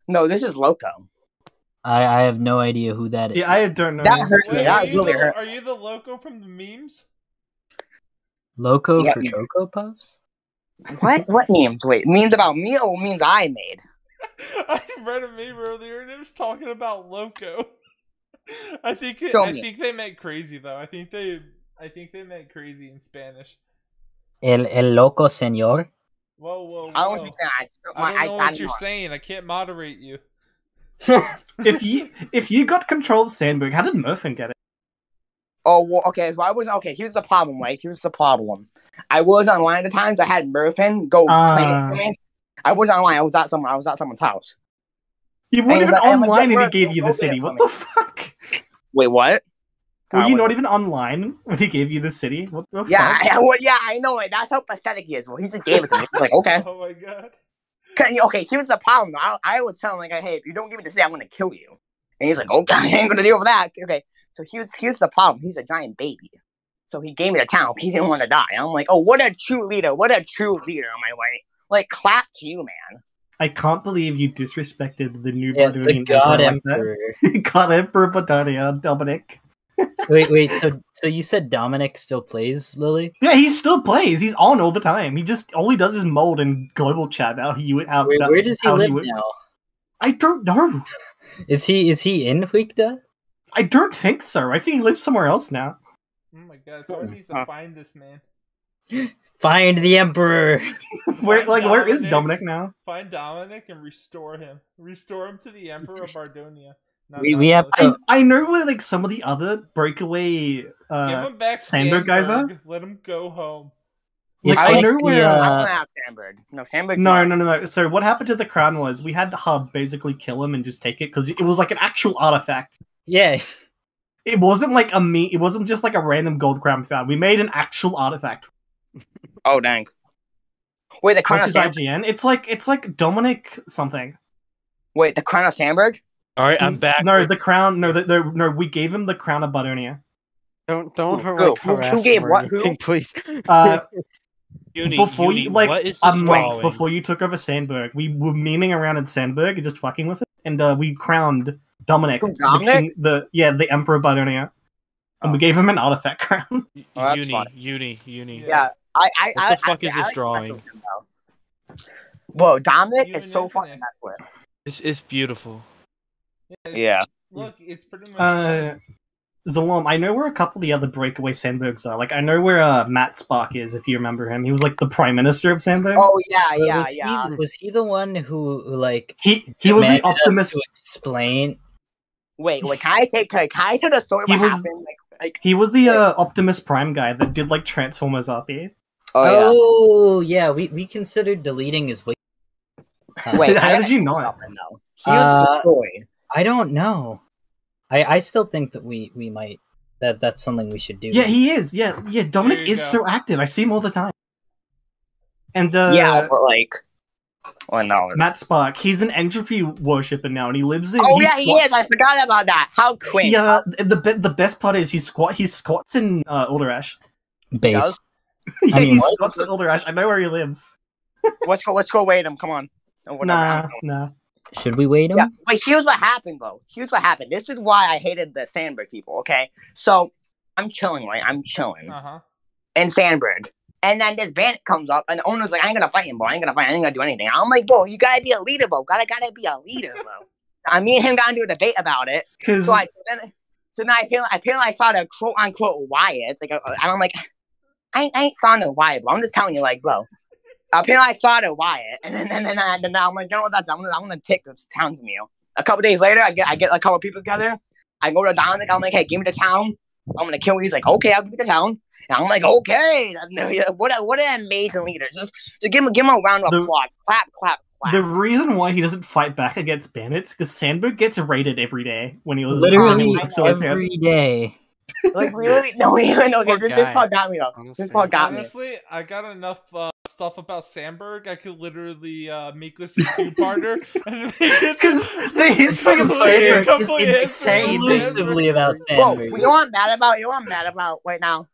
No, this is Loco. I have no idea who that is. Yeah, I don't know. That hurt me. That really hurt. Are you the Loco from the memes? Loco for Cocoa Puffs? What? What memes? Wait, memes about me or memes I made? I read a meme earlier and it was talking about Loco. I think they meant crazy though. I think they meant crazy in Spanish. El loco señor. Whoa. I don't know what you're saying. I can't moderate you. If you got control of Sandburg, how did Murphin get it? Oh, well, okay. So here's the problem, right? Here's the problem. I was online at the times. I had Murphin go play it for me. I was online. I was at someone's house. You weren't even online and he gave you the city. What the fuck? Wait, what? Were you not even online when he gave you the city? What the fuck? Yeah, I know it. That's how pathetic he is. Well, he just gave it to me. Like, okay. Oh my god. Okay, here's the problem. I was telling him, like, hey, if you don't give me the city, I'm gonna kill you. And he's like, okay, I ain't gonna deal with that. Okay, so here's the problem. He's a giant baby. So he gave me the town. He didn't want to die. I'm like, oh, what a true leader. What a true leader, am I right? Like, clap to you, man. I can't believe you disrespected the new the God Emperor. God Emperor Badonia, Dominic. Wait, so you said Dominic still plays, Lily? Yeah, he still plays. He's on all the time. All he does is mold and global chat. Where does he live now? I don't know. Is he in Huitca? I don't think so. I think he lives somewhere else now. Oh my god, someone needs to find this man. Find the Emperor. Where is Dominic now? Find Dominic and restore him. Restore him to the Emperor of Bardonia. We have. I know where like some of the other breakaway Give him back Sandburg guys are. Let him go home. Like, I know where. I want to have Sandburg. No, Sandburg's No. So what happened to the crown was we had the hub basically kill him and just take it because it was like an actual artifact. Yeah. It wasn't like it wasn't just like a random gold crown found. We made an actual artifact. Oh dang! Wait, the crown of Sandburg? IGN? It's like Dominic something. Wait, the crown of Sandburg? All right, I'm back. No, the crown. No. We gave him the crown of Badonia. Don't who gave what? Who? Please. Before you like a month before you took over Sandburg, we were memeing around in Sandburg and just fucking with it, and we crowned Dominic, the Emperor of Badonia, and we gave him an artifact crown. Uni. Yeah, what the fuck is this drawing? Whoa, Dominic is so fucking messed with. It's beautiful. Yeah. Look, it's pretty much. Zalom, I know where a couple of the other breakaway Sandburgs are. Like, I know where Matt Spark is, if you remember him. He was like the Prime Minister of Sandburg. Oh yeah. Was he the one who like he was the Optimus? To explain. Wait. Can I say the story? What happened? Like he was the Optimus Prime guy that did like Transformers RP. Oh yeah. We considered deleting his. Wait, how did you know it? He was destroyed. I don't know. I still think that we might that's something we should do. Yeah, he is. Yeah. Dominic is so active. I see him all the time. And but like, well, no, Matt Spark. He's an entropy worshipper now, and he lives in. Oh yeah, he is. I forgot about that. How quick? Yeah. The best part is he squats in Ulderash. Base. He squats in Ulderash. I know where he lives. Let's go wait him. Come on. Nah. Should we wait him? Yeah, but here's what happened, though. This is why I hated the Sandburg people, okay? So, I'm chilling, right? In Sandburg. And then this bandit comes up, and the owner's like, I ain't gonna fight him, bro. I ain't gonna do anything. I'm like, bro, you gotta be a leader, bro. Gotta be a leader, bro. Me and him gotta do a debate about it. So then I feel like I saw the quote-unquote Wyatt. Like, I'm like, I ain't starting to Wyatt, bro. I'm just telling you, like, bro. Apparently I started Wyatt, and then I'm like, you know what? I'm gonna take this town from you. A couple days later, I get a couple people together. I go to Dominic. I'm like, hey, give me the town. I'm gonna kill you. He's like, okay, I'll give you the town. And I'm like, okay. What an amazing leader. Just give him a round of applause. Clap. The reason why he doesn't fight back against bandits because Sandburg gets raided every day when he was literally every day. Like really? No. This part got me though. This part got me. Honestly, I got enough stuff about Sandburg. I could literally make this a two-parter. Because the history of Sandburg is insane. Exclusively about Sandburg. Whoa, you know what I'm mad about right now?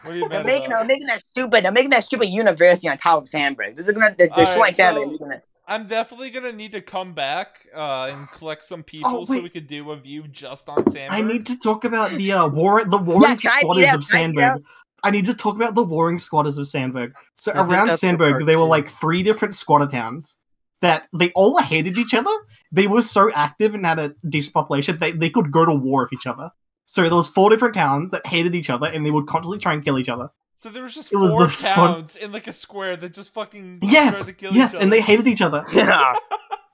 What are you mad about? They're making that stupid university on top of Sandburg. This is gonna destroy Sandburg. I'm definitely gonna need to come back and collect some people so we could do a view just on Sandburg. I need to talk about the warring squatters of Sandburg. I need to talk about the warring squatters of Sandburg. So around Sandburg, there were like 3 different squatter towns that they all hated each other. They were so active and had a decent population they could go to war with each other. So there was 4 different towns that hated each other and they would constantly try and kill each other. So there was just 4 towns in like a square that just fucking tried to kill each other. And they hated each other. Yeah.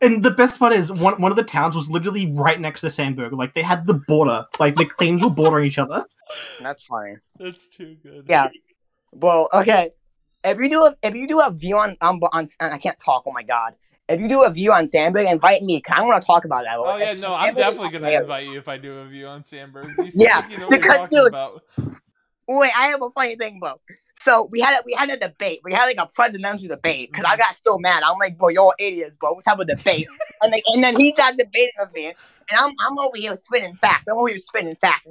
And the best part is one of the towns was literally right next to Sandburg. Like they had the border, like the claims were bordering each other. That's funny. That's too good. Yeah. Well, okay. If you do a view on I can't talk. Oh my god. If you do a view on Sandburg, invite me. Cause I want to talk about that. Oh yeah, no, I'm definitely gonna invite you if I do a view on Sandburg. Yeah, like you know what because dude. About. Wait, I have a funny thing, bro. So we had a debate. We had like a presidential debate because I got so mad. I'm like, bro, you're all idiots, bro. Let's have a debate. and then he got debating with me, and I'm over here spinning facts. And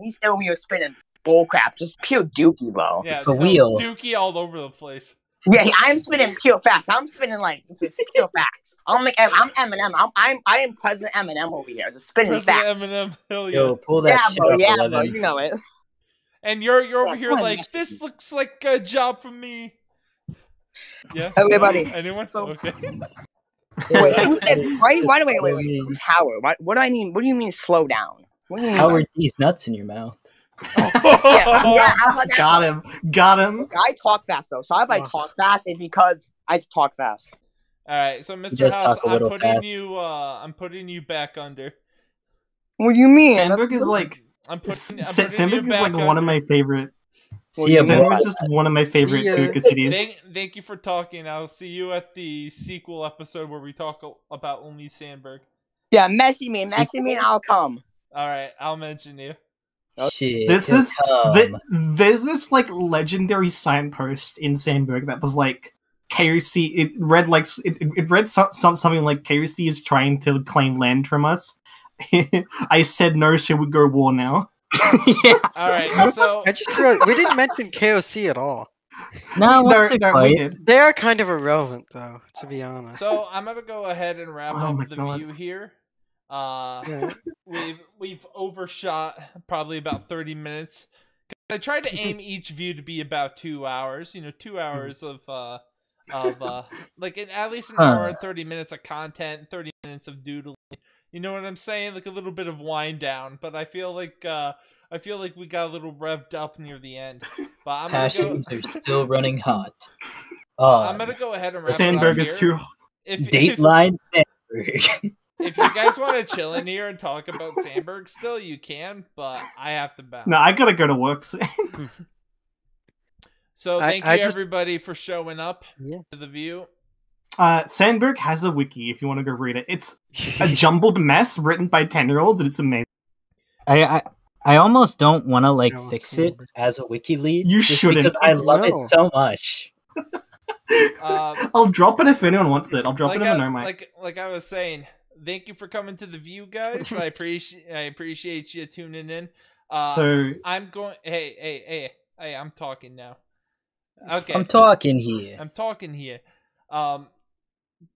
he's over here spinning bullcrap, just pure dookie, bro. Yeah, the wheel, dookie all over the place. Yeah, I'm spinning pure facts. I'm spinning like this is pure facts. I'm Eminem. I am President Eminem over here, just spinning facts. Eminem, hell yeah. Yo, pull that shit up, yeah, bro, you know it. And you're over here like, this looks like a job for me. Yeah. Everybody. Anyone? Okay. Wait, who said? Wait. Who's Howard? What do I mean? What do you mean slow down? What do you mean? Howard, these nuts in your mouth. Yeah. How about that? Got him. I talk fast though. So if I talk fast, it's because I talk fast. All right. So Mr. House, I'm putting you back under. What do you mean? Sandburg is like Sandburg is like one of my favorite. Sandburg is just one of my favorite Huitca cities. Thank you for talking. I'll see you at the sequel episode where we talk about only Sandburg. Yeah, message me, and I'll come. All right, I'll mention you. Shit. There's this like legendary signpost in Sandburg that was like KOC. It read like something like KOC is trying to claim land from us. I said no, so we go war now. Yes. All right, so I just realized we didn't mention KOC at all. No, we did. They are kind of irrelevant, though, to be honest. So I'm gonna go ahead and wrap up the God. view here. We've overshot probably about 30 minutes. I tried to aim each view to be about 2 hours. 2 hours of like at least an hour and 30 minutes of content, 30 minutes of doodling. You know what I'm saying? Like a little bit of wind down. But I feel like we got a little revved up near the end. But I'm Passions are still running hot. I'm gonna go ahead and wrap Sandburg it up is here. too. Dateline Sandburg. If you guys want to chill in here and talk about Sandburg still, you can, but I have to bounce. No, I gotta go to work soon. So thank you everybody for showing up to the view. Sandburg has a wiki if you want to go read it. It's a jumbled mess written by 10-year-olds, and it's amazing. I almost don't want to like fix it as a wiki lead. You shouldn't. Because I love it so much. I'll drop it if anyone wants it. I'll drop it in the nomite. Like I was saying, thank you for coming to the view, guys. I appreciate you tuning in. So I'm going. Hey! I'm talking now. Okay. I'm talking here.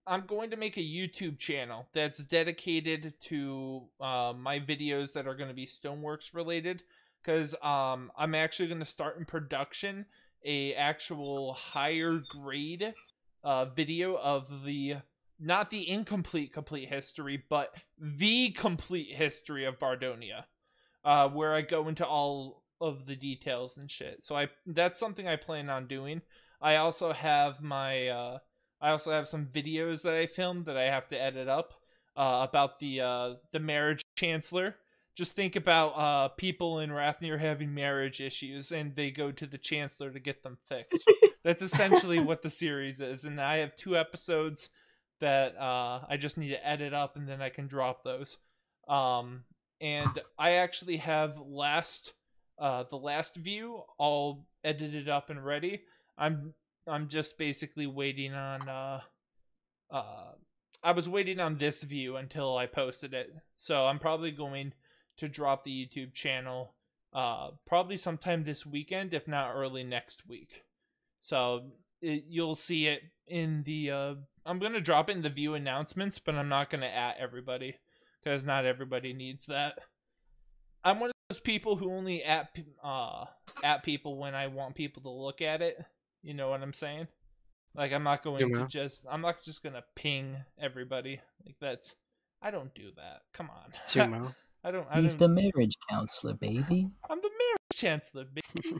I'm going to make a YouTube channel that's dedicated to my videos that are going to be Stoneworks related, because I'm actually going to start in production a actual higher grade video of not the incomplete complete history, but the complete history of Bardonia, where I go into all of the details and shit. So that's something I plan on doing. I also have some videos that I filmed that I have to edit up about the marriage chancellor. Just think about people in Rathnir having marriage issues, and they go to the chancellor to get them fixed. That's essentially what the series is, and I have 2 episodes that I just need to edit up, and then I can drop those. And I actually have the last view all edited up and ready. I'm just basically waiting on I was waiting on this view until I posted it. So I'm probably going to drop the YouTube channel probably sometime this weekend, if not early next week. So you'll see it in the I'm going to drop it in the view announcements, but I'm not going to @ everybody, because not everybody needs that. I'm one of those people who only @ people when I want people to look at it. You know what I'm saying? Like, I'm not just gonna ping everybody. Like, I don't do that. Come on. He's the marriage counselor, baby. I'm the marriage chancellor, baby.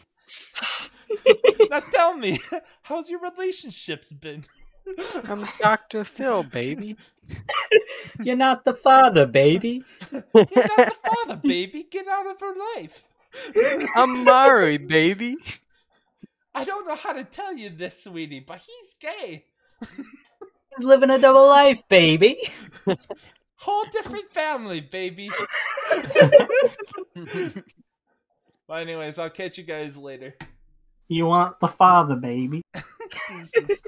Now tell me, how's your relationships been? I'm Dr. Phil, baby. You're not the father, baby. You're not the father, baby. Get out of her life. I'm Mari, baby. I don't know how to tell you this, sweetie, but he's gay. He's living a double life, baby. Whole different family, baby. Well, anyways, I'll catch you guys later. You want the father, baby. Jesus.